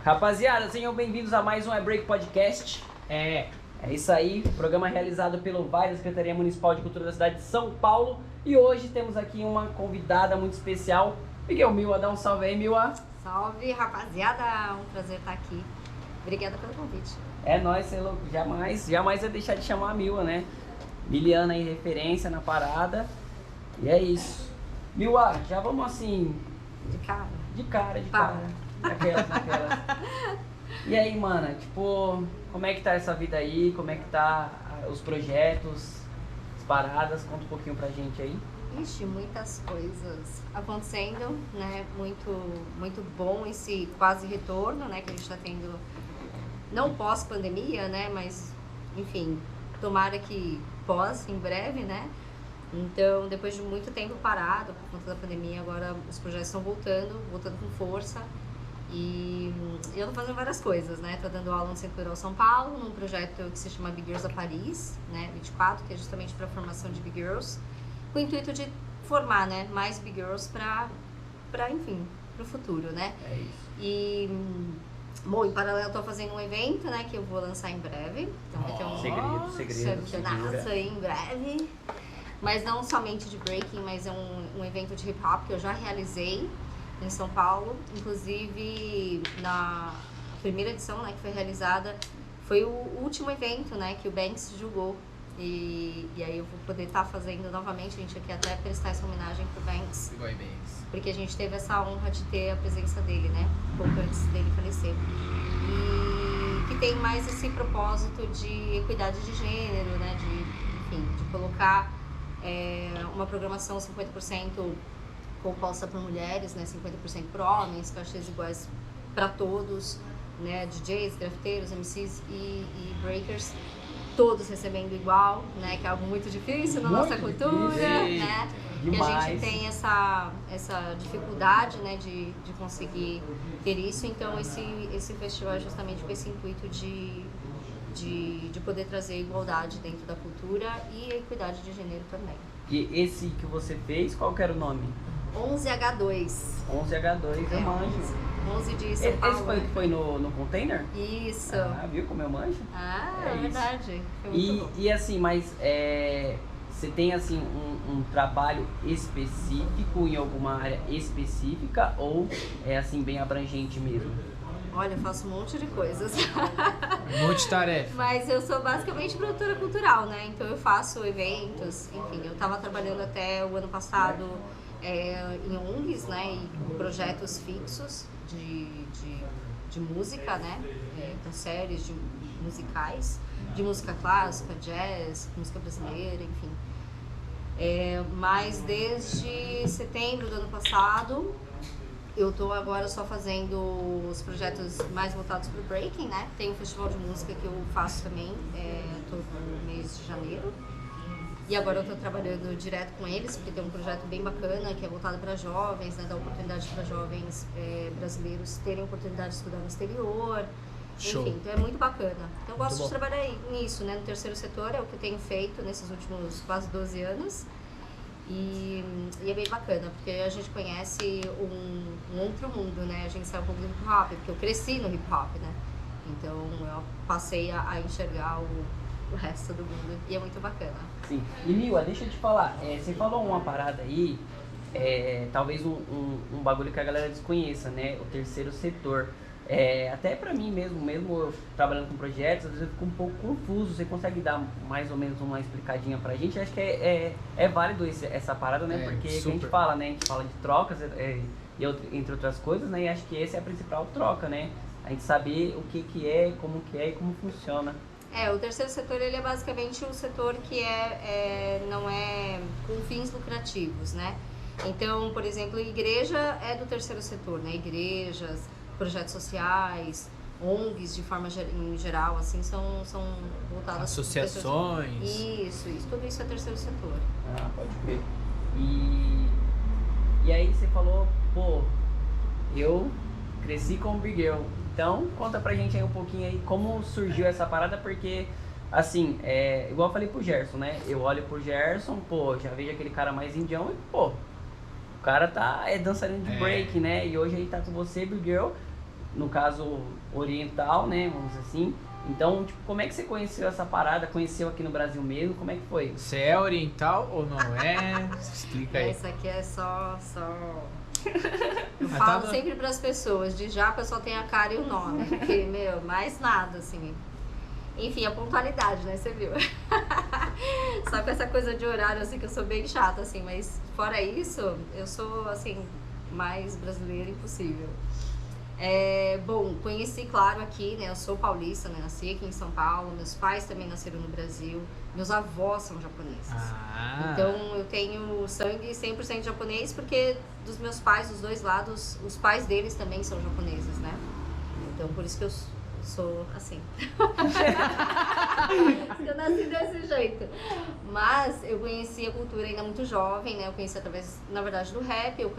Rapaziada, sejam bem-vindos a mais um Break Podcast. É isso aí, programa realizado pelo VAI, da Secretaria Municipal de Cultura da cidade de São Paulo. E hoje temos aqui uma convidada muito especial, Miguel Mila. Dá um salve aí, Mila. Salve, rapaziada, um prazer estar aqui. Obrigada pelo convite. É nóis, você é louco. Jamais vai deixar de chamar a Mila, né? Miliana aí, referência na parada. E é isso. Mila, já vamos assim... De cara. De cara. Daquelas. E aí, mana, tipo, como é que tá essa vida aí? Como é que tá os projetos, as paradas? Conta um pouquinho pra gente aí. Ixi, muitas coisas acontecendo, né? Muito bom esse quase retorno, né? Que a gente tá tendo, não pós-pandemia, né? Mas, enfim, tomara que pós, em breve, né? Então, depois de muito tempo parado por conta da pandemia, agora os projetos estão voltando com força. E eu tô fazendo várias coisas, né? Tô dando aula no Centro Cultural São Paulo, num projeto que se chama Big Girls a Paris, né? 24, que é justamente para a formação de Big Girls, com o intuito de formar, né? Mais Big Girls enfim, pro futuro, né? É isso. E, bom, em paralelo eu tô fazendo um evento, né? Que eu vou lançar em breve. Então vai ter um campeonato aí em breve. Mas não somente de breaking, mas é um evento de hip hop que eu já realizei em São Paulo. Inclusive, na primeira edição, né, que foi realizada, foi o último evento, né, que o Banks julgou. E aí eu vou poder estar fazendo novamente. A gente quer até prestar essa homenagem pro Banks. Porque a gente teve essa honra de ter a presença dele, né, pouco antes dele falecer. E que tem mais esse propósito de equidade de gênero, né, de colocar uma programação 50% composta por mulheres, né, 50% por homens, caixas iguais para todos, né, DJs, grafiteiros, MCs e breakers, todos recebendo igual, né, que é algo muito difícil na nossa cultura, né, e a gente tem essa dificuldade, né, de conseguir ter isso. Então esse festival é justamente com esse intuito de poder trazer igualdade dentro da cultura e equidade de gênero também. E esse que você fez, qual que era o nome? 11H2. 11H2, eu manjo. 11 de São Paulo. Esse foi o que foi no container? Isso. Ah, viu como eu manjo? É verdade. Foi muito bom. E assim, mas você tem assim um trabalho específico em alguma área específica ou é assim bem abrangente mesmo? Olha, eu faço um monte de coisas. Multitarefa. Mas eu sou basicamente produtora cultural, né? Então eu faço eventos, enfim, eu estava trabalhando até o ano passado em ONGs, né? E com projetos fixos de música, né? Com séries de musicais, de música clássica, jazz, música brasileira, enfim. Mas desde setembro do ano passado, eu tô agora só fazendo os projetos mais voltados para o breaking, né? Tem um festival de música que eu faço também, todo mês de janeiro. E agora eu tô trabalhando direto com eles, porque tem um projeto bem bacana que é voltado para jovens, né? Dá oportunidade para jovens brasileiros terem oportunidade de estudar no exterior. Show. Enfim, então é muito bacana. Então eu gosto de trabalhar nisso, né? No terceiro setor, é o que eu tenho feito nesses últimos quase 12 anos. E é bem bacana, porque a gente conhece um outro mundo, né? A gente sai um pouco do hip hop, porque eu cresci no hip hop, né? Então eu passei a enxergar o resto do mundo e é muito bacana. Sim. E Mila, deixa eu te falar, você falou uma parada aí, talvez um bagulho que a galera desconheça, né? O terceiro setor. Até pra mim mesmo eu trabalhando com projetos, às vezes eu fico um pouco confuso. Você consegue dar mais ou menos uma explicadinha pra gente? Acho que é válido essa parada, né? Porque a gente fala, né? A gente fala de trocas, entre outras coisas, né? E acho que essa é a principal troca, né? A gente saber o que é e como funciona. O terceiro setor, ele é basicamente um setor que não é com fins lucrativos, né? Então, por exemplo, igreja é do terceiro setor, né? Igrejas, projetos sociais, ONGs de forma em geral, assim, são voltadas... Associações. Isso, tudo isso é terceiro setor. Ah, pode ver. E aí você falou, pô, eu cresci com o Big Girl. Então, conta pra gente aí um pouquinho aí como surgiu essa parada, porque, assim, igual eu falei pro Gerson, né? Eu olho pro Gerson, pô, já vejo aquele cara mais indião e, pô, o cara é dançarino de break, né? E hoje aí tá com você, Big Girl. no caso oriental, né, vamos dizer assim. Então, tipo, como é que você conheceu essa parada? Conheceu aqui no Brasil mesmo? Como é que foi? Você é oriental ou não é? Explica aí. Essa aqui é só... Eu falo sempre pras pessoas, de japa só tem a cara e o nome, porque, meu, mais nada, assim. Enfim, a pontualidade, né, você viu? Só com essa coisa de horário, assim, que eu sou bem chata, assim, mas fora isso, eu sou, assim, mais brasileira impossível. Bom, conheci, claro, aqui, né, eu sou paulista, né, nasci aqui em São Paulo, meus pais também nasceram no Brasil, meus avós são japoneses. Então, eu tenho sangue 100% japonês, porque dos meus pais, dos dois lados, os pais deles também são japoneses, né? Então, por isso que eu sou assim. Eu nasci desse jeito. Mas eu conheci a cultura ainda muito jovem, né? Eu conheci através, na verdade, do rap. Eu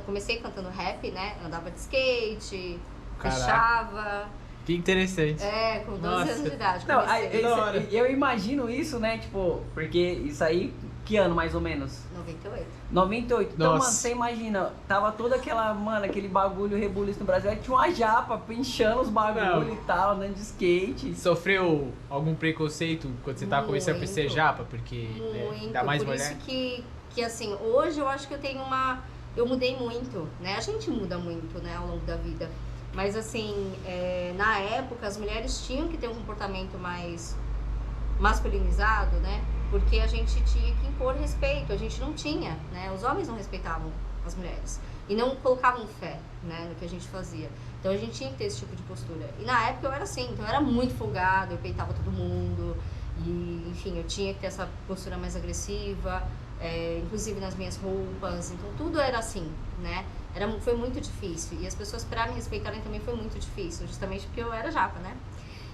comecei cantando rap, né? Andava de skate, fechava. Que interessante. Com 12 anos de idade. Não, eu imagino isso, né? Tipo, porque isso aí, que ano mais ou menos? 98. 98. Então, mano, você imagina, tava toda aquele bagulho rebuliço no Brasil, aí tinha uma japa pinchando os bagulhos e tal, andando de skate. Sofreu algum preconceito quando você tava começando a ser japa? Porque ainda mais por mulher? Isso que assim, hoje eu acho que eu mudei muito, né? A gente muda muito, né, ao longo da vida. Mas assim, na época as mulheres tinham que ter um comportamento mais masculinizado, né? Porque a gente tinha que impor respeito, a gente não tinha, né? Os homens não respeitavam as mulheres e não colocavam fé, né, no que a gente fazia. Então a gente tinha que ter esse tipo de postura. E na época eu era assim, então eu era muito folgada, eu peitava todo mundo e, enfim, eu tinha que ter essa postura mais agressiva, inclusive nas minhas roupas. Então tudo era assim, né? Foi muito difícil. E as pessoas, para me respeitarem, também foi muito difícil, justamente porque eu era japa, né?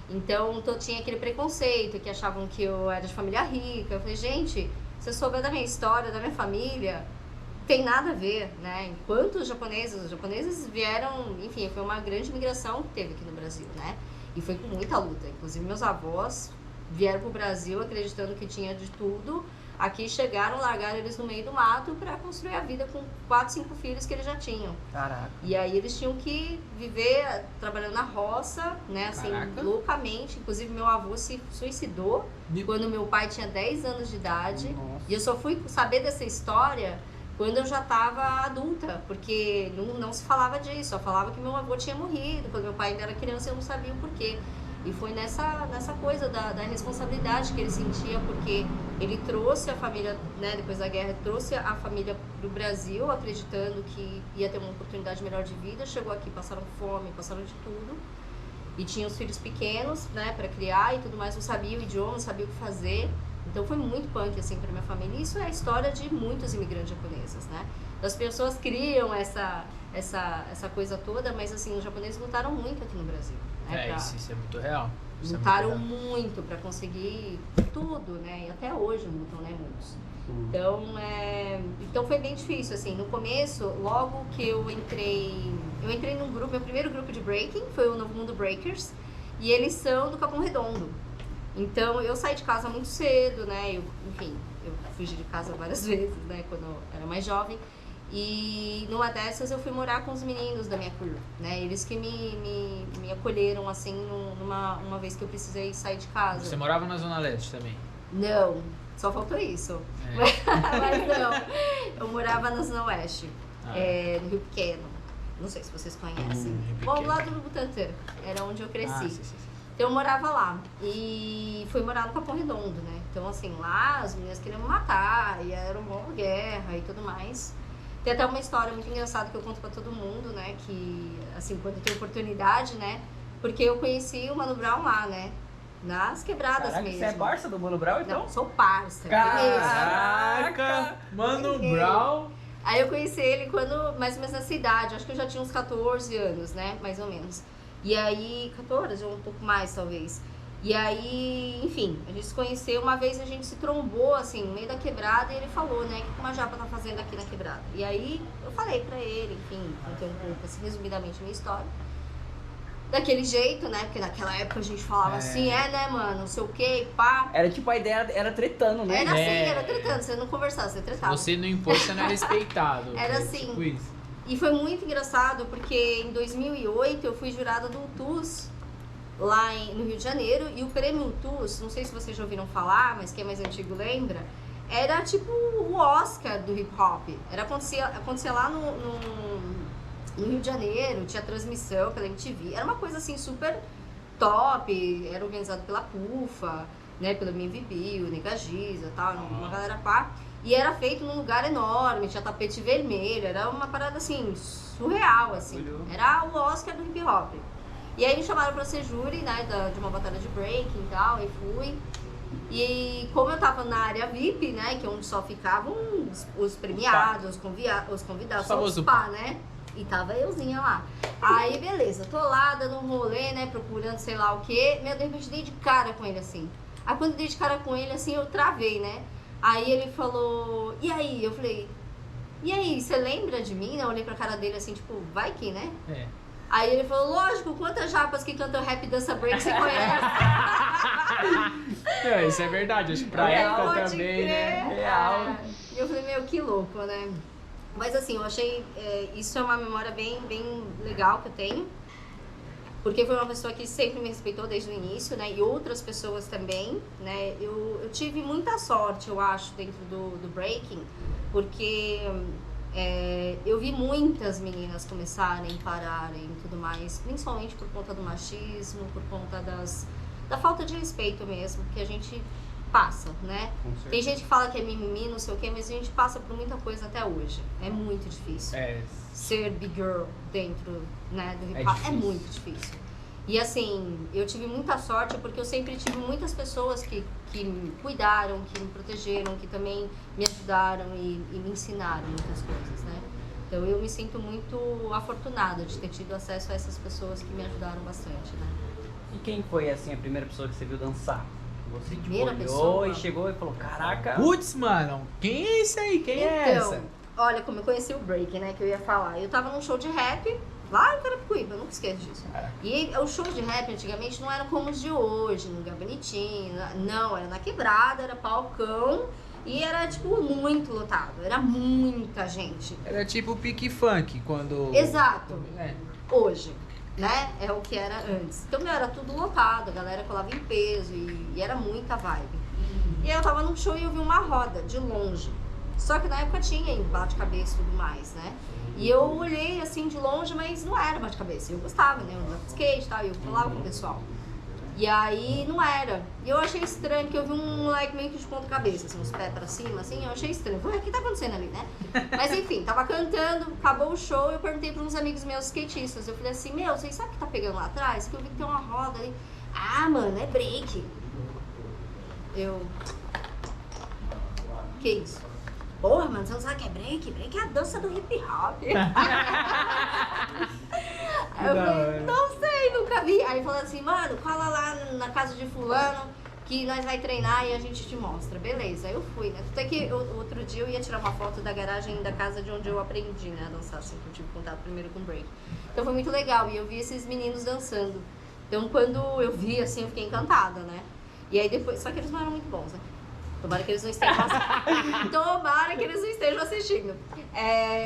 Então, tinha aquele preconceito, que achavam que eu era de família rica. Eu falei, gente, se eu souber da minha história, da minha família, tem nada a ver, né? Enquanto os japoneses vieram, enfim, foi uma grande migração que teve aqui no Brasil, né? E foi com muita luta. Inclusive, meus avós vieram pro Brasil acreditando que tinha de tudo. Aqui chegaram, largaram eles no meio do mato para construir a vida com 4, 5 filhos que eles já tinham. Caraca. E aí eles tinham que viver trabalhando na roça, né, assim, loucamente. Inclusive meu avô se suicidou quando meu pai tinha 10 anos de idade. Nossa. E eu só fui saber dessa história quando eu já estava adulta, porque não se falava disso, só falava que meu avô tinha morrido, quando meu pai ainda era criança eu não sabia o porquê. E foi nessa coisa da responsabilidade que ele sentia, porque ele trouxe a família, né, depois da guerra, trouxe a família pro Brasil, acreditando que ia ter uma oportunidade melhor de vida. Chegou aqui, passaram fome, passaram de tudo. E tinha os filhos pequenos, né, para criar e tudo mais, não sabia o idioma, não sabia o que fazer. Então foi muito punk, assim, pra minha família. E isso é a história de muitos imigrantes japoneses, né? As pessoas criam essa coisa toda, mas, assim, os japoneses lutaram muito aqui no Brasil. Né, isso é muito real. Lutaram muito para conseguir tudo, né? E até hoje lutam, né, muitos. Então foi bem difícil, assim. No começo, logo que eu entrei num grupo, meu primeiro grupo de breaking foi o Novo Mundo Breakers, e eles são do Capão Redondo. Então eu saí de casa muito cedo, né? Eu fugi de casa várias vezes, né, quando eu era mais jovem. E numa dessas eu fui morar com os meninos da minha crew, né? Eles que me acolheram, assim, uma vez que eu precisei sair de casa. Você morava na Zona Leste também? Não, só faltou isso. Mas não, eu morava na Zona Oeste, no Rio Pequeno. Não sei se vocês conhecem. Bom, do lado do Butantã, era onde eu cresci. Sim. Então eu morava lá e fui morar no Capão Redondo, né? Então, assim, lá as meninas queriam me matar, e era uma guerra e tudo mais. Tem até uma história muito engraçada que eu conto pra todo mundo, né? Que, assim, quando tem oportunidade, né? Porque eu conheci o Mano Brown lá, né? Nas quebradas mesmo. Você é parça do Mano Brown, então? Não, sou parça. Caraca! Mano Brown! Aí eu conheci ele quando, mais ou menos nessa idade, acho que eu já tinha uns 14 anos, né? Mais ou menos. E aí, 14 ou um pouco mais, talvez. E aí, enfim, a gente se conheceu, uma vez a gente se trombou, assim, no meio da quebrada, e ele falou, né, o que uma japa tá fazendo aqui na quebrada. E aí, eu falei pra ele, enfim, contei um pouco, assim, resumidamente a minha história. Daquele jeito, né, porque naquela época a gente falava assim, né, mano, não sei o que, pá. Era tipo, a ideia era tretando, né? Era assim, era tretando, você não conversava, você tretava. Você não impôs, você não é respeitado. Era assim. Tipo isso. E foi muito engraçado porque em 2008 eu fui jurada do TUS lá no Rio de Janeiro, e o prêmio TUS, não sei se vocês já ouviram falar, mas quem é mais antigo lembra, era tipo o Oscar do hip hop. Acontecia lá no Rio de Janeiro, tinha transmissão pela MTV, era uma coisa assim super top, era organizado pela PUFA, né, pelo MVB, o Nega Giza e tal, uma galera pá. E era feito num lugar enorme, tinha tapete vermelho, era uma parada assim, surreal, assim. Era o Oscar do hip hop. E aí me chamaram pra ser júri, né, de uma batalha de breaking e tal, e fui. E como eu tava na área VIP, né, que é onde só ficavam os premiados, os convidados, os pá, né? E tava euzinha lá. Aí, beleza, tô lá dando um rolê, né, procurando sei lá o quê. Meu, de repente dei de cara com ele, assim. Aí quando eu dei de cara com ele, assim, eu travei, né? Aí ele falou, e aí? Eu falei, e aí, você lembra de mim? Eu olhei pra cara dele assim, tipo, vai que, né? É. Aí ele falou, lógico, quantas japas que cantam rap dança break você conhece? Não, isso é verdade, acho que pra época também, né? Real. E eu falei, meu, que louco, né? Mas assim, eu achei, isso é uma memória bem legal que eu tenho. Porque foi uma pessoa que sempre me respeitou desde o início, né? E outras pessoas também, né? Eu tive muita sorte, eu acho, dentro do breaking, porque eu vi muitas meninas começarem, pararem e tudo mais, principalmente por conta do machismo, por conta da falta de respeito mesmo, que a gente passa, né? Tem gente que fala que é mimimi, não sei o quê, mas a gente passa por muita coisa até hoje. É muito difícil. Ser big girl dentro, né, do hip hop é muito difícil. E assim, eu tive muita sorte porque eu sempre tive muitas pessoas que me cuidaram, que me protegeram, que também me ajudaram e me ensinaram muitas coisas, né? Então eu me sinto muito afortunada de ter tido acesso a essas pessoas que me ajudaram bastante, né? E quem foi, assim, a primeira pessoa que você viu dançar? Você primeira olhou pessoa? E chegou e falou, caraca... Putz, mano, quem é esse aí? Quem é essa? Olha, como eu conheci o break, né, que eu ia falar. Eu tava num show de rap, lá em Carapicuíba, eu nunca esqueço disso. E o show de rap antigamente não era como os de hoje, num lugar bonitinho, não, era na quebrada, era palcão e era, tipo, muito lotado, era muita gente. Era tipo o pique funk, quando... Exato, hoje, né, é o que era antes. Então, era tudo lotado, a galera colava em peso e era muita vibe. E aí eu tava num show e eu vi uma roda, de longe. Só que na época tinha bate-cabeça e tudo mais, né? E eu olhei assim de longe, mas não era bate-cabeça. Eu gostava, né? Eu andava de skate e tal, e eu falava com o pessoal. E aí não era. E eu achei estranho, porque eu vi um moleque meio que de ponta cabeça, assim, os pés pra cima, assim, eu achei estranho. Falei, o que tá acontecendo ali, né? Mas enfim, tava cantando, acabou o show, eu perguntei pra uns amigos meus skatistas. Eu falei assim, meu, vocês sabem o que tá pegando lá atrás? Que eu vi que tem uma roda ali. Ah, mano, é break. Que isso? Porra, mano, você não sabe o que é break? Break é a dança do hip hop. Aí eu falei, não sei, nunca vi. Aí falou assim, mano, cola lá na casa de fulano que nós vai treinar e a gente te mostra. Beleza, aí eu fui, né? Até que outro dia eu ia tirar uma foto da garagem da casa de onde eu aprendi, né, a dançar, assim, que eu tive contato primeiro com break. Então foi muito legal e eu vi esses meninos dançando. Então quando eu vi, assim, eu fiquei encantada, né? E aí depois, só que eles não eram muito bons, né? Tomara que eles não estejam assistindo. Tomara que eles não estejam assistindo.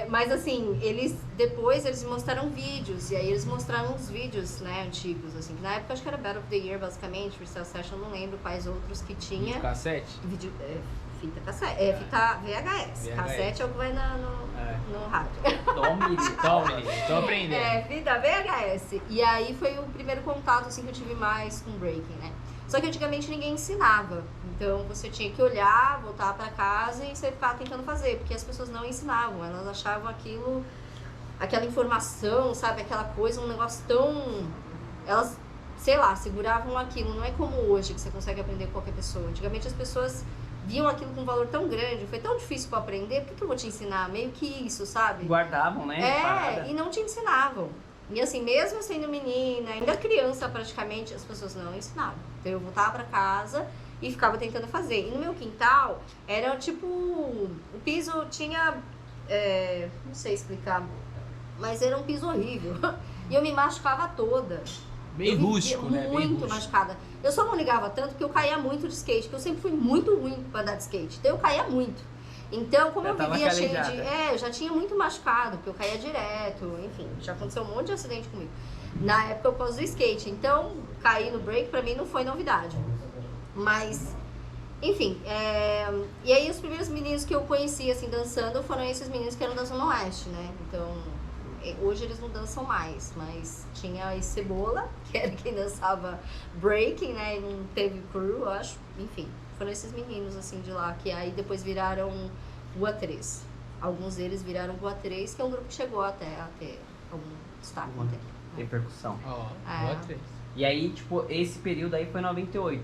Mas assim, depois eles mostraram vídeos. E aí eles mostraram uns vídeos, né, antigos, assim. Que na época acho que era Battle of the Year, basicamente. Freestyle Session, não lembro quais outros que tinha. Vídeo cassete? Fita cassete. Fita VHS. Cassete é o que vai no rádio. Tome, tô aprendendo. Fita VHS. E aí foi o primeiro contato, assim, que eu tive mais com breaking, né? Só que antigamente ninguém ensinava. Então você tinha que olhar, voltar pra casa e você ficar tentando fazer, porque as pessoas não ensinavam, elas achavam aquela informação, sabe, aquela coisa, um negócio tão... Elas, sei lá, seguravam aquilo, não é como hoje que você consegue aprender com qualquer pessoa. Antigamente as pessoas viam aquilo com um valor tão grande, foi tão difícil pra aprender, por que eu vou te ensinar? Meio que isso, sabe? Guardavam, né? E não te ensinavam. E assim, mesmo sendo menina, ainda criança praticamente, as pessoas não ensinavam. Então eu voltava pra casa e ficava tentando fazer. E no meu quintal, era tipo... O piso tinha... não sei explicar, mas era um piso horrível. E eu me machucava toda. Bem rústico, né? Muito machucada. Eu só não ligava tanto porque eu caía muito de skate, porque eu sempre fui muito ruim pra andar de skate. Então eu caía muito. Então, como eu vivia cheio de... eu já tinha muito machucado, porque eu caía direto, enfim, já aconteceu um monte de acidente comigo. Na época eu pus do skate, então cair no break pra mim não foi novidade. Mas, enfim, e aí os primeiros meninos que eu conheci, assim, dançando, foram esses meninos que eram da Zona Oeste, né? Então, hoje eles não dançam mais, mas tinha esse Cebola, que era quem dançava breaking, né? E não teve crew, eu acho, enfim. Foram esses meninos, assim, de lá, que aí depois viraram Rua 3. Alguns deles viraram Rua 3, que é um grupo que chegou até a ter algum destaque. Repercussão. Rua 3. E aí, tipo, esse período aí foi 98?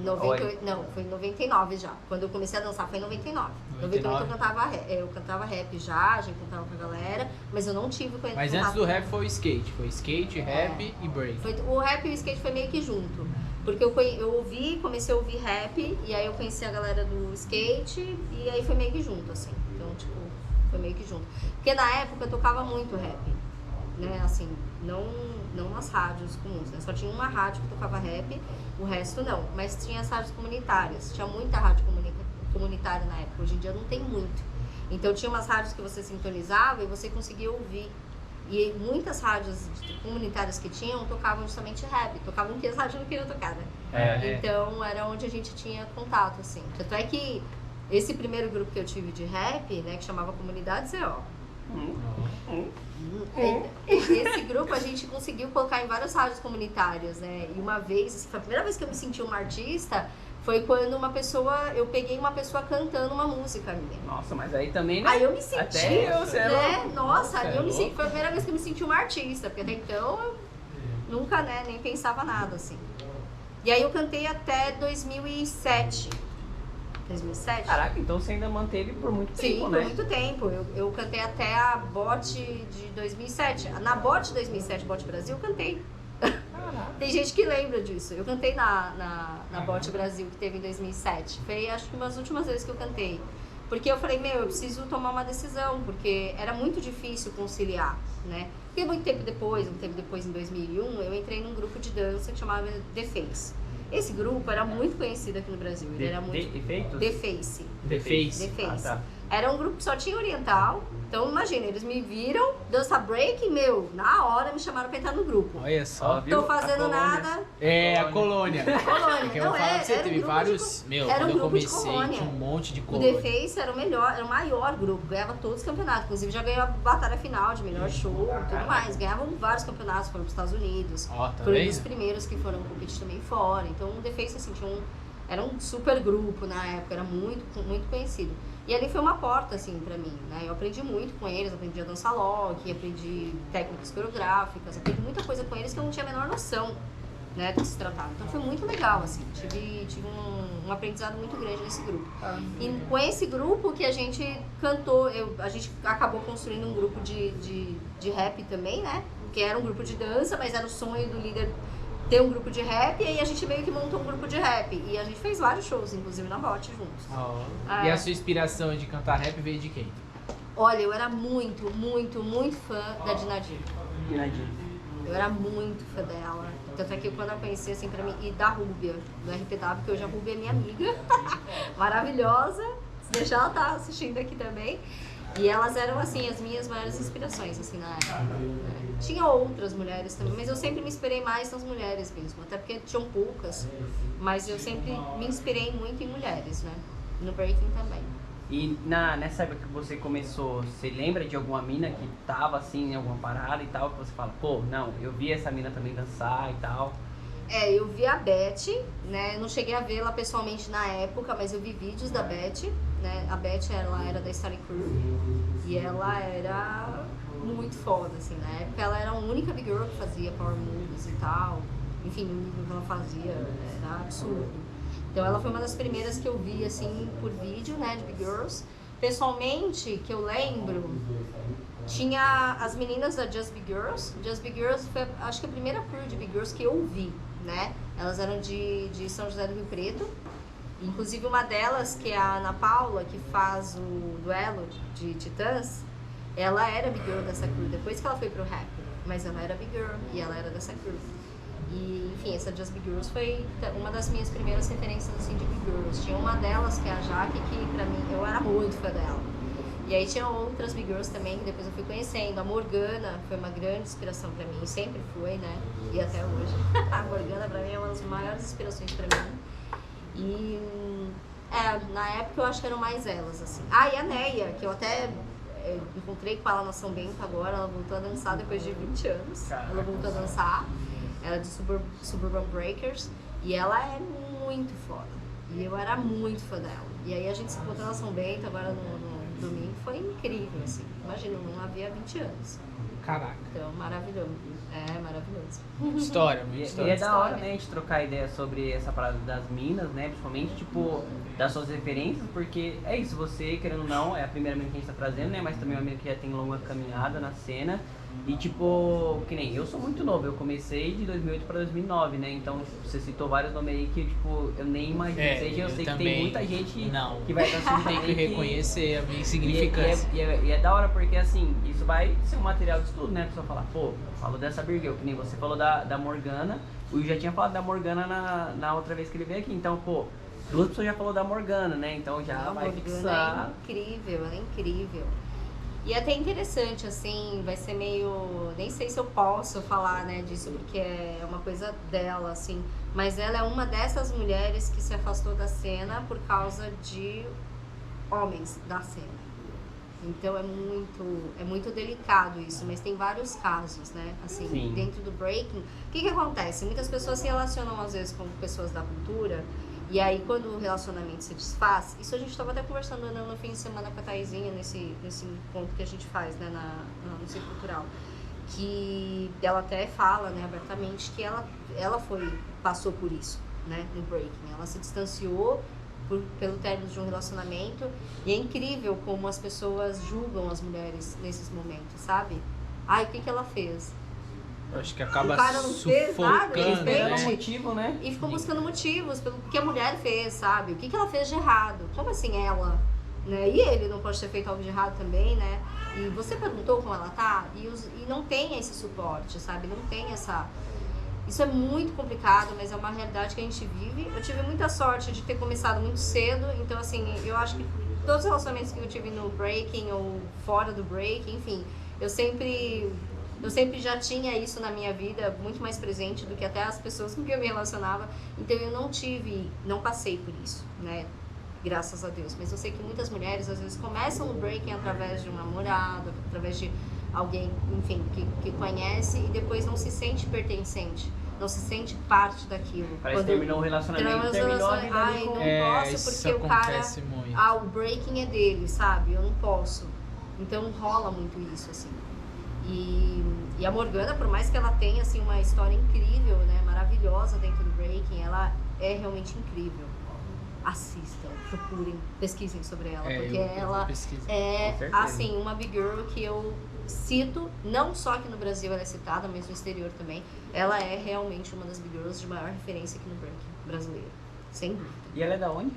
98, não, foi em 99 já. Quando eu comecei a dançar foi em 99. 98 eu cantava rap já cantava com a galera, mas eu não tive conhecimento. Mas antes do rap foi o skate. Foi skate, rap e break. O rap e o skate foi meio que junto. Porque eu comecei a ouvir rap, e aí eu conheci a galera do skate, e aí foi meio que junto, assim. Então, tipo, foi meio que junto. Porque na época eu tocava muito rap, né, assim, não nas rádios comuns, né? Só tinha uma rádio que tocava rap, o resto não. Mas tinha as rádios comunitárias, tinha muita rádio comunitária na época, hoje em dia não tem muito. Então tinha umas rádios que você sintonizava e você conseguia ouvir. E muitas rádios comunitárias que tinham tocavam justamente rap, tocavam o que as rádios não queriam tocar, né? Então era onde a gente tinha contato, assim. Tanto é que esse primeiro grupo que eu tive de rap, né, que chamava Comunidade CO. Esse grupo a gente conseguiu colocar em várias rádios comunitárias, né? E uma vez, assim, foi a primeira vez que eu me senti uma artista, foi quando eu peguei uma pessoa cantando uma música minha. Nossa, mas aí também, né? Aí eu me senti, né? Nossa, aí eu me senti, foi a primeira vez que eu me senti uma artista, porque até então eu nunca, né, nem pensava nada, assim. E aí eu cantei até 2007. 2007? Caraca, então você ainda manteve por muito tempo, né? Sim, por muito tempo. Eu cantei até a BOT de 2007. Na BOT 2007, BOT Brasil, eu cantei. Tem gente que lembra disso. Eu cantei na BOT Brasil, que teve em 2007. Foi, acho que, uma das últimas vezes que eu cantei. Porque eu falei, eu preciso tomar uma decisão, porque era muito difícil conciliar, né? Porque muito tempo depois, em 2001, eu entrei num grupo de dança que chamava The Face. Esse grupo era muito conhecido aqui no Brasil. Ele era muito... The Face. The Face. Ah, tá. Era um grupo que só tinha oriental. Então, imagina, eles me viram, dança break, na hora me chamaram pra entrar no grupo. Olha só. Tô fazendo nada. A colônia. Colônia. Eu falo pra você, teve vários... quando eu comecei, tinha um monte de colônia. O The Face era o maior grupo, ganhava todos os campeonatos. Inclusive, já ganhou a batalha final de melhor show e tudo mais. Ganhavam vários campeonatos, foram pros Estados Unidos. Foram um dos primeiros que foram competir também fora. Então, o The Face, assim, era um super grupo na época, era muito, muito conhecido. E ali foi uma porta, assim, pra mim, né? Eu aprendi muito com eles, aprendi a dançar lock, aprendi técnicas coreográficas, aprendi muita coisa com eles que eu não tinha a menor noção, né, do que se tratava. Então foi muito legal, assim, tive um aprendizado muito grande nesse grupo. E com esse grupo que a gente cantou, a gente acabou construindo um grupo de rap também, né? Que era um grupo de dança, mas era o sonho do líder ter um grupo de rap, e aí a gente meio que montou um grupo de rap. E a gente fez vários shows, inclusive na BOT, juntos. E a sua inspiração de cantar rap veio de quem? Olha, eu era muito, muito, muito fã da Dinadi. Eu era muito fã dela. Tanto é que quando eu conheci, assim, pra mim, e da Rúbia, do RPW, que hoje a Rúbia é minha amiga, maravilhosa. Se deixar, ela tá assistindo aqui também. E elas eram, assim, as minhas maiores inspirações, assim, na época. Tinha outras mulheres também, mas eu sempre me inspirei mais nas mulheres mesmo. Até porque tinham poucas, mas eu sempre me inspirei muito em mulheres, né? No breaking também. E nessa época que você começou, você lembra de alguma mina que tava, assim, em alguma parada e tal, que você fala, eu vi essa mina também dançar e tal? Eu vi a Beth, né? Não cheguei a vê-la pessoalmente na época, mas eu vi vídeos da Beth, né? A Beth, ela era da Starry Crew e ela era muito foda, assim. Na época ela era a única big girl que fazia power moves e tal. Enfim, o nível que ela fazia era absurdo. Então ela foi uma das primeiras que eu vi, assim, por vídeo, né? De big girls. Pessoalmente, que eu lembro, tinha as meninas da Just Big Girls. Just Big Girls foi, acho que a primeira crew de Big Girls que eu vi, né? Elas eram de São José do Rio Preto. Inclusive uma delas, que é a Ana Paula, que faz o duelo de Titãs, ela era Big Girl dessa crew, depois que ela foi pro rap. Mas ela era Big Girl e ela era dessa crew. E, enfim, essa Just Big Girls foi uma das minhas primeiras referências, assim, de Big Girls. Tinha uma delas, que é a Jaque, que pra mim, eu era muito fã dela. E aí tinha outras Big Girls também, que depois eu fui conhecendo. A Morgana foi uma grande inspiração pra mim, sempre foi, né? E até hoje. A Morgana pra mim é uma das maiores inspirações pra mim. E na época eu acho que eram mais elas, assim. Ah, e a Neia, que eu até encontrei com ela na São Bento agora, ela voltou a dançar depois de 20 anos. Ela voltou a dançar, ela é de Suburban Breakers, e ela é muito foda. E eu era muito fã dela. E aí a gente se encontrou na São Bento agora no domingo, foi incrível, assim. Imagina, não havia 20 anos. Caraca. Então, maravilhoso. É, maravilhoso. História, muita história. E é da hora, né, a gente trocar ideia sobre essa parada das minas, né, principalmente, tipo, das suas referências, porque é isso, você, querendo ou não, é a primeira mina que a gente tá trazendo, né, mas também é uma mina que já tem longa caminhada na cena, e tipo, que nem, eu sou muito novo, eu comecei de 2008 pra 2009, né, então você citou vários nomes aí que, tipo, eu nem imagino, eu sei que tem muita gente que vai estar assistindo tem que reconhecer a minha insignificância. E é da hora porque, assim, isso vai ser um material de estudo, né, a pessoa falar, pô, falou dessa Big Girl, que nem você falou da Morgana, o Will já tinha falado da Morgana na outra vez que ele veio aqui, então, pô, duas pessoas já falou da Morgana, né, então já vai fixar. É incrível, ela é incrível. E é até interessante, assim, vai ser meio... Nem sei se eu posso falar, né, disso, porque é uma coisa dela, assim. Mas ela é uma dessas mulheres que se afastou da cena por causa de homens da cena. Então é muito delicado isso, mas tem vários casos, né? Assim, Sim. Dentro do breaking, o que acontece? Muitas pessoas se relacionam às vezes com pessoas da cultura, e aí quando o relacionamento se desfaz, isso a gente estava até conversando no fim de semana com a Thaisinha, nesse encontro que a gente faz, né, no Centro Cultural, que ela até fala, né, abertamente, que ela passou por isso, né, no breaking. Ela se distanciou pelo término de um relacionamento, e é incrível como as pessoas julgam as mulheres nesses momentos, sabe? Ai, o que ela fez? Eu acho que acaba o cara não fez nada, sufocando, né? Motivo, né? E ficou buscando motivos pelo que a mulher fez, sabe? O que ela fez de errado? Como assim ela? Né? E ele não pode ter feito algo de errado também, né? E você perguntou como ela tá? E não tem esse suporte, sabe? Não tem essa... Isso é muito complicado, mas é uma realidade que a gente vive. Eu tive muita sorte de ter começado muito cedo, então assim, eu acho que todos os relacionamentos que eu tive no breaking ou fora do breaking, enfim, eu sempre já tinha isso na minha vida muito mais presente do que até as pessoas com quem eu me relacionava. Então eu não passei por isso, né? Graças a Deus. Mas eu sei que muitas mulheres às vezes começam no breaking através de um namorado, através de alguém, enfim, que conhece e depois não se sente pertencente, não se sente parte daquilo. Parece que terminou o relacionamento, terminou a vida ali com... Não posso porque o cara... Muito. O breaking é dele, sabe? Eu não posso. Então rola muito isso, assim. E a Morgana, por mais que ela tenha, assim, uma história incrível, né? Maravilhosa dentro do breaking, ela é realmente incrível. Assistam, procurem, pesquisem sobre ela, porque ela é, assim, uma Big Girl que eu cito, não só aqui no Brasil ela é citada, mas no exterior também. Ela é realmente uma das Big Girls de maior referência aqui no breaking brasileiro, sem dúvida. E ela é da onde?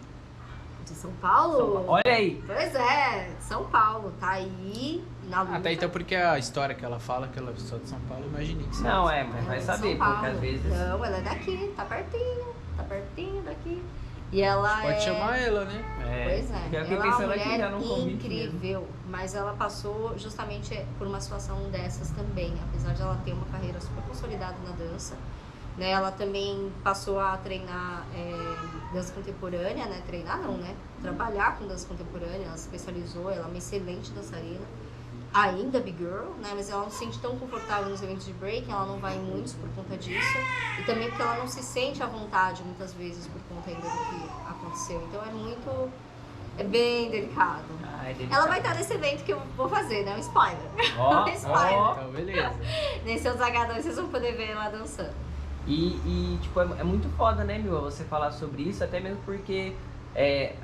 De São Paulo. Olha aí! Pois é, São Paulo, tá aí na luta. Até então porque a história que ela fala, que ela é só de São Paulo, imaginei que não, mas vai saber, porque às vezes... Não, ela é daqui, tá pertinho daqui. E ela pode chamar ela, né? Pois é, já ela é uma mulher incrível, mesmo. mas ela passou justamente por uma situação dessas também, apesar de ela ter uma carreira super consolidada na dança, né? Ela também passou a treinar dança contemporânea, né? Treinar não, né? Trabalhar com dança contemporânea, ela se especializou, ela é uma excelente dançarina. Ainda Big Girl, né? Mas ela não se sente tão confortável nos eventos de breaking, ela não vai em muitos por conta disso. E também porque ela não se sente à vontade, muitas vezes, por conta ainda do que aconteceu. Então é bem delicado. Ela vai estar nesse evento que eu vou fazer, né? Um spoiler. Um spoiler. Então, beleza. Nesse H2 vocês vão poder ver ela dançando. E tipo, é muito foda, né, Mila, você falar sobre isso, até mesmo porque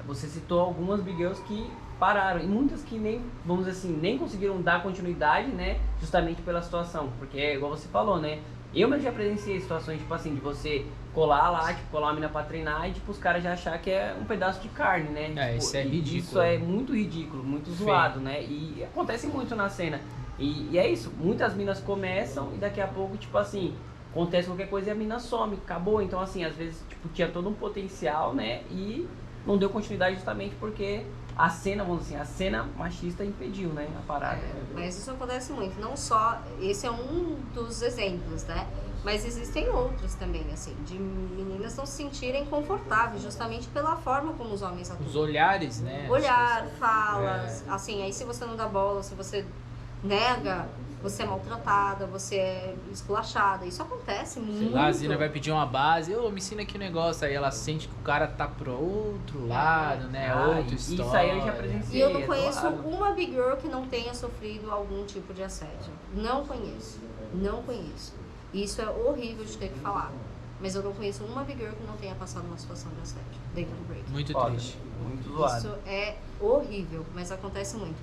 você citou algumas Big Girls que pararam, e muitas que nem, vamos dizer assim, nem conseguiram dar continuidade, né, justamente pela situação, porque é igual você falou, né, eu mesmo já presenciei situações, tipo assim, de você colar lá, tipo, colar uma mina pra treinar e, tipo, os caras já achar que é um pedaço de carne, né, tipo, isso é ridículo. Isso é muito ridículo, muito zoado, né, e acontece muito na cena, e é isso, muitas minas começam e daqui a pouco, tipo assim, acontece qualquer coisa e a mina some, acabou. Então, assim, às vezes, tipo, tinha todo um potencial, né? E não deu continuidade justamente porque a cena, vamos dizer assim, a cena machista impediu, né, a parada. Mas isso acontece muito, não só, esse é um dos exemplos, né? Mas existem outros também, assim, de meninas não se sentirem confortáveis justamente pela forma como os homens atuam. Os olhares, né? Olhar, falas, assim, aí se você não dá bola, se você nega, você é maltratada, você é esculachada. Isso acontece muito. Sei lá, a Zina vai pedir uma base, me ensina aqui um negócio. Aí ela sente que o cara tá pro outro lado, né? Outra história. Isso aí eu já presenciei. E eu não conheço uma big girl que não tenha sofrido algum tipo de assédio. Não conheço. Não conheço. Isso é horrível de ter que falar. Mas eu não conheço uma big girl que não tenha passado uma situação de assédio dentro do break. Muito triste. Muito zoado. Isso é horrível, mas acontece muito.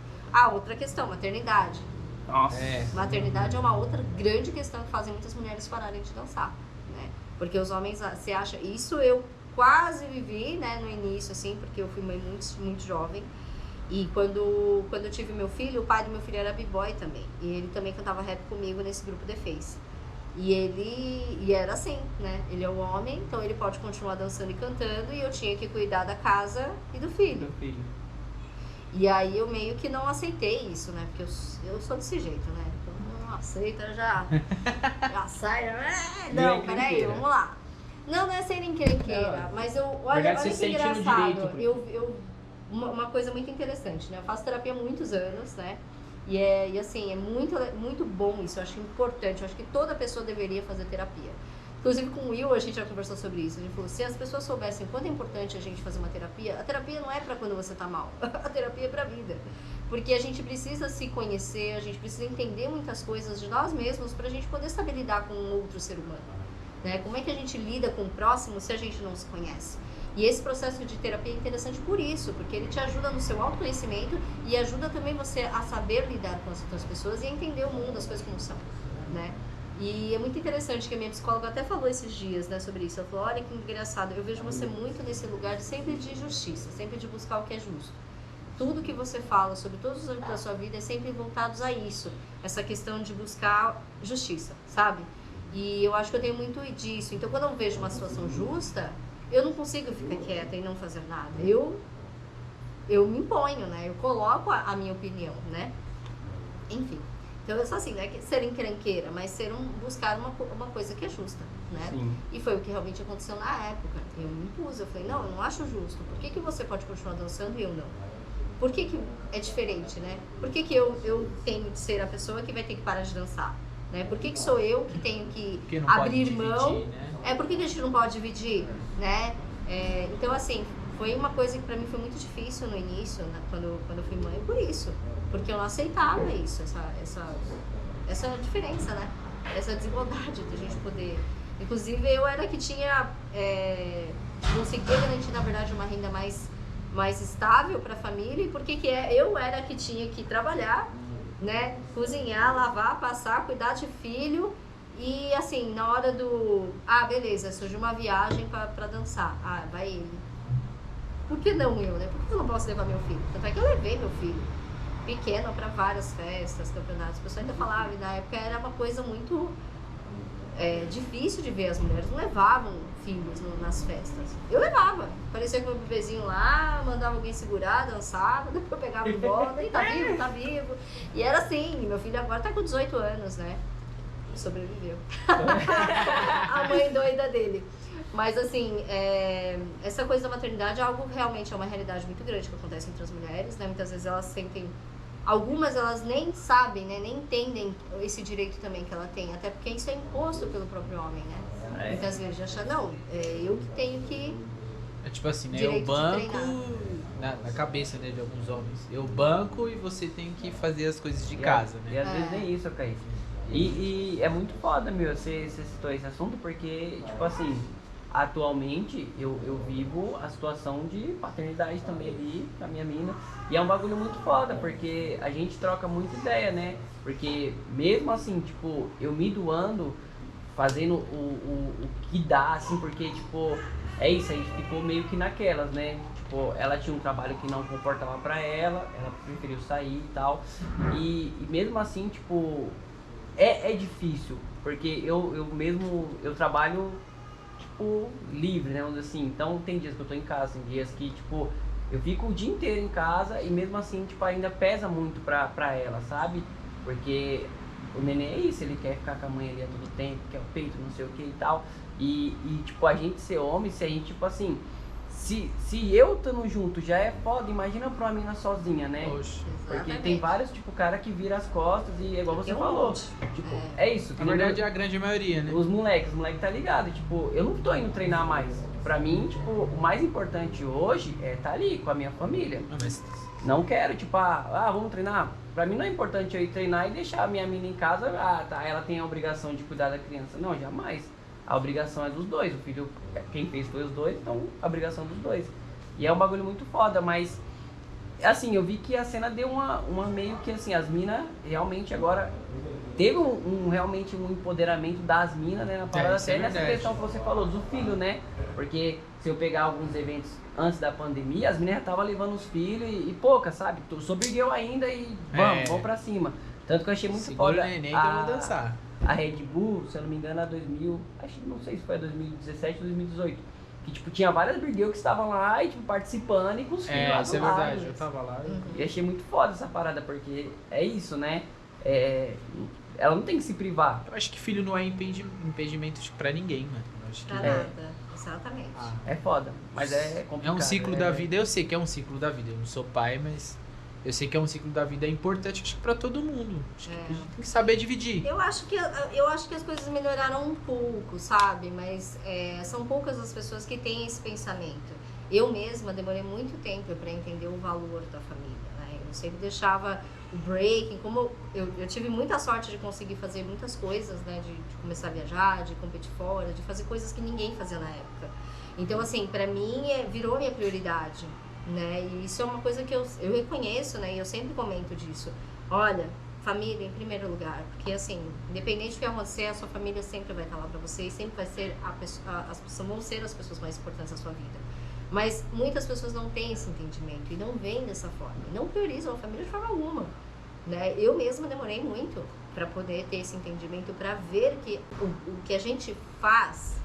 Outra questão, maternidade. Nossa. Maternidade é uma outra grande questão que fazem muitas mulheres pararem de dançar, né? Porque os homens, você acha... Isso eu quase vivi, né, no início, assim, porque eu fui mãe muito jovem. E quando eu tive meu filho, o pai do meu filho era b-boy também. E ele também cantava rap comigo nesse grupo The Face. E era assim, né? Ele é o homem, então ele pode continuar dançando e cantando. E eu tinha que cuidar da casa e do filho. E aí eu meio que não aceitei isso, né? Porque eu sou desse jeito, né? Então não aceita, já sai. Não, peraí, vamos lá. Não é ser encrenqueira, mas olha que engraçado. Uma coisa muito interessante, né? Eu faço terapia há muitos anos, né? E assim, é muito bom isso, eu acho importante, eu acho que toda pessoa deveria fazer terapia. Inclusive com o Will a gente já conversou sobre isso, a gente falou, se as pessoas soubessem quanto é importante a gente fazer uma terapia, a terapia não é pra quando você tá mal, a terapia é pra vida. Porque a gente precisa se conhecer, a gente precisa entender muitas coisas de nós mesmos pra gente poder saber lidar com um outro ser humano. Né? Como é que a gente lida com o próximo se a gente não se conhece? E esse processo de terapia é interessante por isso, porque ele te ajuda no seu autoconhecimento e ajuda também você a saber lidar com as outras pessoas e a entender o mundo, as coisas como são, né? E é muito interessante que a minha psicóloga até falou esses dias, né, sobre isso. Ela falou, olha que engraçado, eu vejo você muito nesse lugar sempre de justiça, sempre de buscar o que é justo. Tudo que você fala sobre todos os âmbitos da sua vida é sempre voltados a isso, essa questão de buscar justiça, sabe? E eu acho que eu tenho muito disso. Então, quando eu vejo uma situação justa, eu não consigo ficar quieta e não fazer nada. Eu me imponho, né? Eu coloco a minha opinião, né? Enfim. Então, eu sou assim, não é ser encrenqueira, mas buscar uma coisa que é justa, né? Sim. E foi o que realmente aconteceu na época. Eu me impus, eu falei, não, eu não acho justo. Por que você pode continuar dançando e eu não? Por que é diferente, né? Por que eu tenho de ser a pessoa que vai ter que parar de dançar? Né? Por que sou eu que tenho que abrir mão? Né? Por que a gente não pode dividir? Né? Então, assim, foi uma coisa que pra mim foi muito difícil no início, né? quando eu fui mãe, por isso. Porque eu não aceitava isso, essa diferença, né? Essa desigualdade de a gente poder... Inclusive, eu era que tinha... conseguia garantir, na verdade, uma renda mais estável para a família. E porque eu era que tinha que trabalhar, né? Cozinhar, lavar, passar, cuidar de filho. E assim, na hora do... beleza, surgiu uma viagem para dançar. Vai ele. Por que não eu, né? Por que eu não posso levar meu filho? Tanto é que eu levei meu filho pequeno para várias festas, campeonatos. O pessoal ainda falava, e na época era uma coisa muito difícil de ver. As mulheres não levavam filhos nas festas. Eu levava. Parecia que meu bebezinho lá, mandava alguém segurar, dançava, depois eu pegava de volta, e tá vivo. E era assim, meu filho agora tá com 18 anos, né? Sobreviveu. A mãe doida dele. Mas assim, essa coisa da maternidade é algo realmente, é uma realidade muito grande que acontece entre as mulheres, né? Muitas vezes elas sentem... Algumas elas nem sabem, né? Nem entendem esse direito também que ela tem, até porque isso é imposto pelo próprio homem, né? Muitas vezes acham, não, eu que tenho que... É tipo assim, né? Eu banco na cabeça, né, de alguns homens. Eu banco e você tem que fazer as coisas de casa, né? E às vezes nem isso, Caí. E é muito foda, meu, você citou esse assunto, porque, tipo assim, atualmente eu vivo a situação de paternidade também ali com a minha mina. E é um bagulho muito foda, porque a gente troca muita ideia, né? Porque mesmo assim, tipo, eu me doando, fazendo o que dá, assim, porque, tipo, é isso, a gente ficou meio que naquelas, né? Tipo, ela tinha um trabalho que não comportava pra ela preferiu sair e tal. E mesmo assim, tipo, é difícil. Porque eu mesmo, eu trabalho, tipo, livre, né, vamos dizer assim. Então tem dias que eu tô em casa, tem dias que, tipo, eu fico o dia inteiro em casa e mesmo assim, tipo, ainda pesa muito pra ela, sabe? Porque o neném é isso, ele quer ficar com a mãe ali a todo tempo, quer o peito, não sei o que e tal. E tipo, a gente ser homem, se a gente, tipo assim, se eu estando junto já é foda, imagina pra uma mina sozinha, né? Oxe. Porque tem vários, tipo, cara que vira as costas e é igual você falou. Tipo, é isso. Na verdade é a grande maioria, né? Os moleques tá ligado, tipo, eu não tô indo treinar mais. Pra mim, tipo, o mais importante hoje é estar ali com a minha família. Mas... Não quero, tipo, vamos treinar. Pra mim não é importante eu ir treinar e deixar a minha mina em casa, tá, ela tem a obrigação de cuidar da criança. Não, jamais. A obrigação é dos dois. O filho, quem fez foi os dois, então a obrigação dos dois. E é um bagulho muito foda, mas assim, eu vi que a cena deu uma meio que assim, as minas realmente agora teve realmente um empoderamento das minas, né, na parada, até nessa questão que você falou, do filho, né? Porque se eu pegar alguns eventos antes da pandemia, as meninas já estavam levando os filhos e poucas, sabe? Sou Big Girl ainda e vamos pra cima. Tanto que eu achei muito foda. Neném, que eu vou dançar. A Red Bull, se eu não me engano, não sei se foi 2017 ou 2018. Que tipo, tinha várias Big Girl que estavam lá e tipo, participando e com os filhos lá do lado. Isso é verdade, eu tava lá. E achei muito foda essa parada, porque é isso, né? Ela não tem que se privar. Eu acho que filho não é impedimento pra ninguém, mano. Eu acho que pra nada, exatamente. É foda, mas é complicado. É um ciclo da vida, eu sei que é um ciclo da vida. Eu não sou pai, mas eu sei que é um ciclo da vida, é importante, acho que pra todo mundo. Acho que a gente tem que saber dividir. Eu acho que as coisas melhoraram um pouco, sabe? Mas são poucas as pessoas que têm esse pensamento. Eu mesma demorei muito tempo para entender o valor da família, né? Eu sempre deixava o breaking, como eu tive muita sorte de conseguir fazer muitas coisas, né? De começar a viajar, de competir fora, de fazer coisas que ninguém fazia na época. Então, assim, pra mim, virou minha prioridade, né? E isso é uma coisa que eu reconheço, né? E eu sempre comento disso. Olha, família em primeiro lugar, porque assim, independente do que acontecer, a sua família sempre vai estar lá pra você e sempre vai ser vão ser as pessoas mais importantes da sua vida. Mas muitas pessoas não têm esse entendimento e não veem dessa forma, e não priorizam a família de forma alguma, né? Eu mesma demorei muito para poder ter esse entendimento, para ver que o que a gente faz,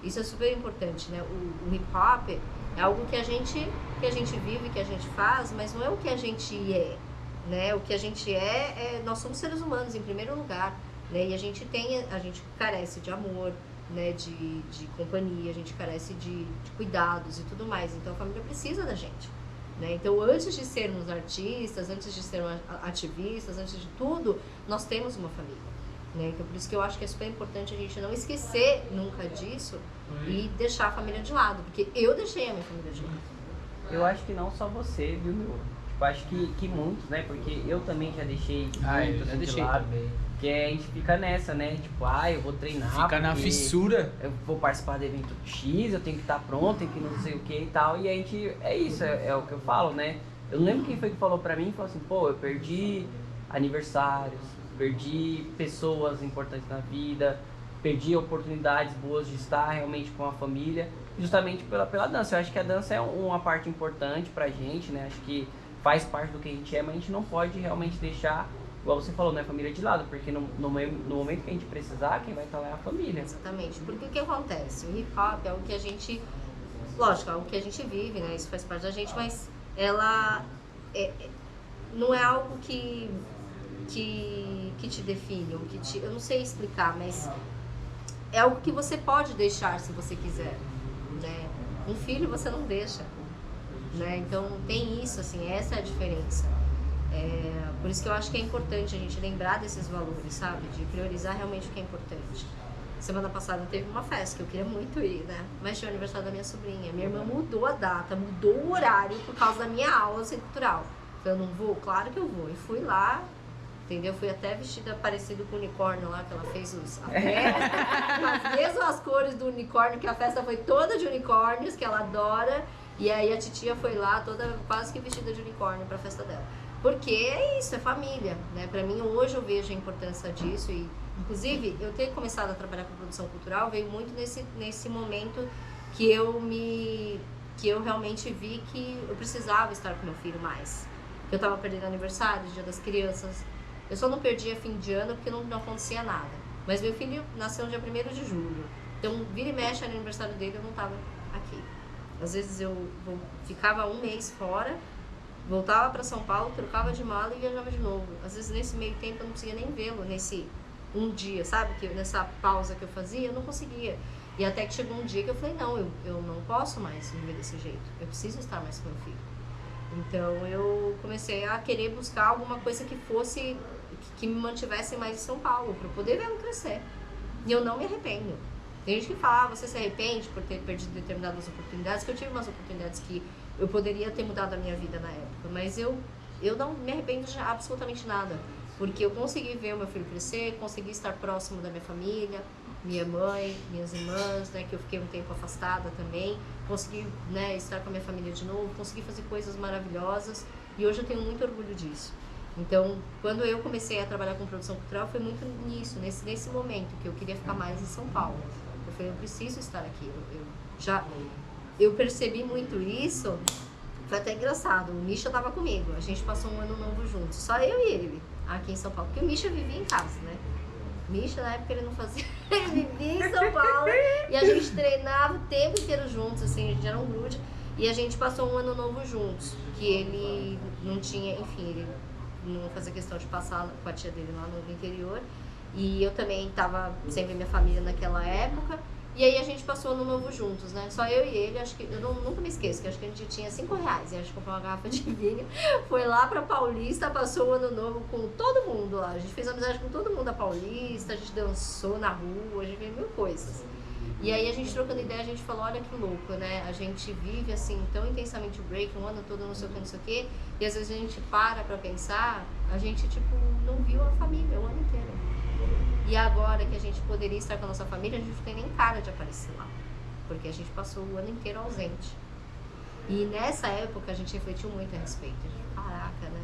isso é super importante, né? O hip hop é algo que a gente vive, que a gente faz, mas não é o que a gente é, né? O que a gente nós somos seres humanos em primeiro lugar, né? E a gente carece de amor, né, de companhia, a gente carece de cuidados e tudo mais. Então a família precisa da gente, né? Então antes de sermos artistas, antes de sermos ativistas, antes de tudo, nós temos uma família, né? Então por isso que eu acho que é super importante a gente não esquecer nunca disso e deixar a família de lado, porque eu deixei a minha família de lado. Eu acho que não só você, viu, meu? Tipo, acho que muitos, né? Porque eu também já deixei muito assim, de lado. Também. Que a gente fica nessa, né? Tipo, eu vou treinar. Fica na fissura. Eu vou participar do evento X, eu tenho que estar pronto, tenho que não sei o que e tal. E a gente, é o que eu falo, né? Eu não lembro quem foi que falou pra mim, falou assim, pô, eu perdi aniversários, perdi pessoas importantes na vida, perdi oportunidades boas de estar realmente com a família, justamente pela dança. Eu acho que a dança é uma parte importante pra gente, né? Acho que faz parte do que a gente é, mas a gente não pode realmente deixar, igual você falou, né, a família de lado, porque no momento que a gente precisar, quem vai estar lá é a família. Exatamente, porque o que acontece? O hip hop é o que a gente, lógico, é o que a gente vive, né, isso faz parte da gente, mas ela não é algo que te define, eu não sei explicar, mas é algo que você pode deixar se você quiser, né? Um filho você não deixa, né? Então tem isso, assim, essa é a diferença. Por isso que eu acho que é importante a gente lembrar desses valores, sabe? De priorizar realmente o que é importante. Semana passada teve uma festa que eu queria muito ir, né? Mas tinha o aniversário da minha sobrinha. Minha irmã mudou a data, mudou o horário por causa da minha aula cultural. Eu não vou? Claro que eu vou. E fui lá, entendeu? Fui até vestida parecido com o unicórnio lá, que ela fez a festa. As mesmas cores do unicórnio, que a festa foi toda de unicórnios, que ela adora. E aí a titia foi lá, toda quase que vestida de unicórnio pra festa dela. Porque é isso, é família, né? Pra mim, hoje eu vejo a importância disso e, inclusive, eu ter começado a trabalhar com produção cultural veio muito nesse momento que eu realmente vi que eu precisava estar com meu filho mais. Eu tava perdendo aniversário, dia das crianças. Eu só não perdia fim de ano porque não acontecia nada. Mas meu filho nasceu no dia 1º de julho. Então, vira e mexe, no aniversário dele, eu não tava aqui. Às vezes eu ficava um mês fora, voltava para São Paulo, trocava de mala e viajava de novo. Às vezes, nesse meio tempo, eu não conseguia nem vê-lo, nesse um dia, sabe? Nessa pausa que eu fazia, eu não conseguia. E até que chegou um dia que eu falei, não, eu não posso mais viver desse jeito. Eu preciso estar mais com meu filho. Então, eu comecei a querer buscar alguma coisa que fosse, que me mantivesse mais em São Paulo, para eu poder vê-lo crescer. E eu não me arrependo. Tem gente que fala, você se arrepende por ter perdido determinadas oportunidades, que eu tive umas oportunidades que eu poderia ter mudado a minha vida na época, mas eu não me arrependo de absolutamente nada, porque eu consegui ver o meu filho crescer, consegui estar próximo da minha família, minha mãe, minhas irmãs, né, que eu fiquei um tempo afastada também, consegui, né, estar com a minha família de novo, consegui fazer coisas maravilhosas, e hoje eu tenho muito orgulho disso. Então, quando eu comecei a trabalhar com produção cultural, foi muito nisso, nesse momento, que eu queria ficar mais em São Paulo. Eu falei, eu preciso estar aqui. Eu percebi muito isso, foi até engraçado. O Misha estava comigo, a gente passou um ano novo juntos, só eu e ele, aqui em São Paulo, porque o Misha vivia em casa, né? O Misha, na época, ele não fazia, ele vivia em São Paulo, e a gente treinava o tempo inteiro juntos, assim, a gente era um grude, e a gente passou um ano novo juntos, que ele não tinha, enfim, ele não fazia questão de passar com a tia dele lá no interior. E eu também estava sem ver minha família naquela época. E aí a gente passou ano novo juntos, né? Só eu e ele, acho que, eu nunca me esqueço, que acho que a gente tinha R$5. E a gente comprou uma garrafa de vinho, foi lá pra Paulista, passou o ano novo com todo mundo lá. A gente fez amizade com todo mundo da Paulista, a gente dançou na rua, a gente fez mil coisas. E aí a gente trocando ideia, a gente falou, olha que louco, né? A gente vive assim tão intensamente o break, um ano todo, não sei o que, e às vezes a gente para pra pensar, a gente tipo não viu a família o ano inteiro. E agora que a gente poderia estar com a nossa família, a gente não tem nem cara de aparecer lá, porque a gente passou o ano inteiro ausente. E nessa época a gente refletiu muito a respeito, a gente, caraca, né?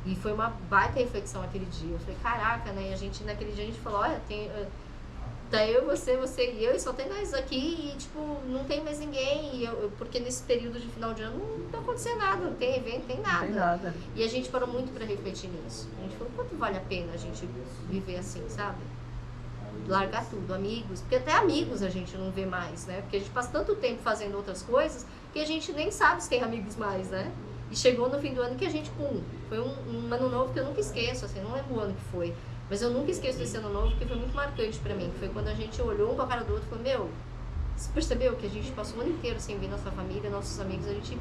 E foi uma baita reflexão aquele dia, eu falei, caraca, né? E a gente, naquele dia a gente falou, olha, tá eu, você e eu, e só tem nós aqui, e tipo, não tem mais ninguém, e porque nesse período de final de ano não tá acontecendo nada, não tem evento, não tem nada. Não tem nada. E a gente parou muito pra refletir nisso. A gente falou, quanto vale a pena a gente viver assim, sabe? Largar tudo, amigos, porque até amigos a gente não vê mais, né? Porque a gente passa tanto tempo fazendo outras coisas que a gente nem sabe se tem amigos mais, né? E chegou no fim do ano que a gente, foi um ano novo que eu nunca esqueço, assim, não lembro o ano que foi. Mas eu nunca esqueço desse ano novo, porque foi muito marcante pra mim. Foi quando a gente olhou um pra cara do outro e falou, meu, você percebeu que a gente passou o ano inteiro sem ver nossa família, nossos amigos, a gente...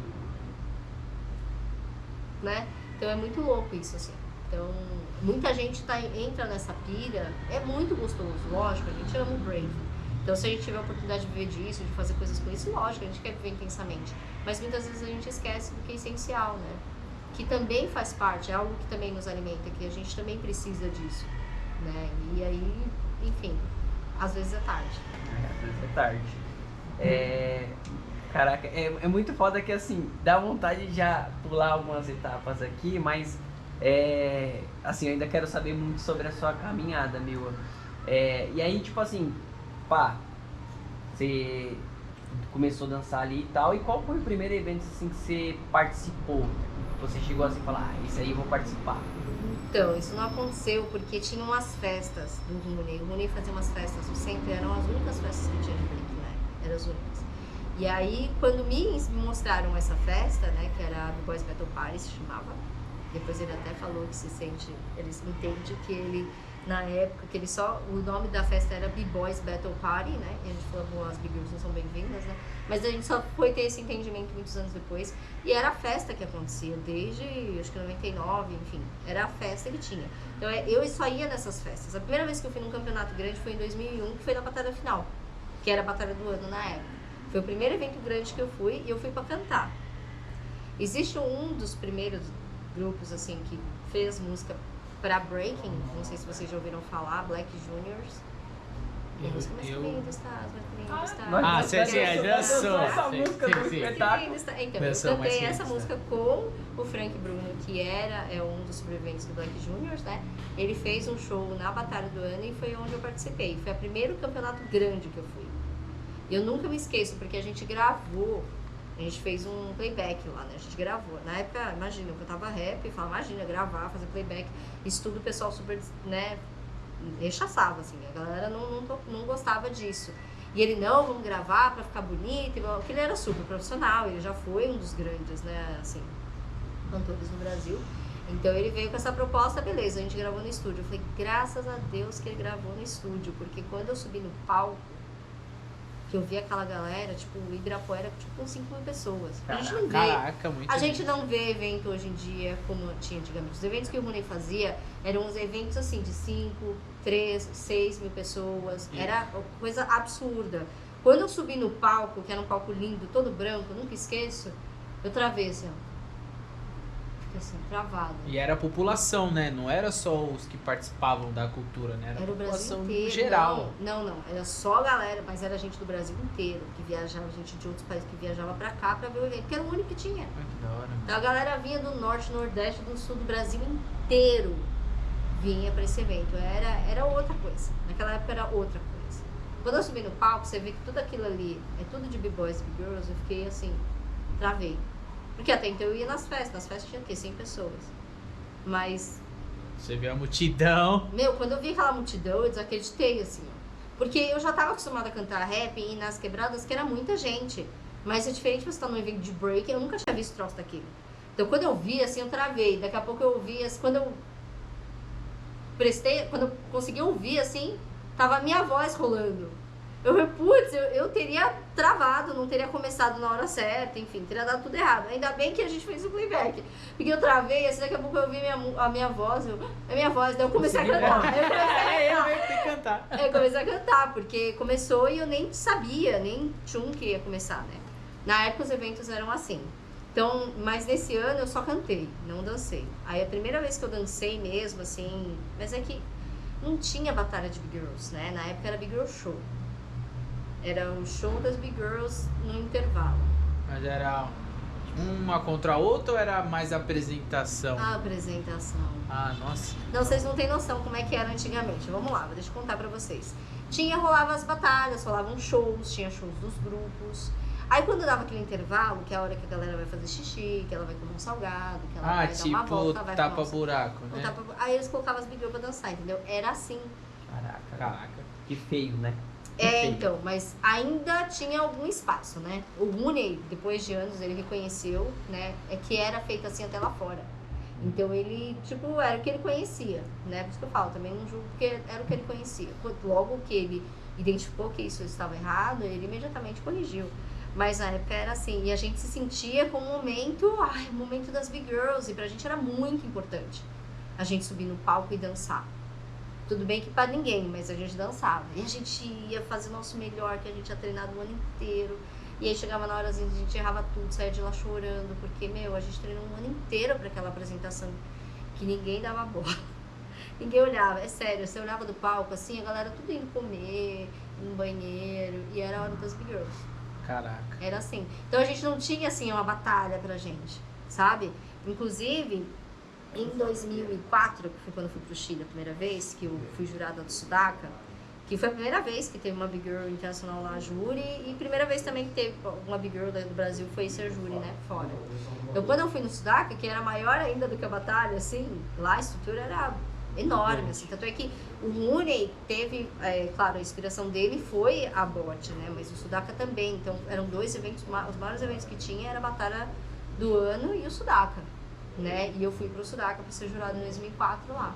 né? Então é muito louco isso, assim. Então, muita gente entra nessa pilha, é muito gostoso, lógico, a gente ama o break. Então, se a gente tiver a oportunidade de viver disso, de fazer coisas com isso, lógico, a gente quer viver intensamente. Mas muitas vezes a gente esquece do que é essencial, né? Que também faz parte, é algo que também nos alimenta, que a gente também precisa disso, né? E aí, enfim, às vezes é tarde. Às vezes é tarde. Caraca, é muito foda que assim, dá vontade de já pular algumas etapas aqui, mas assim, eu ainda quero saber muito sobre a sua caminhada, Mila. E aí, tipo assim, pá, você começou a dançar ali e tal, e qual foi o primeiro evento assim que você participou? Você chegou assim e falou, isso aí eu vou participar. Então, isso não aconteceu porque tinha umas festas do Rooney. O Rooney fazia umas festas no centro, eram as únicas festas que tinha de break, né? Eram as únicas. E aí, quando me mostraram essa festa, né, que era a Boys Battle Party, se chamava, depois ele até falou que ele entende que ele, na época, que ele o nome da festa era B-Boys Battle Party, né, e a gente falou, bom, as Big Girls não são bem-vindas, né, mas a gente só foi ter esse entendimento muitos anos depois, e era a festa que acontecia desde, acho que 99, enfim, era a festa que tinha. Então, eu só ia nessas festas. A primeira vez que eu fui num campeonato grande foi em 2001, que foi na Batalha Final, que era a Batalha do Ano na época. Foi o primeiro evento grande que eu fui e eu fui pra cantar. Existe um dos primeiros grupos, assim, que fez música pra breaking, não sei se vocês já ouviram falar, Black Juniors. A música mais linda está, já sou. Essa música do espetáculo. Então, eu cantei essa música com o Frank Bruno, que é um dos sobreviventes do Black Juniors, né? Ele fez um show na Batalha do Ano e foi onde eu participei. Foi o primeiro campeonato grande que eu fui. Eu nunca me esqueço, porque a gente gravou, a gente fez um playback lá, né? A gente gravou. Na época, imagina, eu cantava rap e falava, imagina, gravar, fazer playback, isso tudo o pessoal super, né, rechaçava, assim, a galera não gostava disso. E ele, não, vamos gravar pra ficar bonito, porque ele era super profissional, ele já foi um dos grandes, né, assim, cantores no Brasil. Então ele veio com essa proposta, beleza, a gente gravou no estúdio. Eu falei, graças a Deus que ele gravou no estúdio, porque quando eu subi no palco, que eu vi aquela galera, tipo, o Ibirapuera, tipo, com 5.000 pessoas. A gente não vê. Caraca, muito A gente não vê evento hoje em dia como tinha antigamente. Os eventos que o Rooney fazia eram uns eventos assim de 5, 3, 6 mil pessoas. Era coisa absurda. Quando eu subi no palco, que era um palco lindo, todo branco, nunca esqueço, eu travei assim, ó. Assim, travado. E era a população, né? Não era só os que participavam da cultura, né? Era a o Brasil população inteiro. geral. Não. Era só a galera, mas era gente do Brasil inteiro que viajava, gente de outros países que viajava pra cá pra ver o evento, porque era o único que tinha. Ai, que da hora. Então a galera vinha do norte, nordeste, do sul do Brasil inteiro vinha pra esse evento. Era outra coisa. Naquela época era outra coisa. Quando eu subi no palco, você vê que tudo aquilo ali é tudo de B-Boys e B-Girls, eu fiquei assim, travei. Porque até então eu ia nas festas tinha o quê? 100 pessoas. Mas... Você vê a multidão. Meu, quando eu vi aquela multidão, eu desacreditei, assim, ó. Porque eu já tava acostumada a cantar rap e ir nas quebradas, que era muita gente. Mas é diferente você estar num evento de break, eu nunca tinha visto troço daquilo. Então quando eu vi, assim, eu travei. Daqui a pouco eu ouvi, assim, quando eu consegui ouvir, assim, tava a minha voz rolando. Eu teria travado, não teria começado na hora certa, enfim, teria dado tudo errado. Ainda bem que a gente fez o playback. Porque eu travei, assim, daqui a pouco eu ouvi a minha voz, daí eu comecei a cantar. Eu comecei a cantar, porque começou e eu nem sabia, nem tchum que ia começar, né? Na época os eventos eram assim. Então, mas nesse ano eu só cantei, não dancei. Aí a primeira vez que eu dancei mesmo, assim, mas é que não tinha batalha de Big Girls, né? Na época era Big Girl Show. Era o show das Big Girls no intervalo. Mas era uma contra a outra ou era mais apresentação? A apresentação. Ah, nossa. Não, vocês não têm noção como é que era antigamente. Vamos lá, deixa eu contar pra vocês. Rolava as batalhas, rolavam shows, tinha shows dos grupos. Aí quando dava aquele intervalo, que é a hora que a galera vai fazer xixi, que ela vai comer um salgado, que ela vai dar uma volta, vai tapa-buraco, né? Aí eles colocavam as Big Girls pra dançar, entendeu? Era assim. Caraca. Que feio, né? Então, mas ainda tinha algum espaço, né? O Rooney, depois de anos, ele reconheceu, né? Que era feito assim até lá fora. Então ele, tipo, era o que ele conhecia, né? Por isso que eu falo, também não julgo, porque era o que ele conhecia. Logo que ele identificou que isso estava errado, ele imediatamente corrigiu. Mas na época era assim, e a gente se sentia com o momento das Big Girls, e pra gente era muito importante a gente subir no palco e dançar. Tudo bem que pra ninguém, mas a gente dançava. E a gente ia fazer o nosso melhor, que a gente tinha treinado o ano inteiro. E aí chegava na horazinha, a gente errava tudo, saía de lá chorando, porque, a gente treinou um ano inteiro pra aquela apresentação, que ninguém dava bola. Ninguém olhava, é sério, você olhava do palco assim, a galera tudo indo comer, no banheiro, e era a hora das Big Girls. Caraca. Era assim. Então a gente não tinha, assim, uma batalha pra gente, sabe? Inclusive, em 2004, que foi quando eu fui pro Chile a primeira vez, que eu fui jurada do Sudaca, que foi a primeira vez que teve uma Big Girl internacional lá, júri, e primeira vez também que teve uma Big Girl do Brasil foi ser júri, né, fora. Então quando eu fui no Sudaca, que era maior ainda do que a batalha, assim, lá a estrutura era enorme, assim, tanto é que o Rooney teve, claro, a inspiração dele foi a bote, né, mas o Sudaca também, então eram dois eventos, os maiores eventos que tinha era a batalha do ano e o Sudaca, né, e eu fui pro Sudaca pra ser jurado em 2004 lá,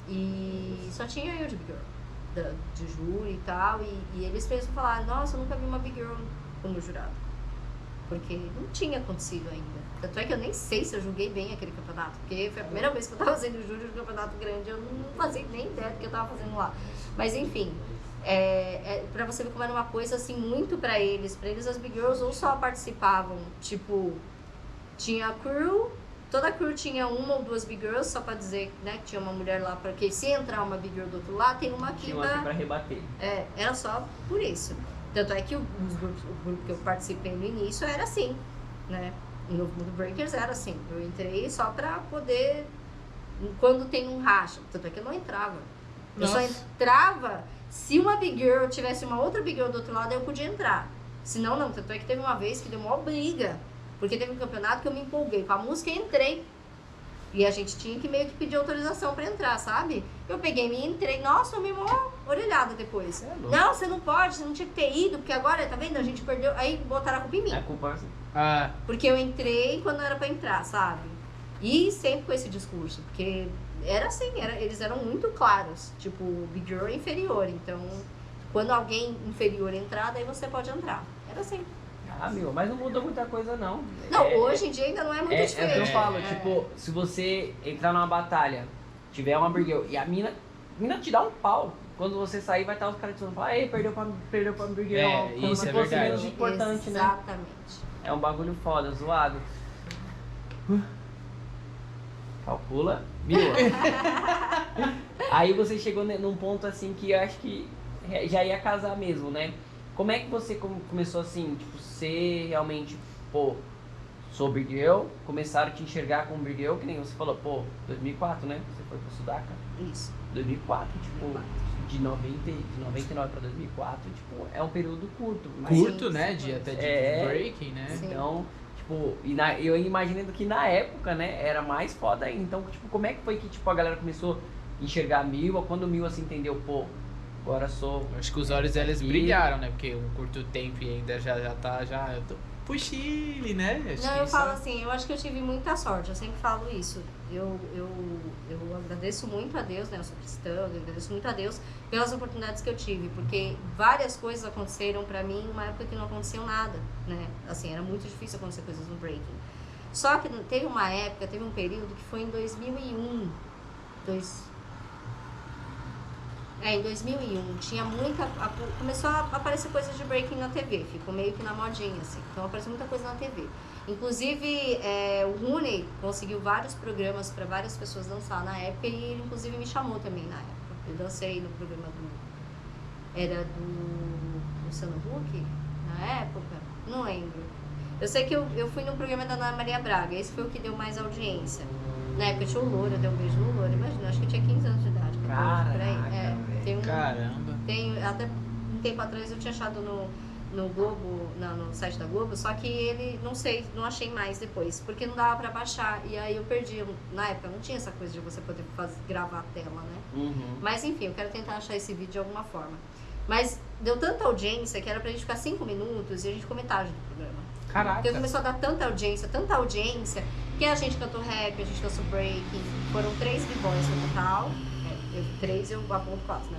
e só tinha eu de Big Girl, de júri e tal, e eles mesmos falaram, nossa, eu nunca vi uma Big Girl como jurado, porque não tinha acontecido ainda. Tanto é que eu nem sei se eu julguei bem aquele campeonato, porque foi a primeira vez que eu tava fazendo júri de um campeonato grande, eu não fazia nem ideia do que eu tava fazendo lá. Mas enfim, pra você ver como era uma coisa assim, muito pra eles as Big Girls ou só participavam, tipo, tinha a crew, toda a crew tinha uma ou duas Big Girls, só pra dizer, né, que tinha uma mulher lá, porque se entrar uma Big Girl do outro lado, tem uma aqui tinha uma aqui pra rebater. Era só por isso. Tanto é que o grupo que eu participei no início era assim, né? No Breakers era assim, eu entrei só pra poder, quando tem um racha, tanto é que eu não entrava. Eu só entrava se uma Big Girl tivesse uma outra Big Girl do outro lado, eu podia entrar. Senão não, tanto é que teve uma vez que deu uma briga, porque teve um campeonato que eu me empolguei com a música e entrei. E a gente tinha que meio que pedir autorização pra entrar, sabe? Eu peguei e entrei, nossa, eu me mó orelhada depois. Não, você não pode, você não tinha que ter ido, porque agora, tá vendo? A gente perdeu, aí botaram a culpa em mim. A culpa é assim. Porque eu entrei quando não era pra entrar, sabe? E sempre com esse discurso, porque era assim, eles eram muito claros, tipo, Big Girl é inferior, então quando alguém inferior entrar, daí você pode entrar. Era assim. Mas não mudou muita coisa, não. Não, hoje em dia ainda não é muito diferente. É o que eu falo, tipo, se você entrar numa batalha, tiver uma Big Girl, e a mina te dá um pau, quando você sair vai estar os caras dizendo, ei, perdeu pra Big Girl, como isso se é fosse verdade. menos importante, né? Exatamente. É um bagulho foda, zoado. Calcula. Aí você chegou num ponto assim que eu acho que já ia casar mesmo, né? Como é que você começou assim, tipo, ser realmente, sou Big Girl, começaram a te enxergar como Big Girl, que nem você falou, 2004, né? Você foi pro Sudaca? Isso. 2004, tipo, de 99 pra 2004, tipo, é um período curto. Curto, né? De breaking, né? Sim. Então, tipo, eu imaginando que na época, né, era mais foda ainda. Então, tipo, como é que foi que, tipo, a galera começou a enxergar a Mil, ou quando o Mil, assim, entendeu, agora sou... Acho que os olhos deles brilharam, né? Porque um curto tempo e ainda já tá, eu tô pro Chile, né? Eu falo assim, eu acho que eu tive muita sorte, eu sempre falo isso. Eu agradeço muito a Deus, né? Eu sou cristã, eu agradeço muito a Deus pelas oportunidades que eu tive, porque várias coisas aconteceram pra mim numa época que não aconteceu nada, né? Assim, era muito difícil acontecer coisas no breaking. Só que teve uma época, teve um período que foi em 2001, em 2001, tinha começou a aparecer coisas de breaking na TV, ficou meio que na modinha, assim. Então apareceu muita coisa na TV. Inclusive, o Rooney conseguiu vários programas para várias pessoas dançar na época e ele, inclusive, me chamou também na época. Eu dancei no programa era do Luciano Huck, na época, não lembro. Eu sei que eu fui no programa da Ana Maria Braga, esse foi o que deu mais audiência. Na época tinha o Louro, eu dei um beijo no Louro, imagina, acho que eu tinha 15 anos de idade. Caramba! Até um tempo atrás eu tinha achado no Globo, no site da Globo, só que ele, não achei mais depois, porque não dava pra baixar, e aí eu perdi. Na época não tinha essa coisa de você poder gravar a tela, né? Uhum. Mas enfim, eu quero tentar achar esse vídeo de alguma forma. Mas deu tanta audiência que era pra gente ficar 5 minutos e a gente ficou metade do programa. Caraca! Porque começou a dar tanta audiência, que a gente cantou rap, a gente dançou breaking, foram 3 b-boys no total. 3 eu aponto 4, né?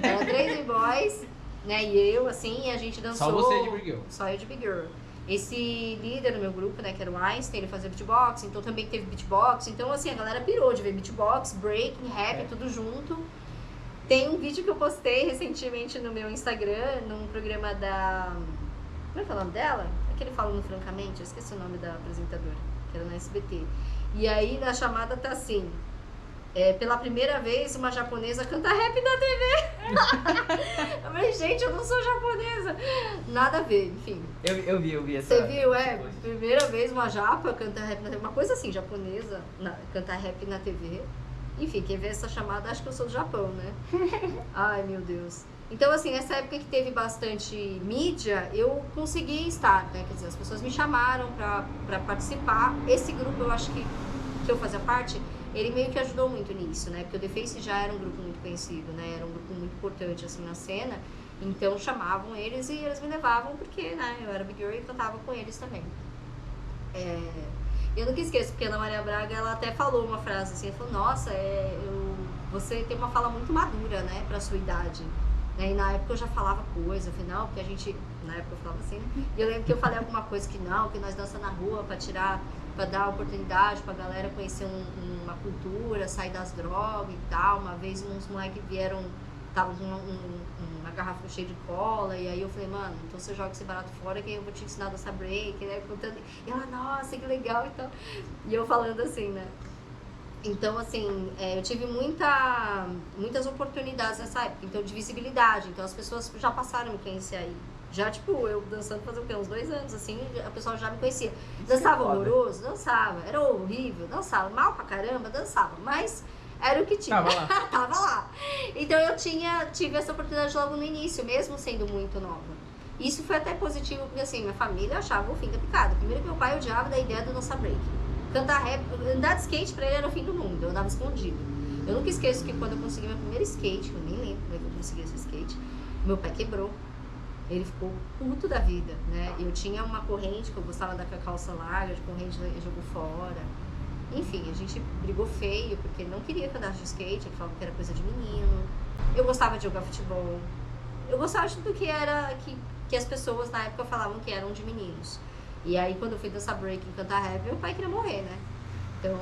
Eram 3 b-boys, né? E eu, assim, e a gente dançou. Só você de Big Girl? Só eu de Big Girl. Esse líder do meu grupo, né, que era o Einstein, ele fazia beatbox, então também teve beatbox. Então, assim, a galera pirou de ver beatbox, breaking, rap, tudo junto. Tem um vídeo que eu postei recentemente no meu Instagram, num programa da... Como é que é o nome dela? É que ele fala no Francamente, eu esqueci o nome da apresentadora, que era na SBT. E aí, na chamada tá assim... pela primeira vez, uma japonesa canta rap na TV. Eu falei, gente, eu não sou japonesa. Nada a ver, enfim. Eu vi essa. Você viu, primeira vez uma japa canta rap na TV. Uma coisa assim, japonesa, cantar rap na TV. Enfim, quem vê essa chamada, acho que eu sou do Japão, né? Ai, meu Deus. Então, assim, nessa época que teve bastante mídia, eu consegui estar, né? Quer dizer, as pessoas me chamaram pra participar. Esse grupo, eu acho que eu fazia parte... Ele meio que ajudou muito nisso, né? Porque o The Face já era um grupo muito conhecido, né? Era um grupo muito importante, assim, na cena. Então, chamavam eles e eles me levavam porque, né? Eu era Big Girl e cantava com eles também. Eu nunca esqueço, porque a Ana Maria Braga, ela até falou uma frase assim, ela falou, nossa, você tem uma fala muito madura, né? Pra sua idade. E na época eu já falava coisa, eu falei, não, porque a gente... Na época eu falava assim, né? E eu lembro que eu falei alguma coisa que não, que nós dançamos na rua pra dar oportunidade pra galera conhecer uma cultura, sair das drogas e tal. Uma vez uns moleques vieram, tava com uma garrafa cheia de cola, e aí eu falei, mano, então você joga esse barato fora que eu vou te ensinar a dançar break, né? Contando, e ela, nossa, que legal, então. E eu falando assim, né? Então, assim, eu tive muitas oportunidades nessa época, então, de visibilidade. Então, as pessoas já passaram a me conhecer aí. Já, tipo, eu dançando fazia o quê? Uns 2 anos, assim, a pessoa já me conhecia. Dançava horroroso? Dançava. Era horrível? Dançava. Mal pra caramba? Dançava. Mas era o que tinha. Tava lá. Tava lá. Então, eu tive essa oportunidade logo no início, mesmo sendo muito nova. Isso foi até positivo, porque, assim, minha família achava o fim da picada. Primeiro que meu pai odiava da ideia do dançar break. cantar rap, andar de skate pra ele era o fim do mundo, eu andava escondido. Eu nunca esqueço que quando eu consegui meu primeiro skate, eu nem lembro como é que eu consegui esse skate, meu pé quebrou. Ele ficou puto da vida, né? Eu tinha uma corrente que eu gostava da calça larga, de corrente ele jogou fora. Enfim, a gente brigou feio, porque ele não queria que eu andasse de skate, ele falava que era coisa de menino. Eu gostava de jogar futebol. Eu gostava de tudo que era que as pessoas na época falavam que eram de meninos. E aí quando eu fui dançar break e cantar rap, meu pai queria morrer, né? Então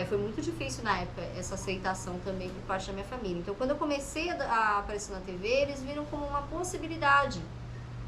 foi muito difícil na época essa aceitação também por parte da minha família. Então quando eu comecei a aparecer na TV, eles viram como uma possibilidade.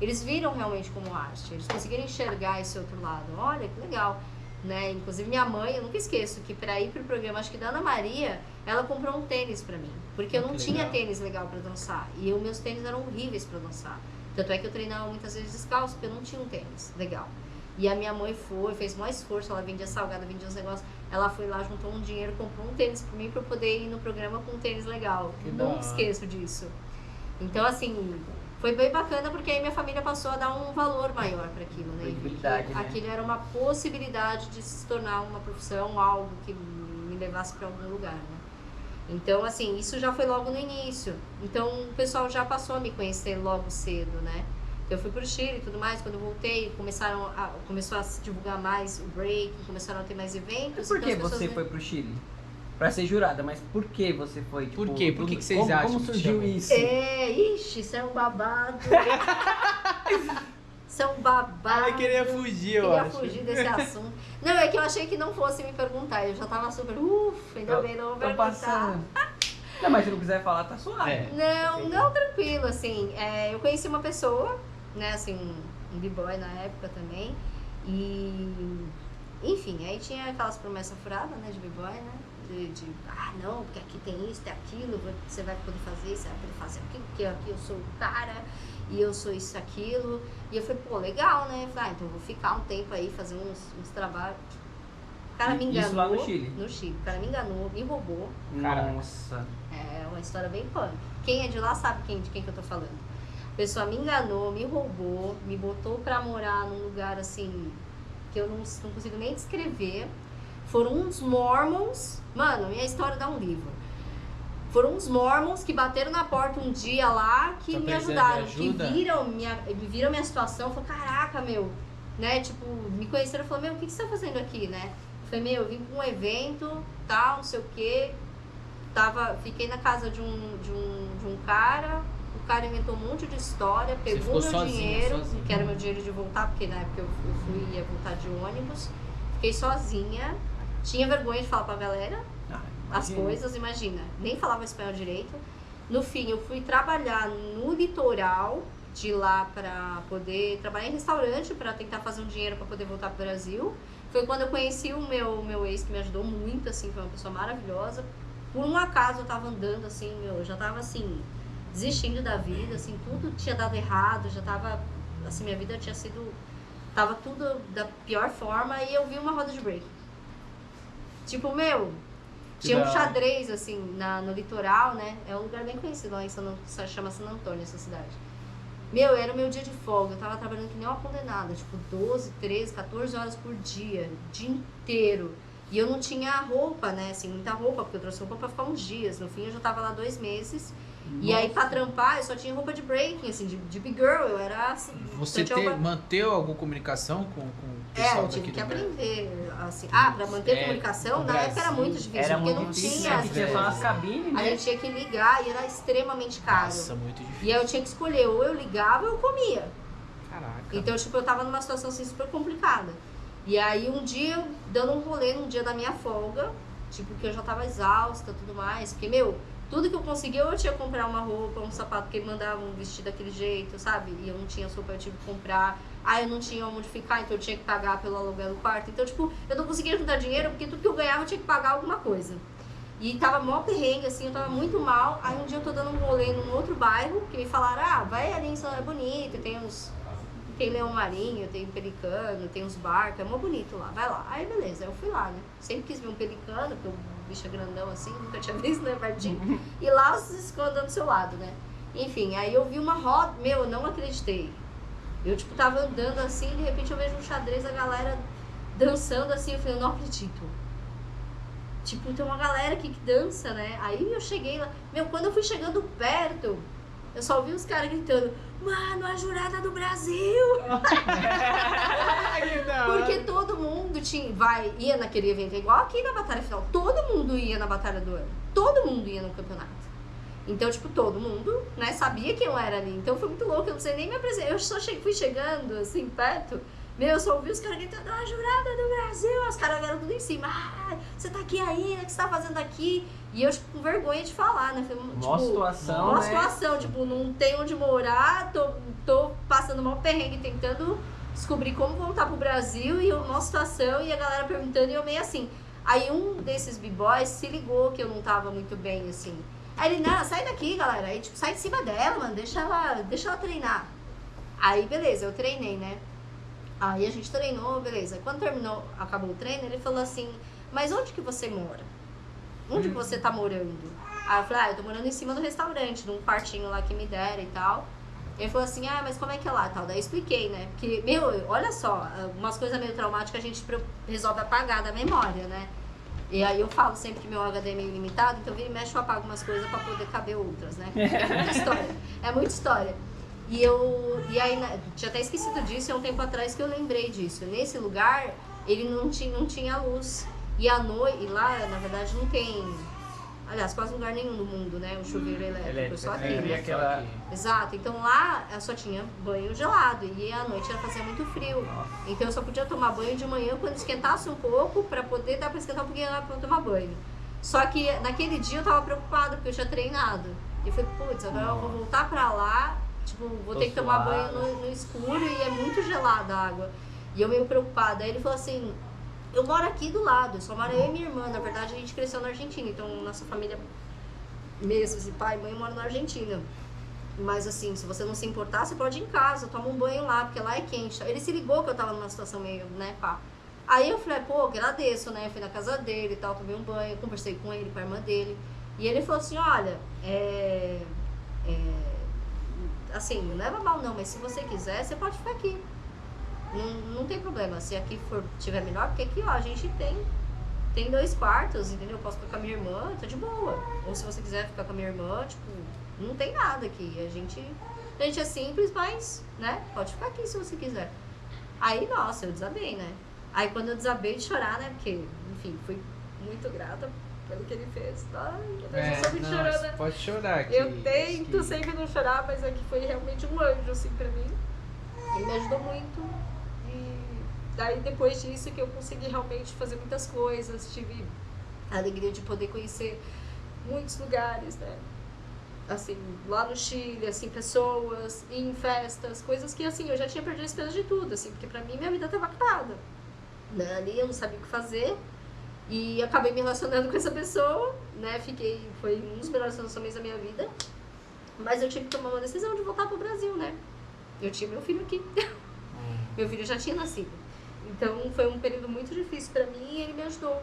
Eles viram realmente como arte. Eles conseguiram enxergar esse outro lado. Olha, que legal. Né? Inclusive minha mãe, eu nunca esqueço que para ir pro programa, acho que da Ana Maria, ela comprou um tênis para mim. Porque eu não tinha tênis legal para dançar. E os meus tênis eram horríveis para dançar. Tanto é que eu treinava muitas vezes descalço, porque eu não tinha um tênis legal. E a minha mãe fez o maior esforço, ela vendia salgada, vendia os negócios. Ela foi lá, juntou um dinheiro, comprou um tênis pra mim pra eu poder ir no programa com um tênis legal. Nunca esqueço disso. Então, assim, foi bem bacana porque aí minha família passou a dar um valor maior para aquilo, né? Né? Aquilo era uma possibilidade de se tornar uma profissão, algo que me levasse para algum lugar, né? Então, assim, isso já foi logo no início. Então, o pessoal já passou a me conhecer logo cedo, né? Eu fui pro Chile e tudo mais, quando eu voltei, começou a se divulgar mais o break, começaram a ter mais eventos. Por que você foi pro Chile? Pra ser jurada, mas por que você foi? Tipo, por quê? Por que vocês acham? Como surgiu isso? Isso é um babado. Isso é um babado. Eu queria fugir, eu acho. Queria fugir desse assunto. Não, é que eu achei que não fosse me perguntar. Eu já tava super, ainda bem, não vou perguntar. Passando. Não, mas se não quiser falar, tá suave. Não, tranquilo, assim. Eu conheci uma pessoa, né, assim, um b-boy na época também. E, enfim, aí tinha aquelas promessas furadas, né, de b-boy, né? Não, porque aqui tem isso, tem aquilo, você vai poder fazer isso, você vai poder fazer aquilo, porque aqui eu sou o cara e eu sou isso, aquilo. E eu falei, pô, legal, né? Eu falei, então eu vou ficar um tempo aí, fazer uns trabalhos. O cara me enganou. Isso lá no Chile? No Chile. O cara me enganou, me roubou. Nossa. É uma história bem punk. Quem é de lá sabe de quem que eu tô falando. A pessoa me enganou, me roubou, me botou pra morar num lugar assim que eu não consigo nem descrever. Foram uns mormons. Mano, minha história dá um livro. Foram uns mormons que bateram na porta um dia lá que me ajudaram. Que viram minha situação. Falaram, caraca, meu. Né? Tipo, me conheceram e falaram, meu, o que você tá fazendo aqui, né? Eu falei, meu, eu vim pra um evento, tal, não sei o quê. Fiquei na casa de um cara. O cara inventou um monte de história, pegou meu dinheiro, que era meu dinheiro de voltar, porque na época eu ia voltar de ônibus. Fiquei sozinha. Tinha vergonha de falar pra galera as coisas, imagina. Nem falava espanhol direito. No fim, eu fui trabalhar no litoral de lá pra poder trabalhar em restaurante, pra tentar fazer um dinheiro pra poder voltar pro Brasil. Foi quando eu conheci o meu ex, que me ajudou muito, assim, foi uma pessoa maravilhosa. Por um acaso eu tava andando, assim, eu já tava, assim, desistindo da vida, assim, tudo tinha dado errado, já tava, assim, minha vida tinha sido... Tava tudo da pior forma e eu vi uma roda de break. Tipo, meu, tinha um xadrez, assim, no litoral, né? É um lugar bem conhecido lá em chama San Antônio, essa cidade. Meu, era o meu dia de folga, eu tava trabalhando que nem uma condenada, tipo, 12, 13, 14 horas por dia, o dia inteiro. E eu não tinha roupa, né, assim, muita roupa, porque eu trouxe roupa pra ficar uns dias. No fim, eu já tava lá 2 meses. Nossa. E aí, pra trampar, eu só tinha roupa de breaking, assim, de big girl, eu era assim... Você manteve alguma comunicação com o pessoal eu tive que aprender, assim... pra manter comunicação, na época era muito difícil, porque não tinha... Tinha só nas cabines, né? A gente tinha que ligar e era extremamente caro. Nossa, muito difícil. E aí eu tinha que escolher, ou eu ligava ou eu comia. Caraca. Então, tipo, eu tava numa situação, assim, super complicada. E aí, um dia, dando um rolê num dia da minha folga, tipo, que eu já tava exausta e tudo mais, porque, meu... Tudo que eu conseguia, eu tinha que comprar uma roupa, um sapato que mandava um vestir daquele jeito, sabe? E eu não tinha roupa, eu tive que comprar. Eu não tinha onde ficar, então eu tinha que pagar pelo aluguel do quarto. Então, tipo, eu não conseguia juntar dinheiro, porque tudo que eu ganhava eu tinha que pagar alguma coisa. E tava mó perrengue, assim, eu tava muito mal. Aí um dia eu tô dando um rolê num outro bairro, que me falaram, vai ali em São é bonito, tem leão marinho, tem pelicano, tem uns barcos, é mó bonito lá, vai lá. Aí beleza, eu fui lá, né? Sempre quis ver um pelicano, porque o bicho é grandão assim, nunca tinha visto, né, pertinho. E lá vocês ficam andando do seu lado, né? Enfim, aí eu vi uma roda, eu não acreditei. Eu, tipo, tava andando assim, de repente eu vejo um xadrez, a galera dançando assim, eu falei, eu não acredito. Tipo, tem uma galera aqui que dança, né? Aí eu cheguei lá, quando eu fui chegando perto, eu só ouvi os caras gritando, mano, a jurada do Brasil! Porque todo mundo ia naquele evento, igual aqui na Batalha Final, todo mundo ia na Batalha do Ano, todo mundo ia no campeonato. Então, tipo, todo mundo, né, sabia quem eu era ali. Então foi muito louco, eu não sei nem me apresentar. Eu só fui chegando, assim, perto. Eu só ouvi os caras gritando, a jurada do Brasil. Os caras vieram tudo em cima. Você tá aqui ainda, o que você tá fazendo aqui? E eu, tipo, com vergonha de falar, né? Mó situação, situação, tipo, não tem onde morar, tô passando mal perrengue, tentando descobrir como voltar pro Brasil. E uma situação, e a galera perguntando, e eu meio assim. Aí um desses b-boys se ligou que eu não tava muito bem, assim. Aí ele, não, sai daqui, galera. Aí, tipo, sai de cima dela, mano, deixa ela treinar. Aí, beleza, eu treinei, né? Aí a gente treinou, beleza. Quando acabou o treino, ele falou assim, mas onde que você mora? Onde que você tá morando? Aí eu falei, eu tô morando em cima do restaurante, num quartinho lá que me deram e tal. Ele falou assim, mas como é que é lá e tal? Daí eu expliquei, né? Porque, olha só, umas coisas meio traumáticas a gente resolve apagar da memória, né? E aí eu falo sempre que meu HD é meio limitado, então vira e mexe eu apago umas coisas pra poder caber outras, né? É muita história. É muita história. E aí, tinha até esquecido disso, há um tempo atrás que eu lembrei disso. Nesse lugar, ele não tinha luz. E à noite, e lá, na verdade, não tem... Aliás, quase lugar nenhum no mundo, né? O chuveiro elétrico, só aqui, né? Aquela... Exato. Então lá, só tinha banho gelado. E à noite fazia muito frio. Então eu só podia tomar banho de manhã quando esquentasse um pouco, pra poder dar pra esquentar um pouquinho lá pra eu tomar banho. Só que naquele dia eu tava preocupada, porque eu tinha treinado. E eu falei, putz, agora eu vou voltar pra lá... Tipo, vou ter que tomar banho no escuro e é muito gelada a água. E eu meio preocupada. Aí ele falou assim, eu moro aqui do lado, só moro eu e minha irmã. Na verdade, a gente cresceu na Argentina, então nossa família, mesmo, pai e mãe, moram na Argentina. Mas assim, se você não se importar, você pode ir em casa, toma um banho lá, porque lá é quente. Ele se ligou que eu tava numa situação meio, né, pá. Aí eu falei, pô, agradeço, né? Fui na casa dele e tal, tomei um banho, conversei com ele, com a irmã dele. E ele falou assim, olha, assim, não leva mal não, mas se você quiser, você pode ficar aqui. Não tem problema, se aqui tiver melhor, porque aqui, ó, a gente tem 2 quartos, entendeu? Eu posso ficar com a minha irmã, tá de boa. Ou se você quiser ficar com a minha irmã, tipo, não tem nada aqui. A gente é simples, mas, né, pode ficar aqui se você quiser. Aí, nossa, eu desabei, né? Aí quando eu desabei de chorar, né, porque, enfim, fui muito grata pelo que ele fez, tá? Eu sou muito chorando. Pode chorar aqui. Eu tento sempre não chorar, mas aqui foi realmente um anjo, assim, pra mim. Ele me ajudou muito. E daí, depois disso, que eu consegui realmente fazer muitas coisas. Tive a alegria de poder conhecer muitos lugares, né? Assim, lá no Chile, assim, pessoas, ir em festas, coisas que, assim, eu já tinha perdido a esperança de tudo, assim, porque pra mim minha vida estava acabada. Né? Ali eu não sabia o que fazer. E acabei me relacionando com essa pessoa, né? Foi um dos melhores relacionamentos da minha vida. Mas eu tive que tomar uma decisão de voltar pro Brasil, né? Eu tinha meu filho aqui. Meu filho já tinha nascido. Então foi um período muito difícil pra mim e ele me ajudou.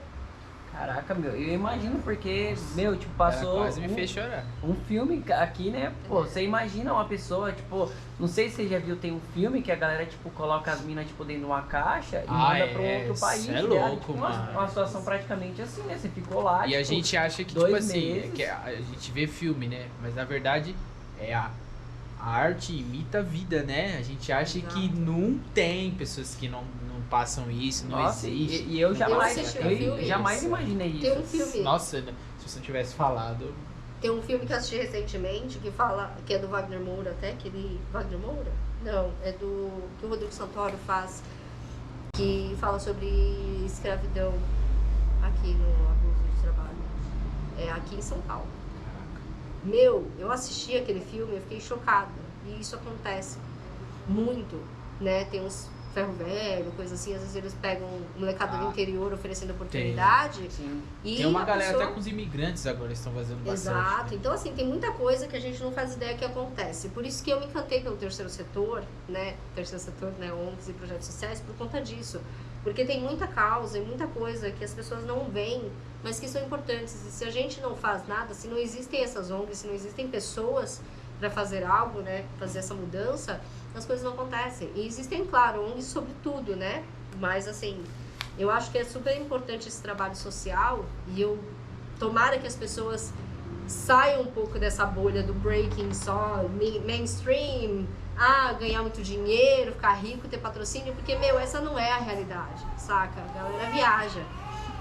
Caraca, eu imagino porque, tipo, passou quase me fez chorar. Um filme aqui, né? Pô, você imagina uma pessoa, tipo, não sei se você já viu, tem um filme que a galera, tipo, coloca as minas, tipo, dentro de uma caixa e manda pra um outro país. É louco, tipo, mano. Uma situação praticamente assim, né? Você ficou lá, e tipo, a gente acha que, tipo assim, que a gente vê filme, né? Mas na verdade, a arte imita a vida, né? A gente acha que não tem pessoas que não passam isso, não existe. E eu jamais imaginei isso. Tem um filme. Nossa, se você não tivesse falado. Tem um filme que eu assisti recentemente que é do Wagner Moura até, Wagner Moura? Não, é que o Rodrigo Santoro faz, que fala sobre escravidão aqui no abuso de trabalho. Aqui em São Paulo. Eu assisti aquele filme e eu fiquei chocada. E isso acontece muito, né? Tem uns ferro velho, coisa assim, às vezes eles pegam molecada do interior oferecendo oportunidade. E tem uma galera até com os imigrantes agora estão fazendo bastante. Exato, né? Então assim, tem muita coisa que a gente não faz ideia que acontece. Por isso que eu me encantei pelo terceiro setor, né? ONGs e projetos sociais, por conta disso. Porque tem muita causa e muita coisa que as pessoas não veem, mas que são importantes. E se a gente não faz nada, se não existem essas ONGs, se não existem pessoas para fazer algo, né? Fazer essa mudança, as coisas não acontecem. E existem, claro, ONGs sobre tudo, né? Mas assim, Eu acho que é super importante esse trabalho social e eu tomara que as pessoas saiam um pouco dessa bolha do breaking só, mainstream, ganhar muito dinheiro, ficar rico, ter patrocínio, porque, essa não é a realidade, saca? A galera viaja.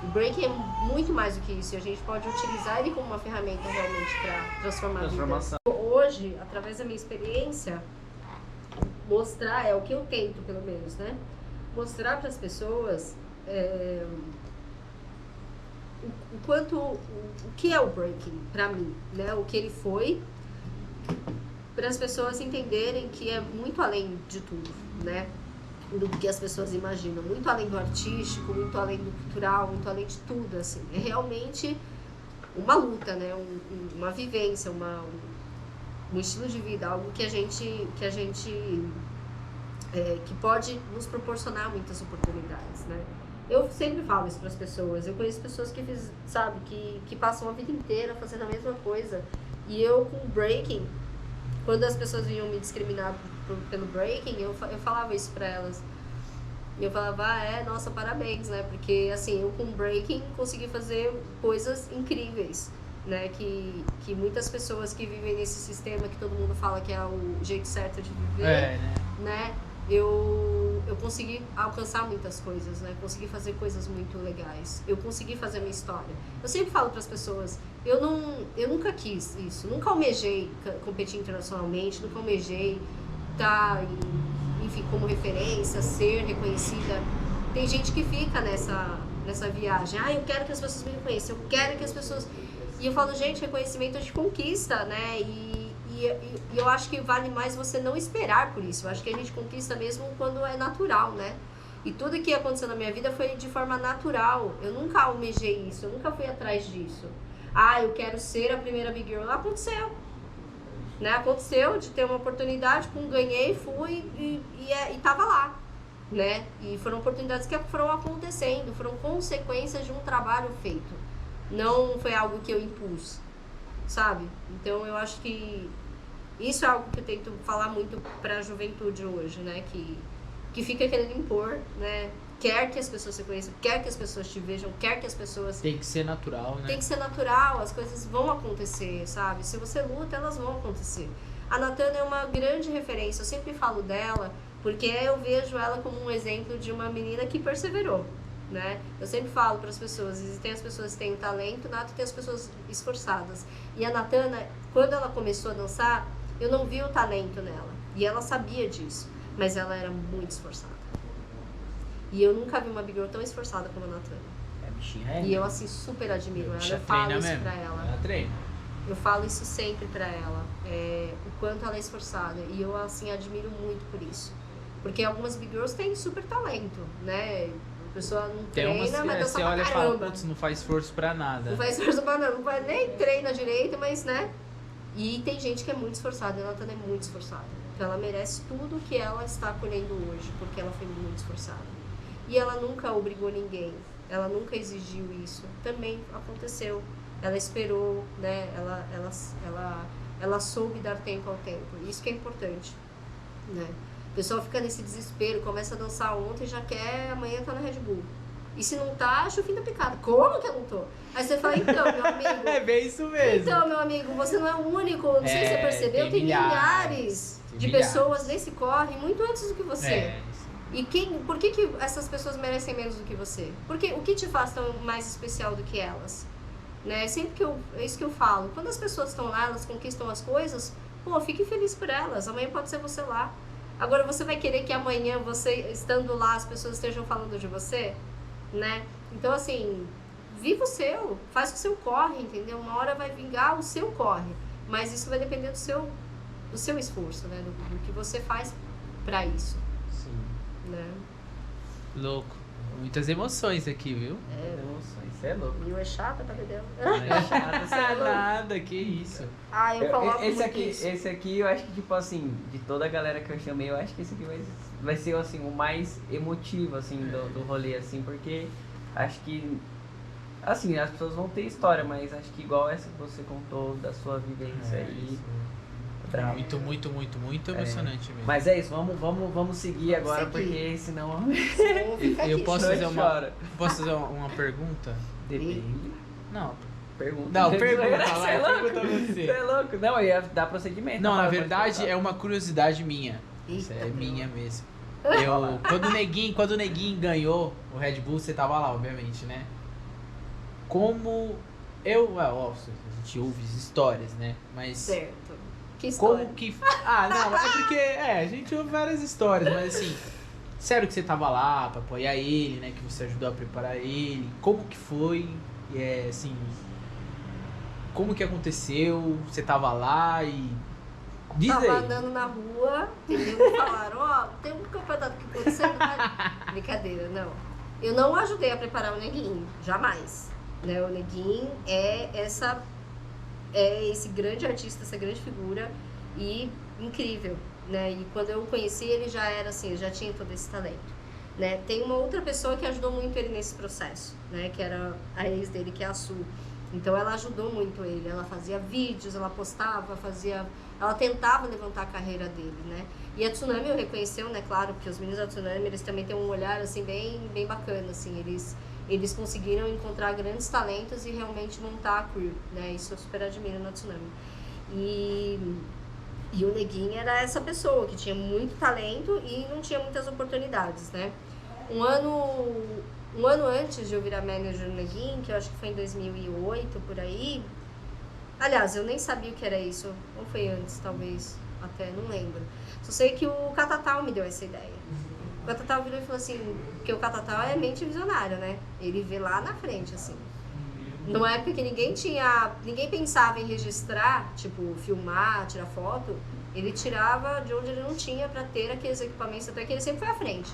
O breaking é muito mais do que isso e a gente pode utilizar ele como uma ferramenta realmente para transformar a vida. Hoje, através da minha experiência, mostrar, é o que eu tento pelo menos, né? Mostrar para as pessoas o que é o breaking para mim, né? O que ele foi, para as pessoas entenderem que é muito além de tudo, né? Do que as pessoas imaginam, muito além do artístico, muito além do cultural, muito além de tudo, assim. É realmente uma luta, né? Uma vivência, um estilo de vida, algo que pode nos proporcionar muitas oportunidades, né? Eu sempre falo isso para as pessoas. Eu conheço pessoas que passam a vida inteira fazendo a mesma coisa. E eu, com o breaking, quando as pessoas vinham me discriminar pelo breaking, eu falava isso para elas. Eu falava, nossa, parabéns, né? Porque, assim, eu com o breaking consegui fazer coisas incríveis, né? Que muitas pessoas que vivem nesse sistema que todo mundo fala que é o jeito certo de viver, né? Eu consegui alcançar muitas coisas, né? Consegui fazer coisas muito legais. Eu consegui fazer a minha história. Eu sempre falo para as pessoas, eu nunca quis isso, nunca almejei competir internacionalmente, nunca almejei estar, enfim, como referência, ser reconhecida. Tem gente que fica nessa viagem, eu quero que as pessoas me reconheçam, eu quero que as pessoas... E eu falo, gente, reconhecimento de conquista, né? E eu acho que vale mais você não esperar por isso. Eu acho que a gente conquista mesmo quando é natural, né? E tudo que aconteceu na minha vida foi de forma natural. Eu nunca almejei isso, eu nunca fui atrás disso. Eu quero ser a primeira Big Girl. Aconteceu. Né? Aconteceu de ter uma oportunidade, ganhei, fui e tava lá. Né? E foram oportunidades que foram acontecendo, foram consequências de um trabalho feito. Não foi algo que eu impus, sabe? Então eu acho que isso é algo que eu tento falar muito para a juventude hoje, né? Que fica querendo impor, né? Quer que as pessoas se conheçam, quer que as pessoas te vejam, quer que as pessoas... Tem que ser natural, né? Tem que ser natural, as coisas vão acontecer, sabe? Se você luta, elas vão acontecer. A Natana é uma grande referência, eu sempre falo dela, porque eu vejo ela como um exemplo de uma menina que perseverou, né? Eu sempre falo para as pessoas, existem as pessoas que têm talento nato e tem as pessoas esforçadas. E a Natana, quando ela começou a dançar, eu não vi o talento nela. E ela sabia disso, mas ela era muito esforçada. E eu nunca vi uma Big Girl tão esforçada como a Natana. Bichinha, e eu, assim, super admiro ela. Eu falo isso mesmo. pra ela. Ela treina. Eu falo isso sempre pra ela. O quanto ela é esforçada. E eu, assim, admiro muito por isso. Porque algumas Big Girls têm super talento, né? A pessoa não treina, mas dança pra caramba. Fala, putz, não faz esforço pra nada. Não faz esforço pra nada. Não faz, nem treina direito, mas, né? E tem gente que é muito esforçada. A Natana é muito esforçada. Então ela merece tudo que ela está colhendo hoje. Porque ela foi muito esforçada. E ela nunca obrigou ninguém. Ela nunca exigiu isso. Também aconteceu. Ela esperou, né? Ela soube dar tempo ao tempo. Isso que é importante, né? O pessoal fica nesse desespero, começa a dançar ontem e já quer amanhã tá na Red Bull. E se não tá, acha o fim da picada. Como que eu não tô? Aí você fala, então, meu amigo... É bem isso mesmo. Então, meu amigo, você não é o único. Não sei se você percebeu, tem milhares de pessoas nesse corre muito antes do que você. E por que essas pessoas merecem menos do que você? Porque o que te faz tão mais especial do que elas? Né? Sempre é isso que eu falo. Quando as pessoas estão lá, elas conquistam as coisas, fique feliz por elas. Amanhã pode ser você lá. Agora você vai querer que amanhã, você estando lá, as pessoas estejam falando de você? Né? Então, assim, viva o seu. Faz o seu corre, entendeu? Uma hora vai vingar o seu corre. Mas isso vai depender do seu esforço, né? Do que você faz pra isso. Sim. Né? Louco. Muitas emoções aqui, viu? Emoções. Você é louco. E é chata, tá entendendo? Não é chata, você é nada, que isso. Eu coloco esse aqui, eu acho que, tipo assim, de toda a galera que eu chamei, eu acho que esse aqui vai ser, assim, o mais emotivo, assim, do rolê, assim, porque acho que, assim, as pessoas vão ter história, mas acho que igual essa que você contou da sua vivência aí, Muito emocionante mesmo. Mas é isso, vamos seguir agora, porque senão... Eu posso fazer uma pergunta? Depende. Não. Pergunta. Não, pergunta você. Você é louco? Não, ia dar procedimento. Não, na verdade é uma curiosidade minha. Isso é minha mesmo. Quando o Neguinho ganhou o Red Bull, você tava lá, obviamente, né? Como a gente ouve histórias, né? Mas certo. Que história? Como que... não, é porque... a gente ouve várias histórias, mas assim... Sério que você tava lá pra apoiar ele, né? Que você ajudou a preparar ele. Como que foi? Assim... Como que aconteceu? Você tava lá e... Diz tava aí. Andando na rua, e me falaram, tem um campeonato que aconteceu. Brincadeira, não. Eu não ajudei a preparar o Neguinho, jamais. Né? O Neguinho é esse grande artista, essa grande figura e incrível, né? E quando eu o conheci, ele já era assim, já tinha todo esse talento, né? Tem uma outra pessoa que ajudou muito ele nesse processo, né? Que era a ex dele, que é a Su. Então ela ajudou muito ele, ela fazia vídeos, ela postava, ela tentava levantar a carreira dele, né? E a Tsunami eu reconheceu, né? Claro, porque os meninos da Tsunami, eles também têm um olhar assim bem bacana, assim, eles conseguiram encontrar grandes talentos e realmente montar a crew, né? Isso eu super admiro na Tsunami. E o Neguinho era essa pessoa que tinha muito talento e não tinha muitas oportunidades, né? Um ano antes de eu virar manager do Neguinho, que eu acho que foi em 2008, por aí... Aliás, eu nem sabia o que era isso. Ou foi antes, talvez, até, não lembro. Só sei que o Catatal me deu essa ideia. O Catatal virou e falou assim, porque o Catatal é mente visionária, né? Ele vê lá na frente, assim. Numa época que ninguém pensava em registrar, tipo, filmar, tirar foto, ele tirava de onde ele não tinha pra ter aqueles equipamentos, até que ele sempre foi à frente.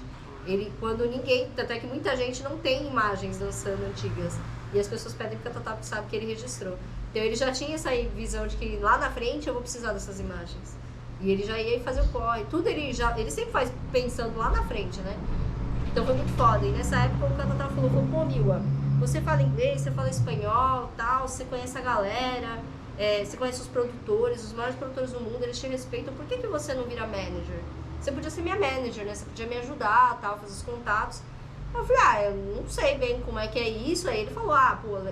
Tanto é que muita gente não tem imagens dançando antigas. E as pessoas pedem pro Catatal porque sabe que ele registrou. Então ele já tinha essa visão de que lá na frente eu vou precisar dessas imagens. E ele já ia fazer o corre, tudo ele sempre faz pensando lá na frente, né? Então foi muito foda. E nessa época o Catatal falou, pô, Mila, você fala inglês, você fala espanhol, tal, você conhece a galera, você conhece os produtores, os maiores produtores do mundo, eles te respeitam, por que você não vira manager? Você podia ser minha manager, né? Você podia me ajudar, tal, fazer os contatos. Eu falei, eu não sei bem como é que é isso. Aí ele falou,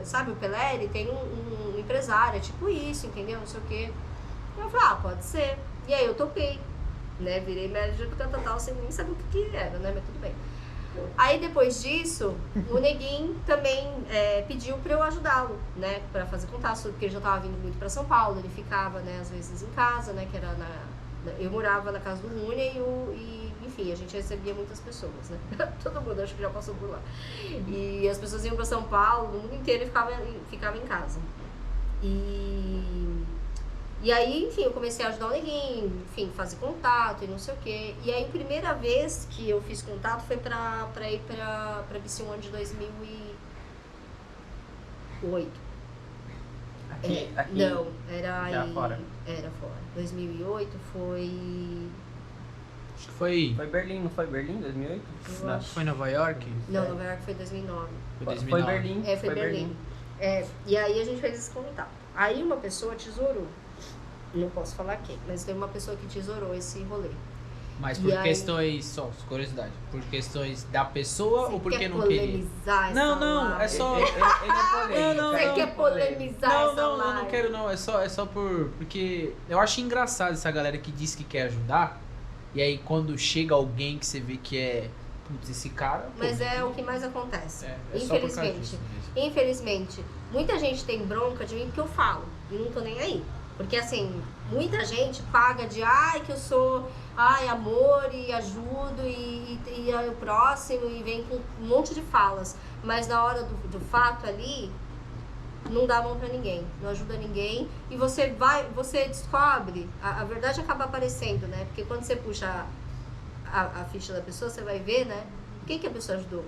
sabe o Pelé, ele tem um empresário, é tipo isso, entendeu? Não sei o quê. Eu falei, pode ser. E aí eu topei, né? Virei manager do Catatal sem nem saber o que era, né? Mas tudo bem. Aí depois disso, o Neguinho também pediu pra eu ajudá-lo, né? Pra fazer contato, porque ele já tava vindo muito pra São Paulo, ele ficava, né, às vezes em casa, né? Que era eu morava na casa do Rúnia e enfim, a gente recebia muitas pessoas, né? Todo mundo acho que já passou por lá. E as pessoas iam pra São Paulo, do mundo inteiro, e ficava em casa. E aí, enfim, eu comecei a ajudar o Neguinho, enfim, fazer contato e não sei o quê. E aí, a primeira vez que eu fiz contato foi pra ir pra BC One de 2008. Aqui? Não, era já fora. Era fora. 2008 foi... Acho que foi... Foi Berlim, não foi Berlim, 2008? Não, foi Nova York? Não, Nova York foi 2009. Foi 2009. Foi Berlim. Foi Berlim. E aí a gente fez esse contato. Aí uma pessoa tesourou. Não posso falar quem, mas tem uma pessoa que tesourou esse rolê. Mas por questões, só curiosidade, por questões da pessoa ou porque não queria? Não, é só... Ele é polêmico. Você quer polemizar essa Não, live? não quero não, é só porque eu acho engraçado essa galera que diz que quer ajudar, e aí quando chega alguém que você vê que é, putz, esse cara... Mas é o que mais acontece, infelizmente. Infelizmente, muita gente tem bronca de mim porque eu falo, e não tô nem aí. Porque assim, muita gente paga de que eu sou amor e ajudo e o próximo e vem com um monte de falas. Mas na hora do fato ali, não dá mão pra ninguém, não ajuda ninguém. E você descobre, a verdade acaba aparecendo, né? Porque quando você puxa a ficha da pessoa, você vai ver, né? Quem que a pessoa ajudou?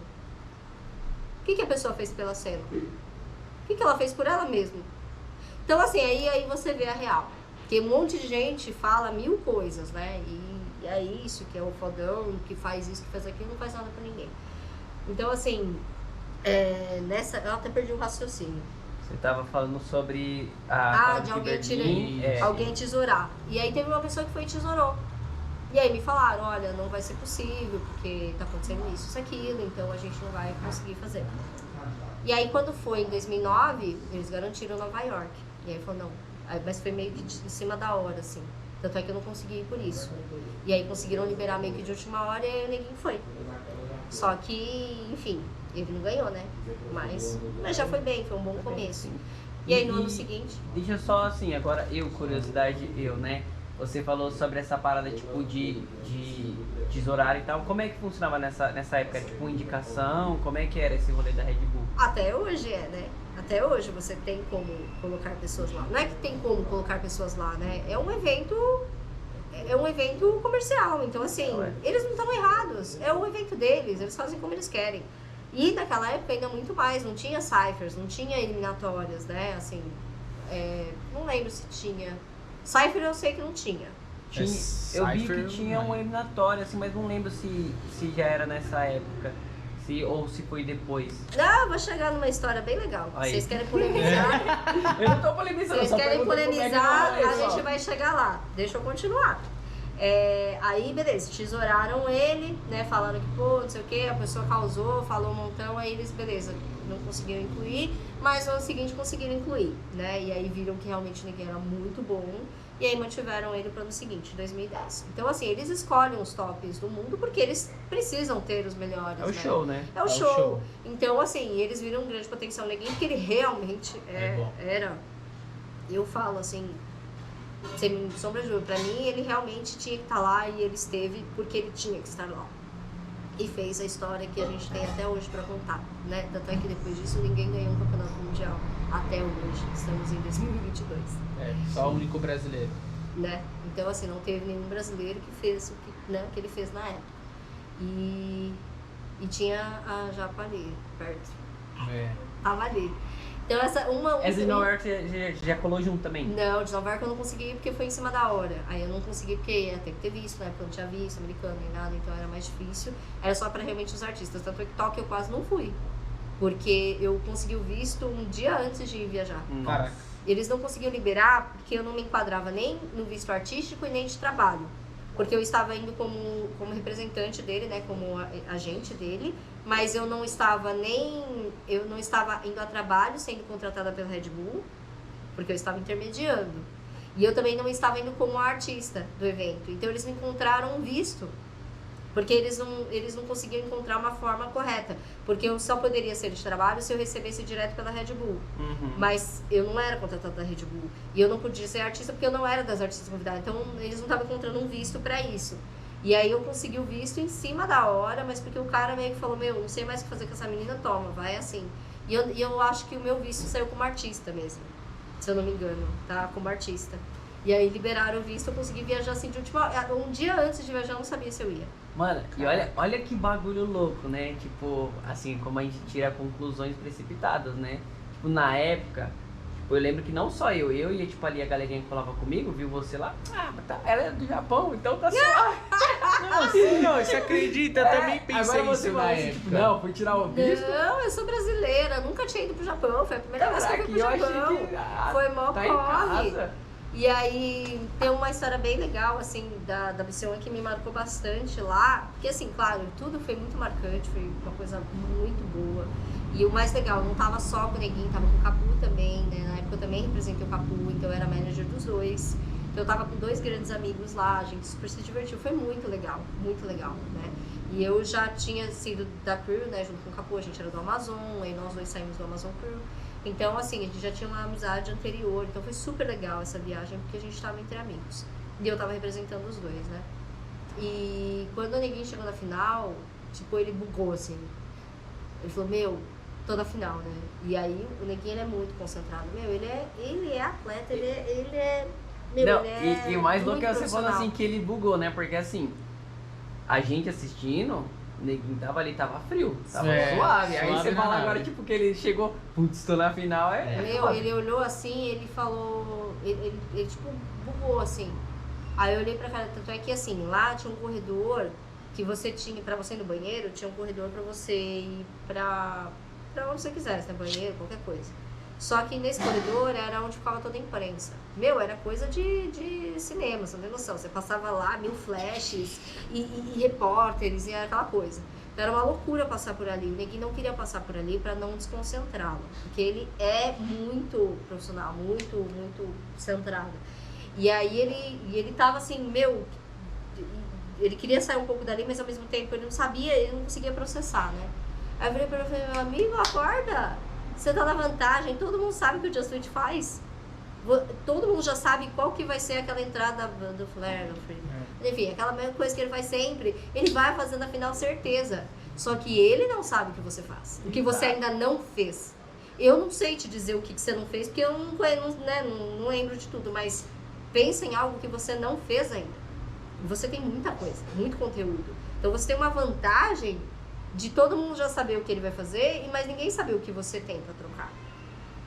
O que a pessoa fez pela cena? O que ela fez por ela mesma? Então, assim, aí você vê a real. Porque um monte de gente fala 1000 coisas, né? E é isso, que é o fodão, que faz isso, que faz aquilo, não faz nada pra ninguém. Então, assim, eu até perdi o raciocínio. Você tava falando sobre a de alguém tesourar. E aí teve uma pessoa que foi e tesourou. E aí me falaram, olha, não vai ser possível, porque tá acontecendo isso, aquilo, então a gente não vai conseguir fazer. E aí quando foi em 2009, eles garantiram Nova York. E aí falou, não, mas foi meio que em cima da hora, assim. Tanto é que eu não consegui ir por isso. E aí conseguiram liberar meio que de última hora e aí o neguinho foi. Só que, enfim, ele não ganhou, né? Mas já foi bem, foi um bom começo. E aí no ano seguinte... Deixa só assim, agora curiosidade, né? Você falou sobre essa parada tipo de tesourar e tal. Como é que funcionava nessa época? Tipo, indicação? Como é que era esse rolê da Red Bull? Até hoje né? Até hoje você tem como colocar pessoas lá. Não é que tem como colocar pessoas lá, né? É um evento comercial. Então, assim, eles não estão errados. É o evento deles, eles fazem como eles querem. E naquela época ainda muito mais, não tinha ciphers, não tinha eliminatórias, né? Assim, não lembro se tinha. Cypher eu sei que não tinha. Eu vi que tinha uma eliminatória, assim, mas não lembro se já era nessa época. Ou se foi depois. Não, vou chegar numa história bem legal. Aí. Vocês querem polemizar? Eu não tô polemizando. Vocês querem polemizar, a gente vai chegar lá. Deixa eu continuar. Aí, beleza, tesouraram ele, né? Falaram que, pô, não sei o que, a pessoa causou, falou um montão, aí eles, beleza, não conseguiram incluir, mas no ano seguinte conseguiram incluir, né? E aí viram que realmente ninguém era muito bom, e aí mantiveram ele para o ano seguinte, 2010. Então, assim, eles escolhem os tops do mundo porque eles precisam ter os melhores. É o show, né? É o show. Então, assim, eles viram um grande potencial no neguinho, porque ele realmente era. Eu falo assim, sem sombra de dúvida, pra mim ele realmente tinha que estar lá e ele esteve porque ele tinha que estar lá. E fez a história que a gente tem até hoje pra contar, né? Tanto é que depois disso ninguém ganhou um campeonato mundial até hoje. Estamos em 2022. Só o único brasileiro. Né? Então, assim, não teve nenhum brasileiro que fez o que ele fez na época. E tinha a Japa ali, perto. Tava ali. Então, essa de Nova York já colou junto também? Não, de Nova York eu não consegui porque foi em cima da hora. Aí eu não consegui porque ia ter que ter visto, né? Porque eu não tinha visto americano nem nada, então era mais difícil. Era só pra realmente os artistas. Tanto é que Tóquio eu quase não fui. Porque eu consegui o visto um dia antes de viajar. Caraca. Eles não conseguiam liberar porque eu não me enquadrava nem no visto artístico e nem de trabalho. Porque eu estava indo como representante dele, né, como agente dele, mas eu não estava indo a trabalho sendo contratada pela Red Bull, porque eu estava intermediando. E eu também não estava indo como artista do evento. Então eles me encontraram um visto, porque eles não conseguiam encontrar uma forma correta. Porque eu só poderia ser de trabalho se eu recebesse direto pela Red Bull. Uhum. Mas eu não era contratada da Red Bull. E eu não podia ser artista porque eu não era das artistas convidadas. Então eles não estavam encontrando um visto pra isso. E aí eu consegui o visto em cima da hora, mas porque o cara meio que falou, não sei mais o que fazer com essa menina, toma, vai assim. E eu acho que o meu visto saiu como artista mesmo, se eu não me engano, tá? Como artista. E aí liberaram o visto, eu consegui viajar assim de última... Um dia antes de viajar eu não sabia se eu ia. Mano, e olha que bagulho louco, né? Tipo, assim, como a gente tira conclusões precipitadas, né? Tipo, na época, eu lembro que não só eu e tipo ali a galerinha que falava comigo, viu você lá, mas tá, ela é do Japão, então tá suave. Não, você acredita? Eu também pensei isso na época. Tipo, não, fui tirar o visto. Não, eu sou brasileira, nunca tinha ido pro Japão, foi a primeira vez que eu fui pro Japão. Foi mó corre. E aí tem uma história bem legal, assim, da Bicion que me marcou bastante lá. Porque, assim, claro, tudo foi muito marcante, foi uma coisa muito boa. E o mais legal, eu não tava só com o Neguinho, tava com o Capu também, né? Na época eu também representei o Capu, então eu era manager dos dois. Então eu tava com 2 grandes amigos lá, a gente super se divertiu, foi muito legal, né? E eu já tinha sido da crew, né, junto com o Capu, a gente era do Amazon, aí nós 2 saímos do Amazon Crew. Então, assim, a gente já tinha uma amizade anterior, então foi super legal essa viagem, porque a gente estava entre amigos. E eu tava representando os dois, né? E quando o Neguinho chegou na final, tipo, ele bugou, assim. Ele falou, tô na final, né? E aí, o Neguinho, ele é muito concentrado. Ele é atleta, ele é... E o mais louco é você falando assim, que ele bugou, né? Porque, assim, a gente assistindo... O Neguinho tava ali, tava frio, tava suave. Aí você fala agora, tipo, que ele chegou, putz, tô na final, ele olhou assim, ele falou, ele tipo, bugou assim. Aí eu olhei pra cara, tanto é que assim, lá tinha um corredor que você tinha, pra você ir no banheiro, tinha um corredor pra você ir pra onde você quisesse, né, banheiro, qualquer coisa. Só que nesse corredor era onde ficava toda a imprensa. Era coisa de cinema, você não tem noção. Você passava lá, 1000 flashes e repórteres e era aquela coisa. Então era uma loucura passar por ali. O Neguinho não queria passar por ali para não desconcentrá-lo. Porque ele é muito profissional, muito centrado. E aí ele tava assim, ele queria sair um pouco dali, mas ao mesmo tempo ele não sabia, ele não conseguia processar, né? Aí eu virei pra ele e falei, meu amigo, acorda! Você tá na vantagem, todo mundo sabe o que o Just Do It faz. Todo mundo já sabe qual que vai ser aquela entrada do flare, do free. Enfim, aquela mesma coisa que ele faz sempre, ele vai fazendo a final certeza. Só que ele não sabe o que você faz, o que você ainda não fez. Eu não sei te dizer o que você não fez, porque eu não lembro de tudo, mas pensa em algo que você não fez ainda. Você tem muita coisa, muito conteúdo. Então você tem uma vantagem de todo mundo já saber o que ele vai fazer, mas ninguém saber o que você tem pra trocar.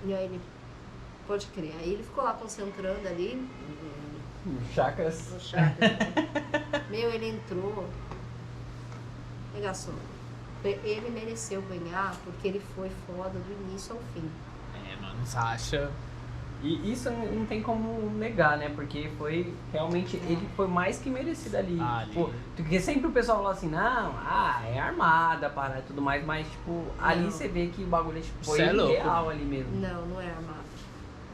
E aí ele, pode crer, aí ele ficou lá concentrando ali. Chakras. Ele entrou, regaçou. Ele mereceu ganhar porque ele foi foda do início ao fim. Mano, Sasha... E isso não tem como negar, né? Porque foi realmente, ele foi mais que merecido ali. Tipo, porque sempre o pessoal fala assim, não, é armada, para e tudo mais, mas tipo, ali você vê que o bagulho foi real ali mesmo. Não é armado.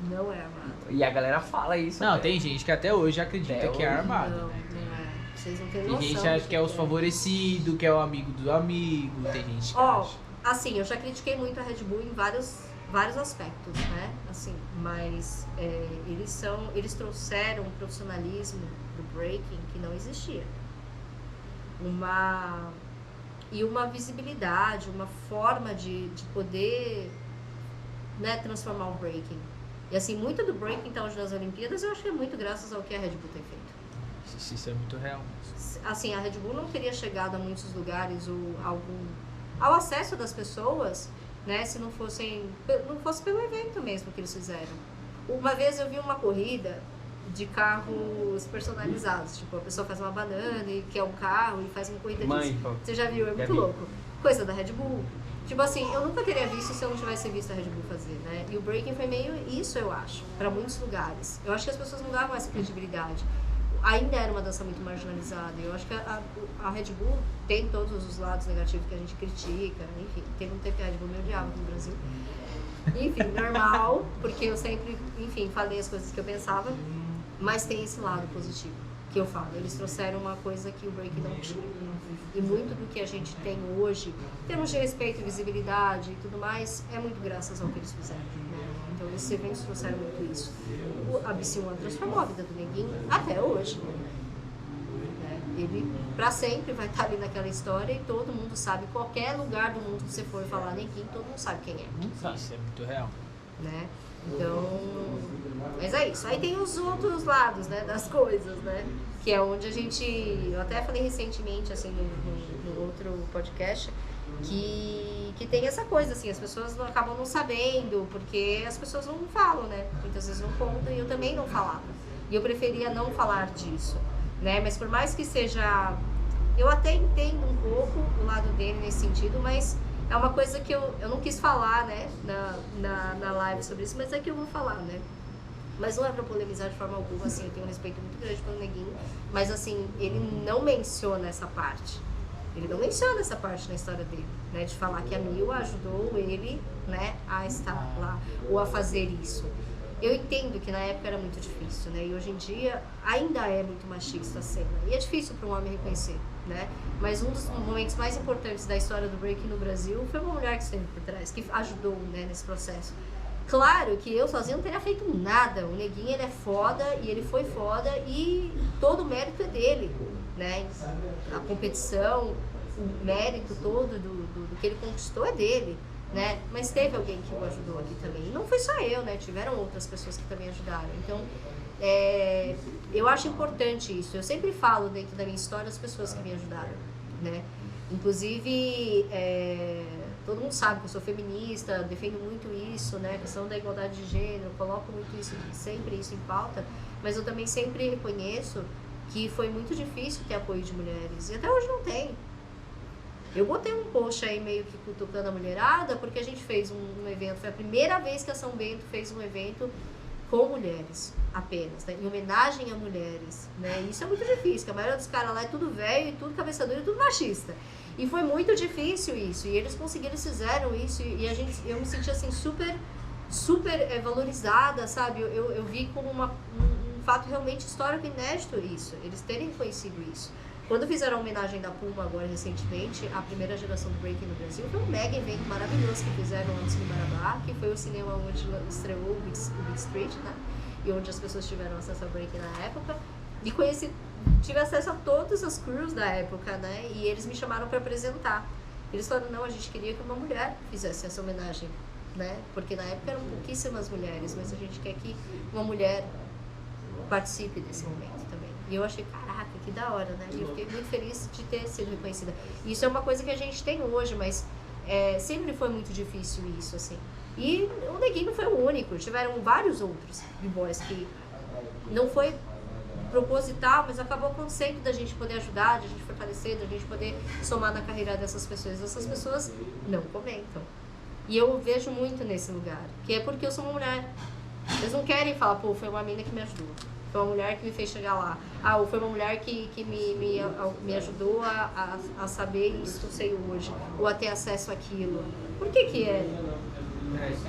Não é armado. E a galera fala isso. Não, tem gente que até hoje acredita que é armado. Não, né? não é. Vocês não têm noção. Tem gente que acha que é os favorecidos, que é o amigo do amigo, tem gente que acha. Assim, eu já critiquei muito a Red Bull em vários aspectos, né? Assim, mas eles trouxeram um profissionalismo do breaking que não existia. Uma visibilidade, uma forma de poder, né, transformar o breaking. E assim, muito do breaking tá hoje nas Olimpíadas, eu acho que é muito graças ao que a Red Bull tem feito. Isso é muito real. Assim, a Red Bull não teria chegado a muitos lugares ou ao acesso das pessoas, né, se não fosse pelo evento mesmo que eles fizeram. Uma vez eu vi uma corrida de carros personalizados, tipo, a pessoa faz uma banana e quer um carro e faz uma corrida disso. Você já viu? É muito louco. Coisa da Red Bull. Tipo assim, eu nunca teria visto se eu não tivesse visto a Red Bull fazer, né? E o breaking foi meio isso, eu acho, pra muitos lugares. Eu acho que as pessoas não davam essa credibilidade. Ainda era uma dança muito marginalizada. Eu acho que a Red Bull tem todos os lados negativos que a gente critica. Enfim, teve um tempo que a Red Bull me odiava no Brasil. Enfim, normal, porque eu sempre, enfim, falei as coisas que eu pensava. Mas tem esse lado positivo que eu falo. Eles trouxeram uma coisa que o break não tinha. E muito do que a gente tem hoje, em termos de respeito, visibilidade e tudo mais, é muito graças ao que eles fizeram. Né? Então, esses eventos trouxeram muito isso. A BC1 transformou a vida do Neguinho até hoje. Né? Ele, pra sempre, vai estar ali naquela história e todo mundo sabe, qualquer lugar do mundo que você for falar Neguinho, todo mundo sabe quem é. Isso é muito real. Né? Então, mas é isso. Aí tem os outros lados, né, das coisas, né? Que é onde a gente... Eu até falei recentemente, assim, no outro podcast, que tem essa coisa, assim, as pessoas acabam não sabendo, porque as pessoas não falam, né? Muitas vezes não contam e eu também não falava. E eu preferia não falar disso, né? Mas por mais que seja... Eu até entendo um pouco o lado dele nesse sentido, mas... É uma coisa que eu não quis falar, né, na live sobre isso, mas é que eu vou falar, né. Mas não é pra polemizar de forma alguma, assim, eu tenho um respeito muito grande pelo Neguinho, mas assim, ele não menciona essa parte. Ele não menciona essa parte na história dele, né, de falar que a Mil ajudou ele, né, a estar lá, ou a fazer isso. Eu entendo que na época era muito difícil, né, e hoje em dia ainda é muito machista a cena, e é difícil para um homem reconhecer, né, mas um dos momentos mais importantes da história do breaking no Brasil foi uma mulher que esteve por trás, que ajudou, né, nesse processo. Claro que eu sozinho não teria feito nada, o Neguinho ele é foda, e ele foi foda, e todo o mérito é dele, né, a competição, o mérito todo do que ele conquistou é dele. Né? Mas teve alguém que o ajudou aqui também. E não foi só eu, né? Tiveram outras pessoas que também ajudaram. Então, eu acho importante isso. Eu sempre falo dentro da minha história as pessoas que me ajudaram, né? Inclusive, todo mundo sabe que eu sou feminista, defendo muito isso, né? A questão da igualdade de gênero, coloco muito isso, sempre isso em pauta. Mas eu também sempre reconheço que foi muito difícil ter apoio de mulheres. E até hoje não tem. Eu botei um post aí meio que cutucando a mulherada, porque a gente fez um evento, foi a primeira vez que a São Bento fez um evento com mulheres apenas, né? Em homenagem a mulheres, né? Isso é muito difícil, porque a maioria dos caras lá é tudo velho, e tudo cabeça dura e tudo machista. E foi muito difícil isso, e eles conseguiram, eles fizeram isso, e eu me senti assim super valorizada, sabe? Eu vi como um fato realmente histórico inédito isso, eles terem conhecido isso. Quando fizeram a homenagem da Puma agora recentemente, a primeira geração do breaking no Brasil, foi um mega evento maravilhoso que fizeram antes no Marabá, que foi o cinema onde estreou o Big Street, né? E onde as pessoas tiveram acesso ao breaking na época. E tive acesso a todas as crews da época, né? E eles me chamaram para apresentar. Eles falaram, não, a gente queria que uma mulher fizesse essa homenagem, né? Porque na época eram pouquíssimas mulheres, mas a gente quer que uma mulher participe desse momento também. E eu achei, caraca, que da hora, né? E eu fiquei muito feliz de ter sido reconhecida. Isso é uma coisa que a gente tem hoje, mas sempre foi muito difícil isso, assim. E o Neguinho foi o único. Tiveram vários outros b-boys que não foi proposital, mas acabou acontecendo da gente poder ajudar, da gente fortalecer, da gente poder somar na carreira dessas pessoas. Essas pessoas não comentam. E eu vejo muito nesse lugar, que é porque eu sou uma mulher. Eles não querem falar, pô, foi uma mina que me ajudou. Foi uma mulher que me fez chegar lá. Ou foi uma mulher que me ajudou a saber isso que eu sei hoje. Ou a ter acesso àquilo. Por que é?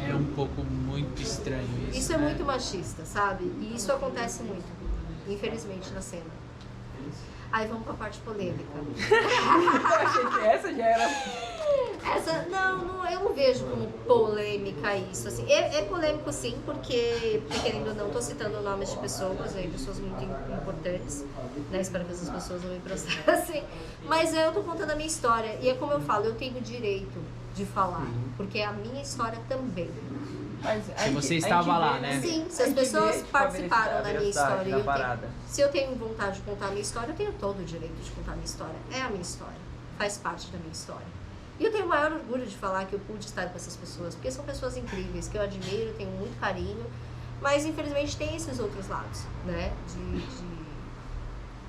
É um pouco muito estranho isso. Isso é muito machista, sabe? E isso acontece muito, infelizmente, na cena. Aí vamos pra parte polêmica. Eu achei que essa já era... Não, eu não vejo como polêmica isso, assim. É polêmico sim, porque querendo ou não, tô citando nomes de pessoas, pessoas muito importantes, né? Espero que essas pessoas não me processem. Mas eu tô contando a minha história, e é como eu falo, eu tenho o direito de falar, porque é a minha história também. Mas se você estava lá, né? Sim, se as pessoas participaram da minha história, se eu tenho vontade de contar a minha história, eu tenho todo o direito de contar a minha história. É a minha história, faz parte da minha história. E eu tenho o maior orgulho de falar que eu pude estar com essas pessoas, porque são pessoas incríveis, que eu admiro, tenho muito carinho, mas infelizmente tem esses outros lados, né?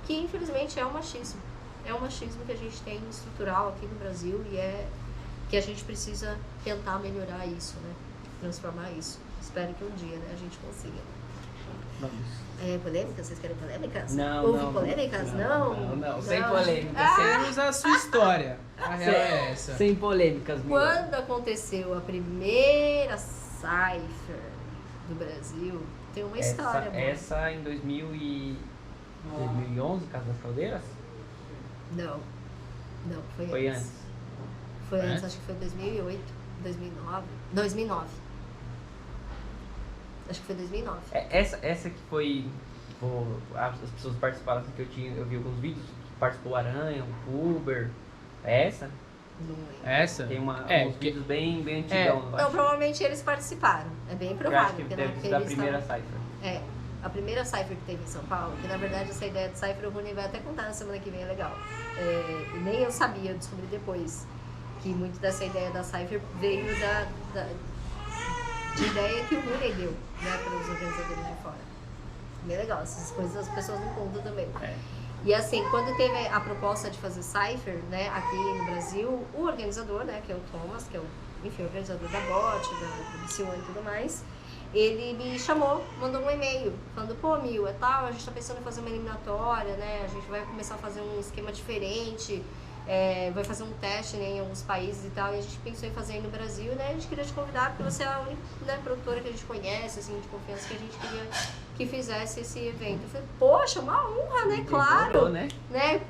Que infelizmente é o machismo. É o machismo que a gente tem estrutural aqui no Brasil e que a gente precisa tentar melhorar isso, né? Transformar isso. Espero que um dia, né, a gente consiga. Vamos. Polêmicas? Vocês querem polêmicas? Não. Houve polêmicas? Não. Sem polêmicas. Temos a sua história. A real é essa. Sem polêmicas, Mila. Quando aconteceu a primeira Cypher do Brasil, tem uma história. Essa em 2011, Casa das Caldeiras? Não, foi antes. Foi antes, acho que foi 2008, 2009. Acho que foi 2009. Essa que foi... as pessoas participaram assim, que eu vi alguns vídeos, participou o Aranha, o Uber. É essa? Não lembro. Essa? Tem uns vídeos bem antigão. Não, provavelmente eles participaram. É bem provável. Eu acho que deve ser da primeira Cypher. A primeira Cypher que teve em São Paulo, que na verdade essa ideia de Cypher o Rony vai até contar na semana que vem, é legal. Nem eu sabia, eu descobri depois. Que muito dessa ideia da Cypher veio de ideia que o Rony deu, né, para os organizadores de fora. Bem legal, essas coisas as pessoas não contam também. E assim, quando teve a proposta de fazer Cypher, né, aqui no Brasil, o organizador, né, que é o Thomas, que é o organizador da BOT, do BC1 e tudo mais, ele me chamou, mandou um e-mail, falando, pô, Mil, tal, a gente tá pensando em fazer uma eliminatória, né, a gente vai começar a fazer um esquema diferente, vai fazer um teste, né, em alguns países e tal, e a gente pensou em fazer aí no Brasil, né, a gente queria te convidar, porque você é a única, né, produtora que a gente conhece, assim, de confiança, que a gente queria que fizesse esse evento. Eu falei, poxa, uma honra, né, claro, né?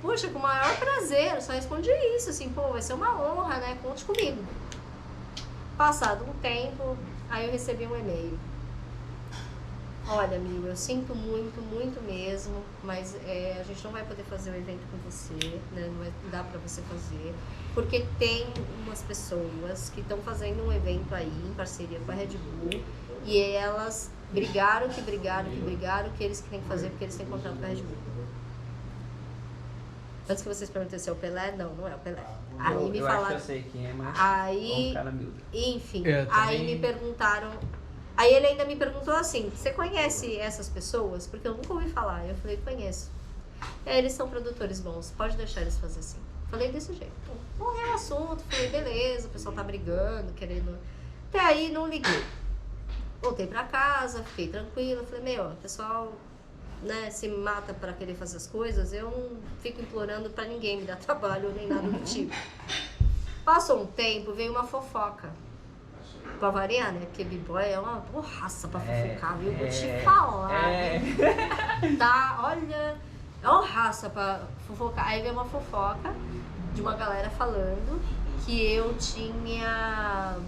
Poxa, com o maior prazer, eu só respondi isso, assim, pô, vai ser uma honra, né, conte comigo. Passado um tempo, aí eu recebi um e-mail. Olha, amigo, eu sinto muito, muito mesmo, mas a gente não vai poder fazer o evento com você, né? Não vai dar pra você fazer, porque tem umas pessoas que estão fazendo um evento aí em parceria com a Red Bull e elas brigaram que eles têm que fazer porque eles têm contrato com a Red Bull. Antes que vocês perguntem se é o Pelé, não é o Pelé. Aí me falaram. Acho que eu sei quem é, mas aí, cara miúdo. Enfim, aí me perguntaram. Aí ele ainda me perguntou assim, você conhece essas pessoas? Porque eu nunca ouvi falar. Eu falei, conheço. Eles são produtores bons, pode deixar eles fazer assim. Falei desse jeito. Morreu o assunto, falei, beleza, o pessoal tá brigando, querendo... Até aí não liguei. Voltei pra casa, fiquei tranquila, falei, o pessoal, né, se mata pra querer fazer as coisas, eu não fico implorando pra ninguém me dar trabalho nem nada do tipo. Passou um tempo, veio uma fofoca. Pra variar, né? Porque b-boy é uma borraça pra fofocar, viu? Vou te falar. Tá, olha, é uma raça pra fofocar. Aí veio uma fofoca de uma galera falando que eu tinha...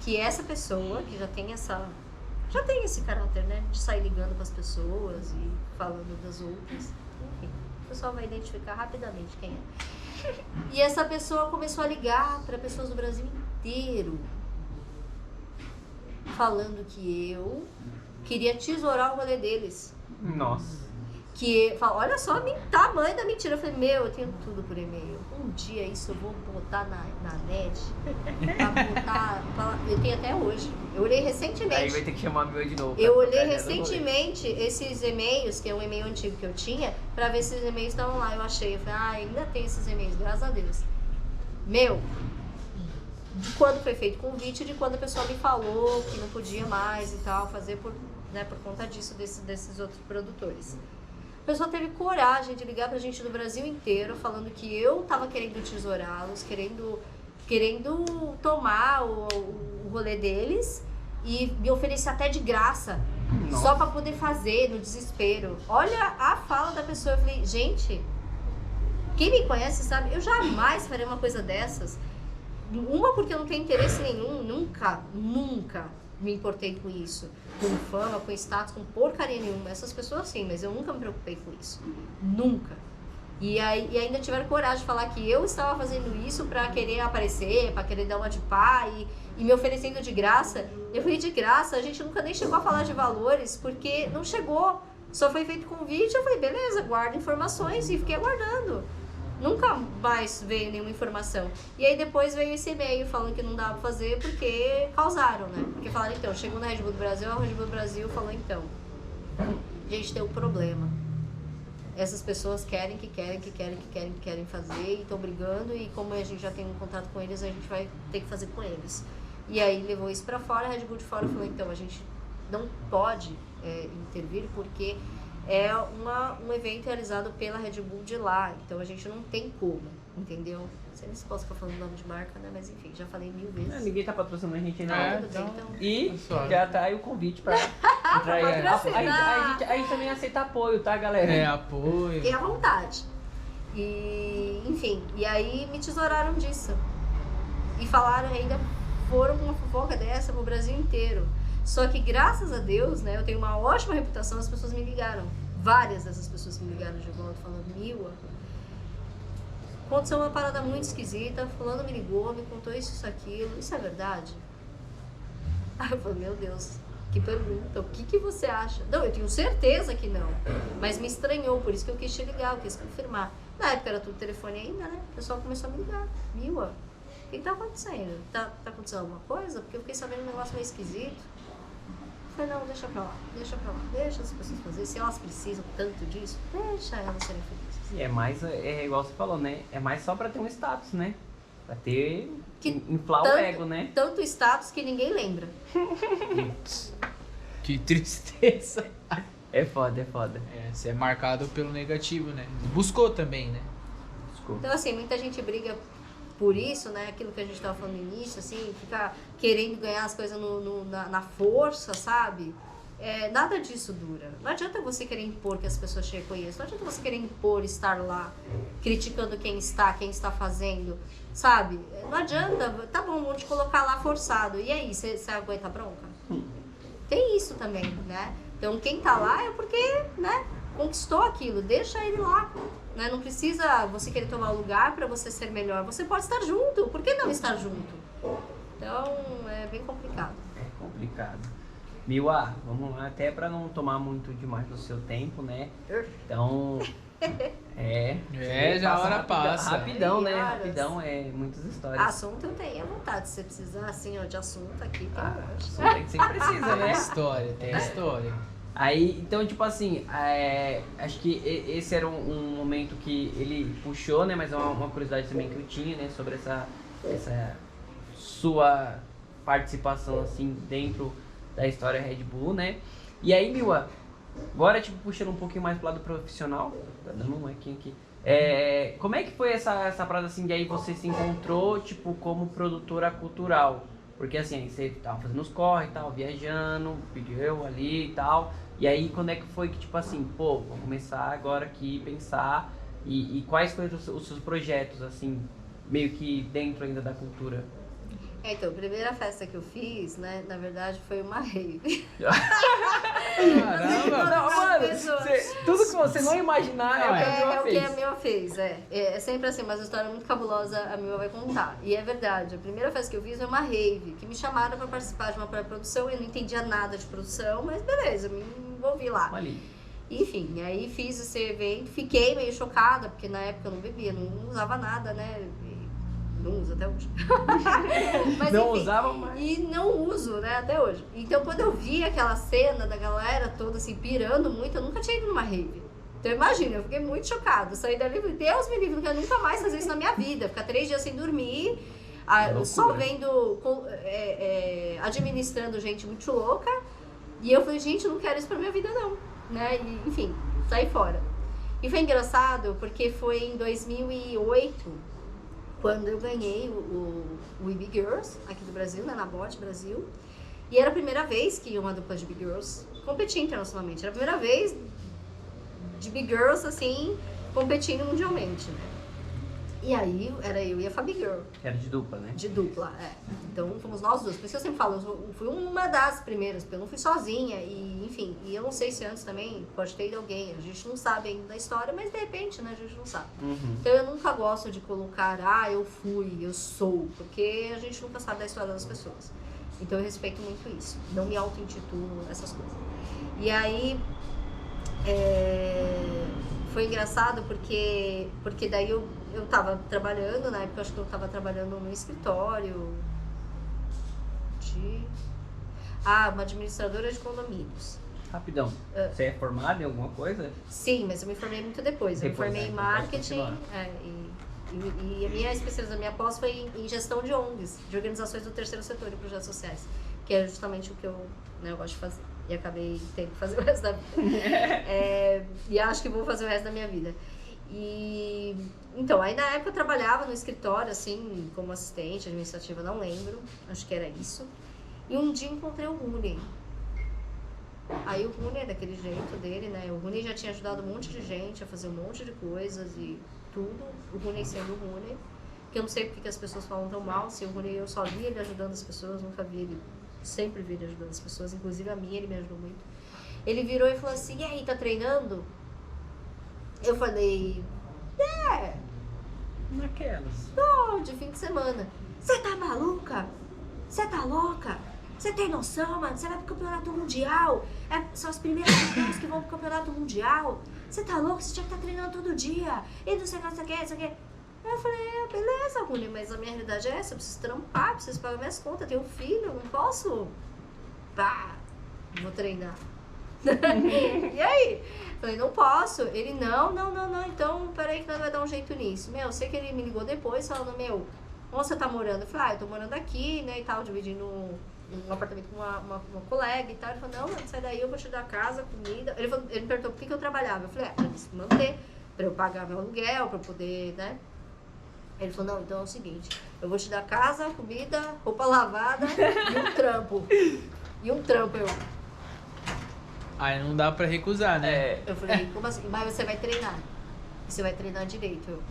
Que essa pessoa, que já tem esse caráter, né? De sair ligando pras pessoas e falando das outras. Enfim, o pessoal vai identificar rapidamente quem é. E essa pessoa começou a ligar pra pessoas do Brasil inteiro. Falando que eu queria tesourar o rolê deles. Nossa. Que, olha só o tamanho da mentira. Eu falei, eu tenho tudo por e-mail. Um dia isso eu vou botar na net. Eu tenho até hoje. Eu olhei recentemente. Aí vai ter que chamar meu de novo. Eu olhei recentemente esses e-mails, que é um e-mail antigo que eu tinha, pra ver se os e-mails estavam lá. Eu achei, eu falei, ainda tem esses e-mails, graças a Deus. De quando foi feito o convite, de quando a pessoa me falou que não podia mais e tal, fazer por conta disso, desses outros produtores. A pessoa teve coragem de ligar pra gente do Brasil inteiro, falando que eu tava querendo tesourá-los, querendo tomar o rolê deles e me oferecer até de graça. Nossa. Só pra poder fazer, no desespero. Olha a fala da pessoa, eu falei, gente, quem me conhece sabe, eu jamais faria uma coisa dessas. Uma, porque eu não tenho interesse nenhum, nunca me importei com isso. Com fama, com status, com porcaria nenhuma. Essas pessoas sim, mas eu nunca me preocupei com isso. Nunca. E ainda tiveram coragem de falar que eu estava fazendo isso pra querer aparecer, pra querer dar uma de pá e me oferecendo de graça. Eu falei, de graça, a gente nunca nem chegou a falar de valores, porque não chegou. Só foi feito convite, eu falei, beleza, guarda informações e fiquei aguardando. Nunca mais veio nenhuma informação. E aí depois veio esse e-mail falando que não dava pra fazer porque causaram, né? Porque falaram, então, chegou na Red Bull do Brasil, a Red Bull do Brasil falou, então, a gente tem um problema. Essas pessoas querem fazer e estão brigando e como a gente já tem um contato com eles, a gente vai ter que fazer com eles. E aí levou isso pra fora, a Red Bull de fora falou, então, a gente não pode intervir porque... é um evento realizado pela Red Bull de lá, então a gente não tem como, entendeu? Não sei nem se posso ficar falando nome de marca, né? Mas enfim, já falei 1000 vezes. Ninguém tá patrocinando a gente ainda. Então... E já tá aí o convite pra entrar aí. A gente também aceita apoio, tá, galera? Apoio. Fiquem à vontade. E, enfim, e aí me tesouraram disso. E falaram ainda, foram com uma fofoca dessa pro Brasil inteiro. Só que graças a Deus, né, eu tenho uma ótima reputação, as pessoas me ligaram. Várias dessas pessoas me ligaram de volta falando, Mila, aconteceu uma parada muito esquisita, fulano me ligou, me contou isso, aquilo, isso é verdade? Aí eu falei, meu Deus, que pergunta, o que você acha? Não, eu tenho certeza que não, mas me estranhou, por isso que eu quis te ligar, eu quis confirmar. Na época era tudo telefone ainda, né, o pessoal começou a me ligar, Mila, o que tá acontecendo? Tá acontecendo alguma coisa? Porque eu fiquei sabendo um negócio meio esquisito. Eu falei, não, deixa pra lá, deixa as pessoas fazerem, se elas precisam tanto disso, deixa elas serem felizes. E é mais, igual você falou, né, é mais só pra ter um status, né, pra ter, inflar o ego, né. Tanto status que ninguém lembra. Que tristeza. É foda. Você é marcado pelo negativo, né, buscou também, né. Então assim, muita gente briga por isso, né, aquilo que a gente estava falando no início, assim, ficar querendo ganhar as coisas na força, sabe? Nada disso dura. Não adianta você querer impor que as pessoas te reconheçam, não adianta você querer impor estar lá, criticando quem está fazendo, sabe? Não adianta, tá bom, vamos te colocar lá forçado, e aí, você aguenta a bronca? Tem isso também, né? Então quem tá lá é porque, né, conquistou aquilo, deixa ele lá. Né? Não precisa você querer tomar o lugar para você ser melhor. Você pode estar junto. Por que não estar junto? Então, é bem complicado. É complicado. Mila, vamos lá, até para não tomar muito demais do seu tempo, né? Então, já a hora passa. Rapidão, né? Rapidão, muitas histórias. Assunto eu tenho à vontade. Se você precisar, assim, ó, de assunto aqui, tem assunto é que sempre precisa, né? Tem história. Aí, então, tipo assim, acho que esse era um momento que ele puxou, né? Mas é uma curiosidade também que eu tinha, né? Sobre essa sua participação, assim, dentro da história Red Bull, né? E aí, Mila, agora, tipo, puxando um pouquinho mais pro lado profissional, tá dando um aqui. Como é que foi essa parada, assim, de aí você se encontrou, tipo, como produtora cultural? Porque, assim, você tava fazendo os corre e tal, viajando, pediu ali e tal. E aí, quando é que foi que, tipo assim, pô, vou começar agora aqui, pensar, e quais foram os seus projetos, assim, meio que dentro ainda da cultura? Então, a primeira festa que eu fiz, né, na verdade foi uma rave. Caramba! Não, mano, tudo que você não imaginar é o que a Mila fez. É sempre assim, mas uma história muito cabulosa a Mila vai contar. E é verdade, a primeira festa que eu fiz foi uma rave, que me chamaram para participar de uma pré-produção, eu não entendia nada de produção, mas beleza, me envolvi lá. Ali. Enfim, aí fiz esse evento, fiquei meio chocada, porque na época eu não bebia, não usava nada, né? Não uso até hoje. Mas, não enfim, usava mais. E não uso, né, até hoje. Então, quando eu vi aquela cena da galera toda assim, pirando muito, eu nunca tinha ido numa rave. Então, imagina, eu fiquei muito chocada. Saí dali e Deus me livre, porque eu nunca mais fazer isso na minha vida. Ficar 3 dias sem dormir, só vendo, administrando gente muito louca. E eu falei, gente, eu não quero isso pra minha vida, não. Né? E, enfim, saí fora. E foi engraçado, porque foi em 2008... quando eu ganhei o IB Girls, aqui do Brasil, né, na BOT Brasil. E era a primeira vez que uma dupla de Big Girls competia internacionalmente. Era a primeira vez de Big Girls, assim, competindo mundialmente, né? E aí, era eu e a Fabi Girl. Era de dupla, né? De dupla, Então, fomos nós duas. Por isso que eu sempre falo, eu fui uma das primeiras, porque eu não fui sozinha. E, enfim, e eu não sei se antes também pode ter ido alguém. A gente não sabe ainda da história, mas de repente, né, a gente não sabe. Uhum. Então, eu nunca gosto de colocar, eu fui, eu sou, porque a gente nunca sabe da história das pessoas. Então, eu respeito muito isso. Não me auto-intitulo, essas coisas. E aí, foi engraçado porque daí eu tava trabalhando, na época acho que eu tava trabalhando no escritório de... uma administradora de condomínios. Rapidão, você é formada em alguma coisa? Sim, mas eu me formei muito depois. Eu me formei em marketing e a minha especialização, a minha pós foi em gestão de ONGs, de organizações do terceiro setor e projetos sociais, que é justamente o que eu gosto de fazer. E acabei tendo que fazer o resto da vida. E acho que vou fazer o resto da minha vida. E então, aí na época eu trabalhava no escritório, assim, como assistente administrativa, não lembro, acho que era isso. E um dia encontrei o Rooney. Aí o Rooney, daquele jeito dele, né? O Rooney já tinha ajudado um monte de gente a fazer um monte de coisas e tudo. O Rooney sendo o Rooney. Que eu não sei porque as pessoas falam tão mal. Se o Rooney, eu só vi ele ajudando as pessoas, nunca vi ele. Sempre vi ele ajudando as pessoas, inclusive a mim, ele me ajudou muito. Ele virou e falou assim, e aí, tá treinando? Eu falei, naquelas. Tô, de fim de semana. Você tá maluca? Você tá louca? Você tem noção, mano? Você vai pro campeonato mundial. São as primeiras pessoas que vão pro campeonato mundial. Você tá louco? Você tinha que estar treinando todo dia. E não sei o que, não sei o que. Eu falei, beleza, Rune, mas a minha realidade é essa, eu preciso trampar, preciso pagar minhas contas, tenho um filho, eu não posso, vou treinar. E aí? Falei, não posso. Ele, não, então peraí que nós vai dar um jeito nisso. Eu sei que ele me ligou depois, falando, onde você tá morando? Eu falei, eu tô morando aqui, né, e tal, dividindo um apartamento com uma colega e tal. Ele falou, não, sai daí, eu vou te dar casa, comida. Ele me perguntou por que eu trabalhava. Eu falei, pra se manter, pra eu pagar meu aluguel, pra eu poder, né. Ele falou, não, então é o seguinte, eu vou te dar casa, comida, roupa lavada e um trampo. Eu... Aí não dá pra recusar, né? Eu falei, como assim? Mas você vai treinar. Você vai treinar direito.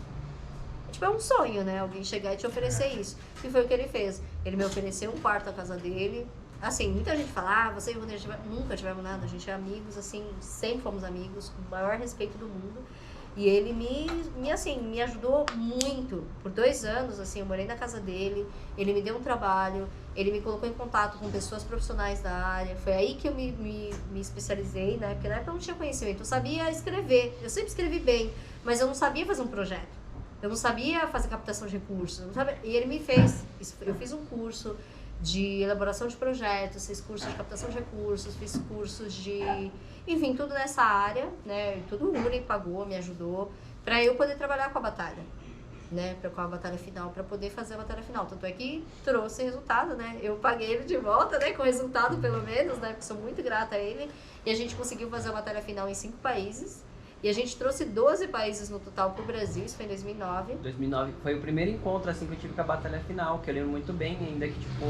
Tipo, é um sonho, né? Alguém chegar e te oferecer isso. E foi o que ele fez. Ele me ofereceu um quarto na casa dele. Assim, muita gente fala, você e o Rune nunca tivemos nada. A gente é amigos, assim, sempre fomos amigos, com o maior respeito do mundo. E ele me ajudou muito. Por 2 anos, assim, eu morei na casa dele, ele me deu um trabalho, ele me colocou em contato com pessoas profissionais da área. Foi aí que eu me especializei, né? Porque na época eu não tinha conhecimento, eu sabia escrever, eu sempre escrevi bem, mas eu não sabia fazer um projeto. Eu não sabia fazer captação de recursos, não sabia, e ele me fez. Eu fiz um curso, de elaboração de projetos, fiz curso de captação de recursos, fiz cursos de... Enfim, tudo nessa área, né? Tudo o Uni pagou, me ajudou, para eu poder trabalhar com a batalha, né? Com a batalha final, para poder fazer a batalha final. Tanto é que trouxe resultado, né? Eu paguei ele de volta, né? Com resultado, pelo menos, né? Porque sou muito grata a ele. E a gente conseguiu fazer a batalha final em 5 países. E a gente trouxe 12 países no total pro Brasil, isso foi em 2009. 2009 foi o primeiro encontro, assim, que eu tive com a batalha final, que eu lembro muito bem, ainda que, tipo,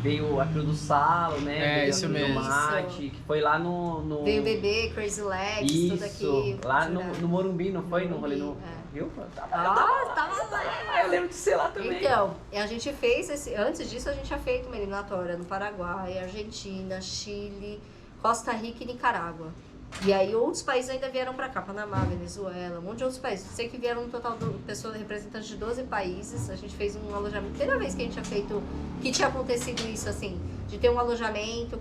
veio a Cruz do Salo, né? É, isso mesmo. Mate, que foi lá no... Veio o Bebê, Crazy Legs, isso, tudo aqui. Lá no Morumbi, não foi? No rolê no... Viu? Tava lá. Eu lembro de ser lá também. Então, a gente fez antes disso a gente tinha feito uma eliminatória no Paraguai, Argentina, Chile, Costa Rica e Nicarágua. E aí outros países ainda vieram pra cá, Panamá, Venezuela, um monte de outros países. Sei que vieram um total de pessoas representantes de 12 países. A gente fez um alojamento. Primeira vez que a gente tinha feito, que tinha acontecido isso assim, de ter um alojamento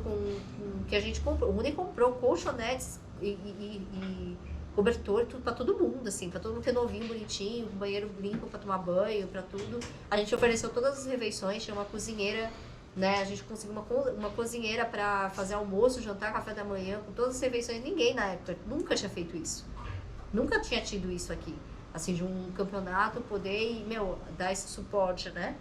que a gente comprou. O Rune comprou colchonetes e cobertor, tudo pra todo mundo, assim, pra todo mundo ter novinho, bonitinho, um banheiro limpo pra tomar banho, pra tudo. A gente ofereceu todas as refeições, tinha uma cozinheira, né? A gente conseguiu uma cozinheira pra fazer almoço, jantar, café da manhã, com todas as refeições. Ninguém na época nunca tinha feito isso. Nunca tinha tido isso aqui. Assim, de um campeonato poder, dar esse suporte, né?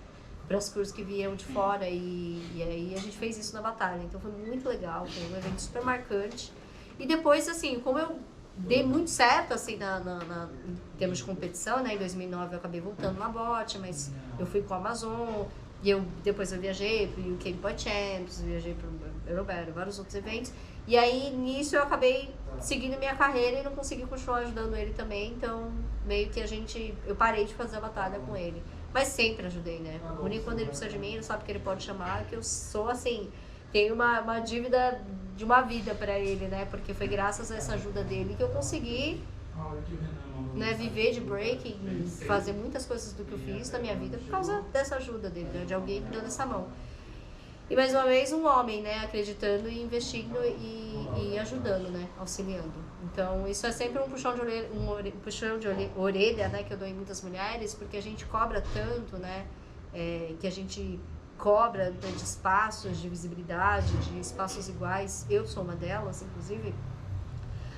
Para as cruzes que vieram de fora. E aí a gente fez isso na batalha. Então foi muito legal, foi um evento super marcante. E depois, assim, como eu dei muito certo, assim, em termos de competição, né? Em 2009 eu acabei voltando na bote, mas eu fui com o Amazon. E depois eu viajei para o UK Boy Champs, viajei para o Eurobattle, vários outros eventos. E aí, nisso, eu acabei seguindo minha carreira e não consegui continuar ajudando ele também. Então, meio que eu parei de fazer a batalha com ele. Mas sempre ajudei, né? O único quando ele precisa de mim, ele sabe que ele pode chamar, que eu sou, assim, tenho uma dívida de uma vida para ele, né? Porque foi graças a essa ajuda dele que eu consegui, né, viver de breaking, fazer muitas coisas do que eu fiz na minha vida por causa dessa ajuda dele, né, de alguém me dando essa mão. E mais uma vez um homem, né, acreditando e investindo e ajudando, né, auxiliando. Então isso é sempre um puxão de orelha, né, que eu dou em muitas mulheres, porque a gente cobra tanto, né, que a gente cobra, né, de espaços, de visibilidade, de espaços iguais. Eu sou uma delas, inclusive.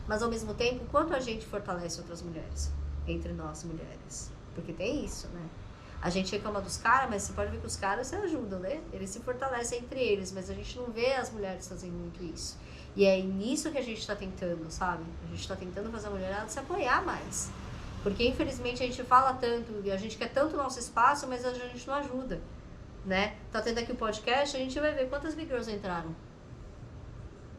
Mas, ao mesmo tempo, quanto a gente fortalece outras mulheres, entre nós mulheres? Porque tem isso, né? A gente reclama dos caras, mas você pode ver que os caras se ajudam, né? Eles se fortalecem entre eles, mas a gente não vê as mulheres fazendo muito isso. E é nisso que a gente está tentando, sabe? A gente está tentando fazer a mulherada se apoiar mais. Porque, infelizmente, a gente fala tanto, e a gente quer tanto o nosso espaço, mas a gente não ajuda, né? Tá tendo aqui o podcast, a gente vai ver quantas big girls entraram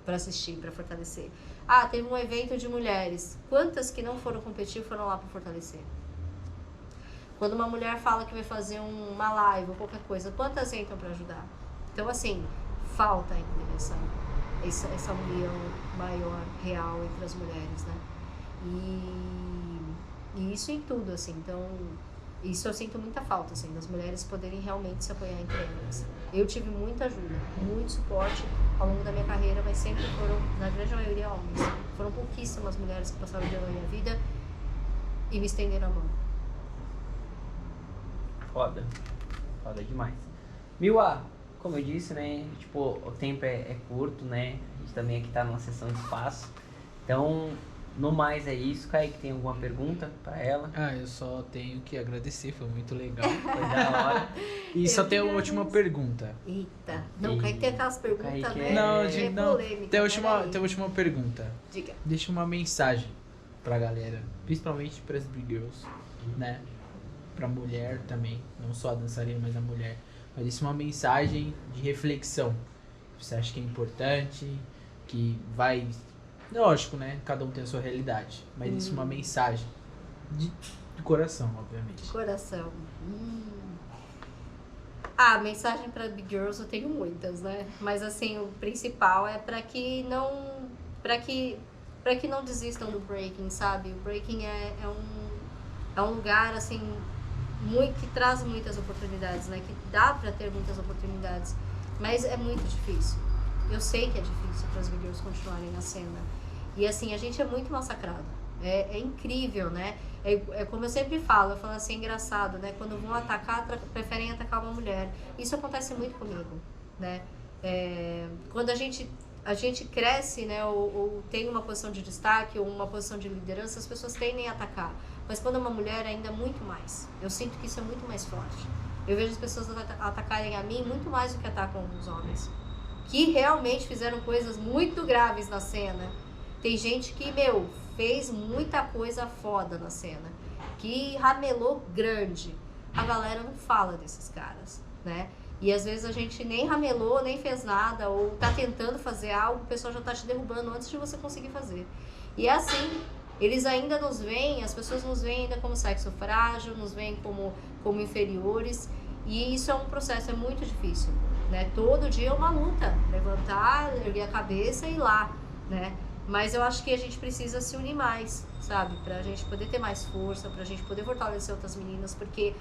para assistir, para fortalecer. Ah, teve um evento de mulheres. Quantas que não foram competir foram lá para fortalecer? Quando uma mulher fala que vai fazer uma live ou qualquer coisa, quantas entram para ajudar? Então, assim, falta ainda essa união maior, real entre as mulheres, né? E isso em tudo, assim. Então, isso eu sinto muita falta, assim, das mulheres poderem realmente se apoiar entre elas. Eu tive muita ajuda, muito suporte ao longo da minha carreira, mas sempre foram, na grande maioria, homens. Foram pouquíssimas mulheres que passaram de ano na minha vida e me estenderam a mão. Foda demais. Miwa, como eu disse, né, tipo, o tempo é curto, né, a gente também aqui tá numa sessão de espaço, então, no mais é isso. Kaique, tem alguma pergunta pra ela? Eu só tenho que agradecer, foi muito legal. Foi da hora. E só tem uma última pergunta. Eita, não, Kaique tem aquelas perguntas, Kaique né? Não, polêmica, tem a última pergunta. Diga. Deixa uma mensagem pra galera, principalmente pras big girls, né? Pra mulher também, não só a dançarina, mas a mulher. Mas deixa uma mensagem de reflexão. Você acha que é importante, que vai... Lógico, né? Cada um tem a sua realidade. Mas deixa uma mensagem de coração, obviamente. De coração. Mensagem para big girls eu tenho muitas, né? Mas assim, o principal é para que não desistam do breaking, sabe? O breaking é um lugar assim que traz muitas oportunidades, né? Que dá para ter muitas oportunidades, mas é muito difícil. Eu sei que é difícil para as big girls continuarem na cena. E assim, a gente é muito massacrado. É incrível, né? É como eu sempre falo, eu falo assim, é engraçado, né? Quando vão atacar, preferem atacar uma mulher. Isso acontece muito comigo, né? Quando a gente cresce, né? Ou tem uma posição de destaque ou uma posição de liderança, as pessoas tendem a atacar. Mas quando é uma mulher, ainda muito mais. Eu sinto que isso é muito mais forte. Eu vejo as pessoas atacarem a mim muito mais do que atacam os homens. Que realmente fizeram coisas muito graves na cena. Tem gente que, fez muita coisa foda na cena. Que ramelou grande. A galera não fala desses caras, né? E às vezes a gente nem ramelou, nem fez nada, ou tá tentando fazer algo, o pessoal já tá te derrubando antes de você conseguir fazer. E é assim, eles ainda nos veem, as pessoas nos veem ainda como sexo frágil, nos veem como inferiores. E isso é um processo, é muito difícil, né? Todo dia é uma luta, levantar, erguer a cabeça e ir lá, né? Mas eu acho que a gente precisa se unir mais, sabe? Pra gente poder ter mais força, pra gente poder fortalecer outras meninas, porque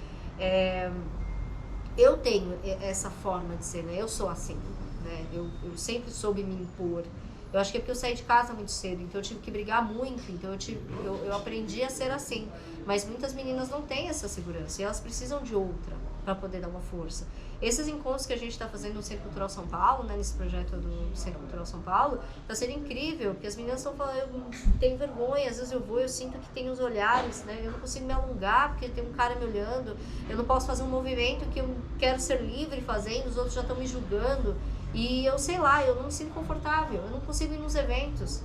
eu tenho essa forma de ser, né? Eu sou assim, né? Eu sempre soube me impor. Eu acho que é porque eu saí de casa muito cedo, então eu tive que brigar muito, então eu aprendi a ser assim. Mas muitas meninas não têm essa segurança e elas precisam de outra para poder dar uma força. Esses encontros que a gente está fazendo no Centro Cultural São Paulo, né, nesse projeto do Centro Cultural São Paulo, está sendo incrível, porque as meninas estão falando, eu tenho vergonha, às vezes eu sinto que tem os olhares, né, eu não consigo me alongar porque tem um cara me olhando, eu não posso fazer um movimento que eu quero ser livre fazendo, os outros já estão me julgando, e eu sei lá, eu não me sinto confortável, eu não consigo ir nos eventos.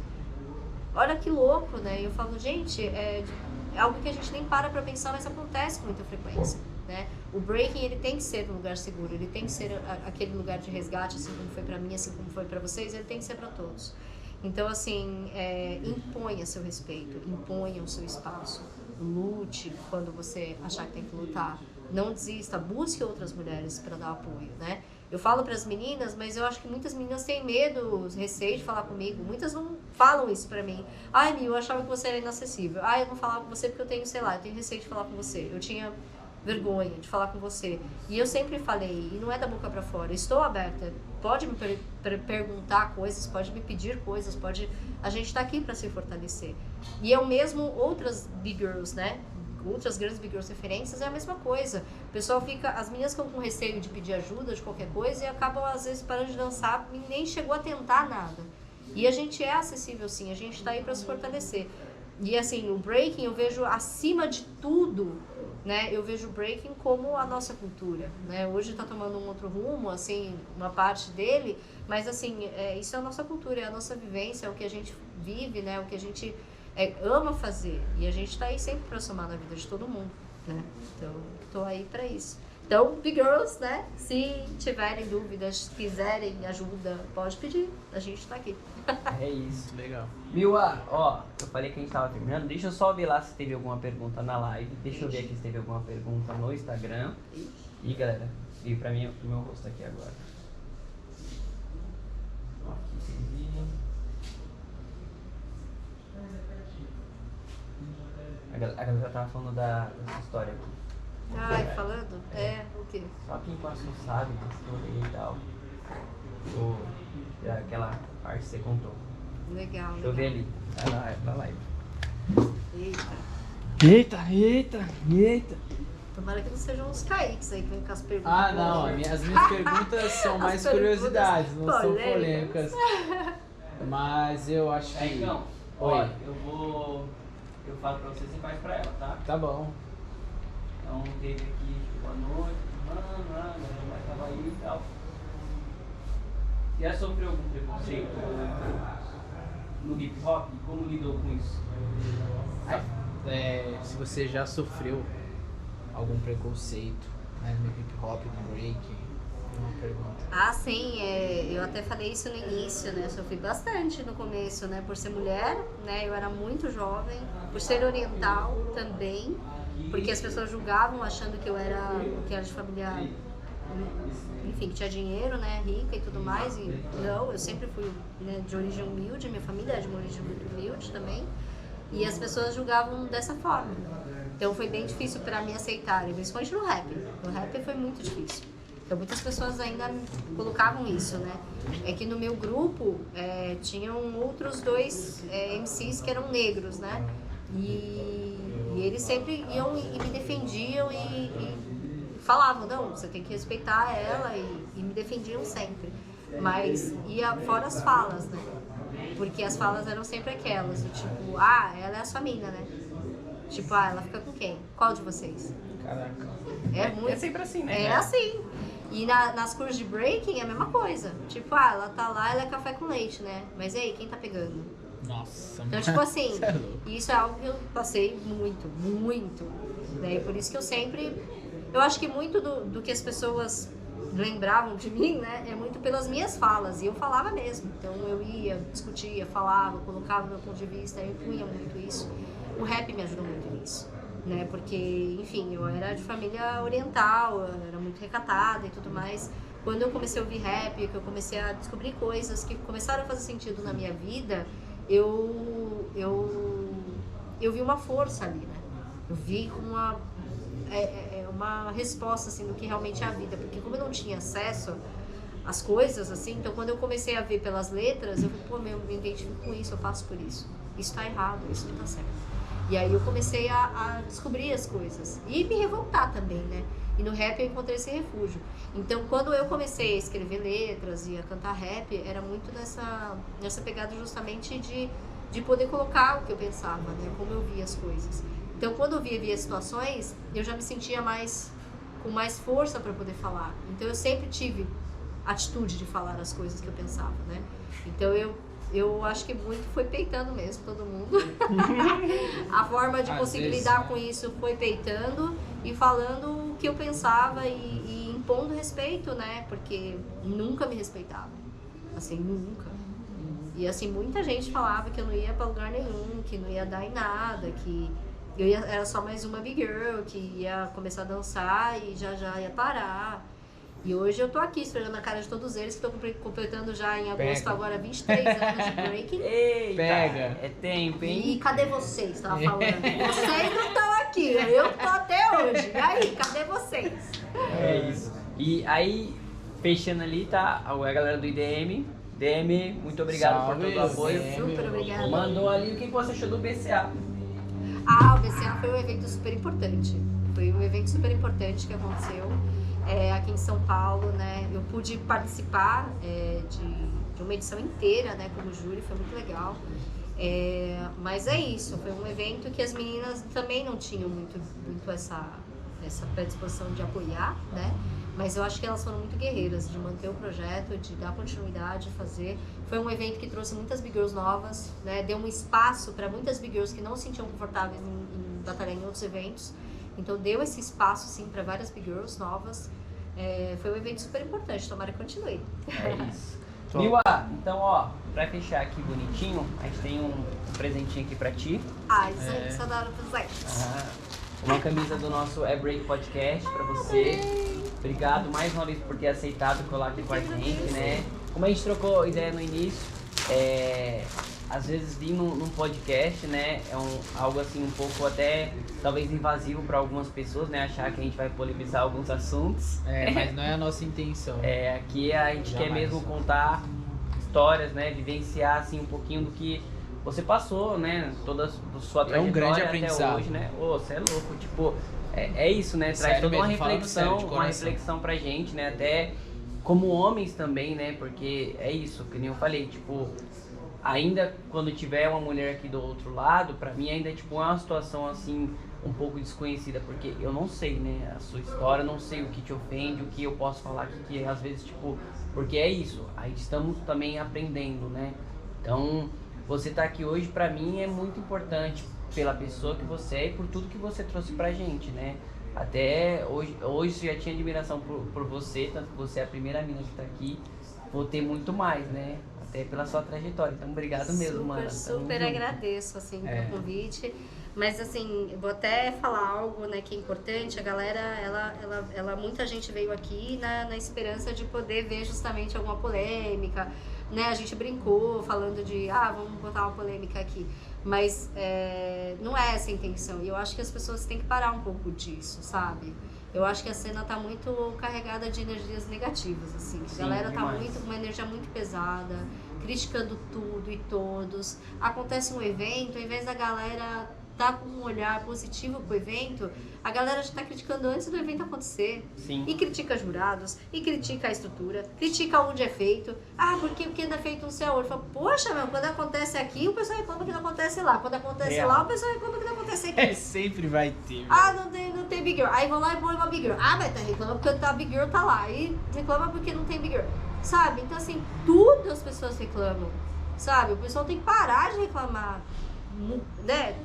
Olha que louco, né, eu falo, gente, é algo que a gente nem para pensar, mas acontece com muita frequência. Né? O breaking, ele tem que ser um lugar seguro, ele tem que ser aquele lugar de resgate, assim como foi pra mim, assim como foi pra vocês, ele tem que ser pra todos. Então, assim, imponha seu respeito, imponha o seu espaço, lute quando você achar que tem que lutar, não desista, busque outras mulheres para dar apoio, né? Eu falo para as meninas, mas eu acho que muitas meninas têm medo, receio de falar comigo. Muitas não falam isso pra mim. Ai, Mi, eu achava que você era inacessível. Ai, eu não falava com você porque eu tenho, sei lá, eu tenho receio de falar com você. Eu tinha vergonha de falar com você. E eu sempre falei, e não é da boca pra fora, estou aberta. Pode me perguntar coisas, pode me pedir coisas, a gente tá aqui pra se fortalecer. E eu mesmo, outras big girls, né? Outras grandes big girls referências é a mesma coisa. O pessoal fica, as meninas ficam com receio de pedir ajuda de qualquer coisa e acabam às vezes parando de dançar e nem chegou a tentar nada. E a gente é acessível sim, a gente tá aí para se fortalecer. E assim, o breaking eu vejo acima de tudo, né? Eu vejo o breaking como a nossa cultura, né? Hoje tá tomando um outro rumo, assim, uma parte dele, mas assim, isso é a nossa cultura, é a nossa vivência, é o que a gente vive, né? O que a gente ama fazer, e a gente tá aí sempre pra somar na vida de todo mundo, né? Então, tô aí pra isso. Então, Big Girls, né? Se tiverem dúvidas, quiserem ajuda, pode pedir, a gente tá aqui. É isso. Legal. Mila, ó, eu falei que a gente tava terminando, deixa eu só ver lá se teve alguma pergunta na live, deixa eu ver aqui se teve alguma pergunta no Instagram. E galera, e pra mim, o meu rosto aqui agora. A galera tava falando dessa história aqui. Ai, falando? O quê? Só quem quase não sabe da história e tal. Aquela parte que você contou. Legal, Deixa eu ver ali. Vai lá, é pra live. Eita. Tomara que não sejam os Kaiques aí que vem com as perguntas. Ah, não, as minhas perguntas são mais curiosidades, não são polêmicas. Mas eu acho que... Então, ó, eu falo pra vocês e faz pra ela, tá? Tá bom. Então teve aqui, boa noite, mas tava aí e tal. Já sofreu algum preconceito no hip hop? Como lidou com isso? Se você já sofreu algum preconceito, né, no hip hop, no break, uma pergunta. Ah, sim, eu até falei isso no início, né? Eu sofri bastante no começo, né? Por ser mulher, né? Eu era muito jovem, por ser oriental também, porque as pessoas julgavam achando que eu era de família, enfim, que tinha dinheiro, né? Rica e tudo mais, e não, eu sempre fui, né, de origem humilde, minha família é de uma origem muito humilde também, e as pessoas julgavam dessa forma. Então foi bem difícil para mim aceitarem, principalmente no rap. No rap foi muito difícil. Então muitas pessoas ainda colocavam isso, né? É que no meu grupo tinham outros dois MCs que eram negros, né? E eles sempre iam e me defendiam e falavam, não, você tem que respeitar ela e me defendiam sempre. Mas ia fora as falas, né? Porque as falas eram sempre aquelas, do tipo, ela é a sua mina, né? Tipo, ela fica com quem? Qual de vocês? Caraca. É sempre assim, né? É assim. E nas cursos de breaking é a mesma coisa. Tipo, ela tá lá, ela é café com leite, né? Mas e aí, quem tá pegando? Nossa, então, tipo assim, isso é algo que eu passei muito, muito. Né? E por isso que eu sempre... Eu acho que muito do que as pessoas lembravam de mim, né? É muito pelas minhas falas. E eu falava mesmo. Então eu ia, discutia, falava, colocava meu ponto de vista. Eu impunha muito isso. O rap me ajudou muito nisso. Né? Porque, enfim, eu era de família oriental, eu era muito recatada e tudo mais. Quando eu comecei a ouvir rap, que eu comecei a descobrir coisas que começaram a fazer sentido na minha vida, eu vi uma força ali, né? Eu vi uma resposta, assim, do que realmente é a vida. Porque como eu não tinha acesso às coisas, assim, então quando eu comecei a ver pelas letras, eu falei, me identifico com isso, eu passo por isso. Isso tá errado, isso não tá certo. E aí eu comecei a descobrir as coisas e me revoltar também, né? E no rap eu encontrei esse refúgio. Então, quando eu comecei a escrever letras e a cantar rap, era muito nessa pegada justamente de poder colocar o que eu pensava, né? Como eu via as coisas. Então, quando eu via situações, eu já me sentia com mais força para poder falar. Então, eu sempre tive atitude de falar as coisas que eu pensava, né? Então, eu acho que muito foi peitando mesmo, todo mundo. A forma de conseguir lidar com isso foi peitando e falando o que eu pensava e impondo respeito, né? Porque nunca me respeitava. Assim, nunca. E assim, muita gente falava que eu não ia pra lugar nenhum, que não ia dar em nada, que era só mais uma big girl, que ia começar a dançar e já ia parar. E hoje eu tô aqui esperando a cara de todos eles, que estão completando já em agosto agora 23 anos de breaking. Eita, é tempo, hein? E cadê vocês? Tava falando. Vocês não estão aqui, eu tô até hoje. E aí, cadê vocês? É isso. E aí, fechando ali, tá a galera do IDM. DM, muito obrigado por todo o apoio. Super obrigada. Mandou ali o que você achou do BCA. O BCA foi um evento super importante. Foi um evento super importante que aconteceu. Aqui em São Paulo, né, eu pude participar de uma edição inteira, né, como júri, foi muito legal. Mas é isso, foi um evento que as meninas também não tinham muito essa predisposição de apoiar, né, mas eu acho que elas foram muito guerreiras de manter o projeto, de dar continuidade, de fazer. Foi um evento que trouxe muitas big girls novas, né, deu um espaço para muitas big girls que não se sentiam confortáveis em batalhar em outros eventos. Então deu esse espaço, sim, para várias big girls novas. Foi um evento super importante, tomara que continue. É isso. Miwa, então, ó, pra fechar aqui bonitinho, a gente tem um presentinho aqui pra ti. Isso adoro presente. Uma camisa do nosso Break Podcast pra você. Obrigado mais uma vez por ter aceitado colar aqui com a gente, né? Como a gente trocou ideia no início, às vezes vir num podcast, né, algo assim um pouco até talvez invasivo para algumas pessoas, né, achar que a gente vai polemizar alguns assuntos. Mas não é a nossa intenção. Aqui a gente quer mesmo contar histórias, né, vivenciar assim um pouquinho do que você passou, né, toda a sua trajetória um grande até aprendizado. hoje, né? Você é louco, tipo, é isso, né, traz Sério toda mesmo, uma reflexão pra gente, né, até como homens também, né, porque é isso, que nem eu falei, tipo, ainda quando tiver uma mulher aqui do outro lado, pra mim ainda tipo, é uma situação assim, um pouco desconhecida, porque eu não sei, né, a sua história, não sei o que te ofende, o que eu posso falar aqui, que às vezes, tipo, porque é isso, aí estamos também aprendendo, né, então você tá aqui hoje pra mim é muito importante pela pessoa que você é e por tudo que você trouxe pra gente, né, até hoje já tinha admiração por você, tanto que você é a primeira mina que tá aqui, vou ter muito mais, né, até pela sua trajetória. Então, obrigado mesmo, mano. Super agradeço, assim, pelo convite. Mas, assim, eu vou até falar algo, né, que é importante. A galera, muita gente veio aqui na esperança de poder ver justamente alguma polêmica, né? A gente brincou falando de, vamos botar uma polêmica aqui. Mas não é essa a intenção. E eu acho que as pessoas têm que parar um pouco disso, sabe? Eu acho que a cena tá muito carregada de energias negativas, assim. Sim, a galera tá demais. com uma energia muito pesada, criticando tudo e todos. Acontece um evento, ao invés da galera tá com um olhar positivo pro evento, a galera já tá criticando antes do evento acontecer. Sim. E critica jurados, e critica a estrutura, critica onde é feito. Ah, porque o que ainda é feito no céu? Eu falo, poxa, meu, quando acontece aqui, o pessoal reclama que não acontece lá. Quando acontece lá, o pessoal reclama que não acontece aqui. Sempre vai ter. Ah, não tem Big Girl. Aí vão lá e põe uma Big Girl. Ah, mas tá reclama porque a Big Girl tá lá. E reclama porque não tem Big Girl. Sabe? Então, assim, tudo as pessoas reclamam. Sabe? O pessoal tem que parar de reclamar. Né?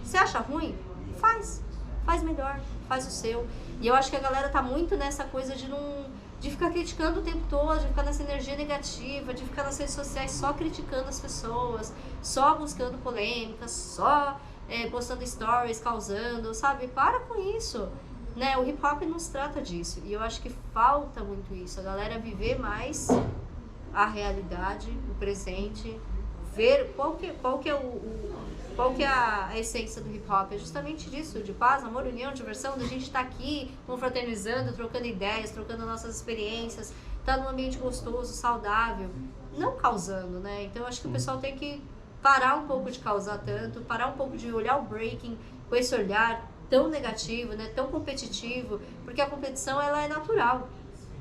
Você acha ruim? Faz. Faz melhor. Faz o seu. E eu acho que a galera tá muito nessa coisa de ficar criticando o tempo todo, de ficar nessa energia negativa, de ficar nas redes sociais só criticando as pessoas, só buscando polêmicas, só postando stories, causando, sabe? Para com isso. Né? O hip hop não se trata disso. E eu acho que falta muito isso. A galera viver mais a realidade, o presente, ver qual que é a essência do hip hop. É justamente disso, de paz, amor, união, diversão, da gente estar aqui confraternizando, trocando ideias, trocando nossas experiências, estar num ambiente gostoso, saudável, não causando, né? Então eu acho que o pessoal tem que parar um pouco de causar tanto, parar um pouco de olhar o breaking com esse olhar tão negativo, né, tão competitivo, porque a competição ela é natural,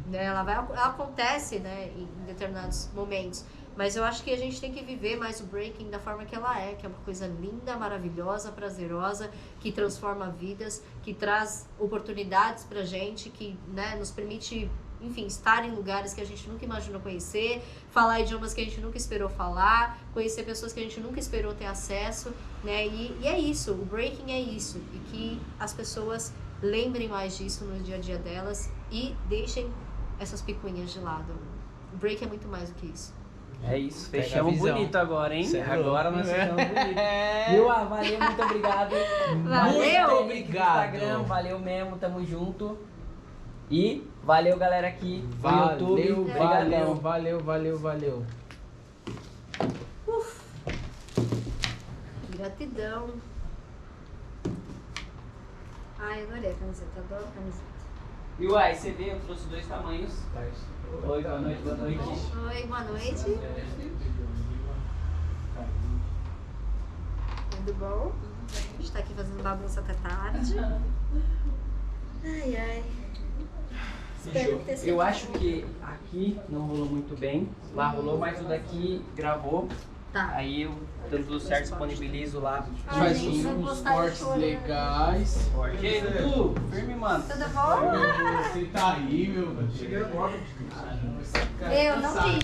né, ela acontece, né, em determinados momentos, mas eu acho que a gente tem que viver mais o breaking da forma que ela é, que é uma coisa linda, maravilhosa, prazerosa, que transforma vidas, que traz oportunidades pra gente, que, né, nos permite, enfim, estar em lugares que a gente nunca imaginou conhecer, falar idiomas que a gente nunca esperou falar, conhecer pessoas que a gente nunca esperou ter acesso, né? E é isso, o breaking é isso. E que as pessoas lembrem mais disso no dia a dia delas e deixem essas picuinhas de lado. O break é muito mais do que isso. É isso, fechamos bonito agora, hein? Agora nós fechamos bonito. Viu? Valeu, muito obrigado. Valeu! Muito obrigado. Instagram, valeu mesmo, tamo junto. E valeu, galera, aqui no YouTube. Valeu. Gratidão. Ai, adorei a camiseta, adoro a camiseta. E uai, você vê, eu trouxe 2 tamanhos. Oi, boa noite, boa noite. Oi, boa noite. Tudo bom? A gente tá aqui fazendo bagunça até tarde. Ai. Espero que tenha sido Eu acho que aqui não rolou muito bem. Lá rolou, mas o daqui gravou. Tá. Aí eu, dando tudo certo, disponibilizo lá. Faz gente, uns cortes legais. E aí, Dudu? Firme, mano. Tudo bom? Você tá aí, meu. Cheguei agora. Eu não quis.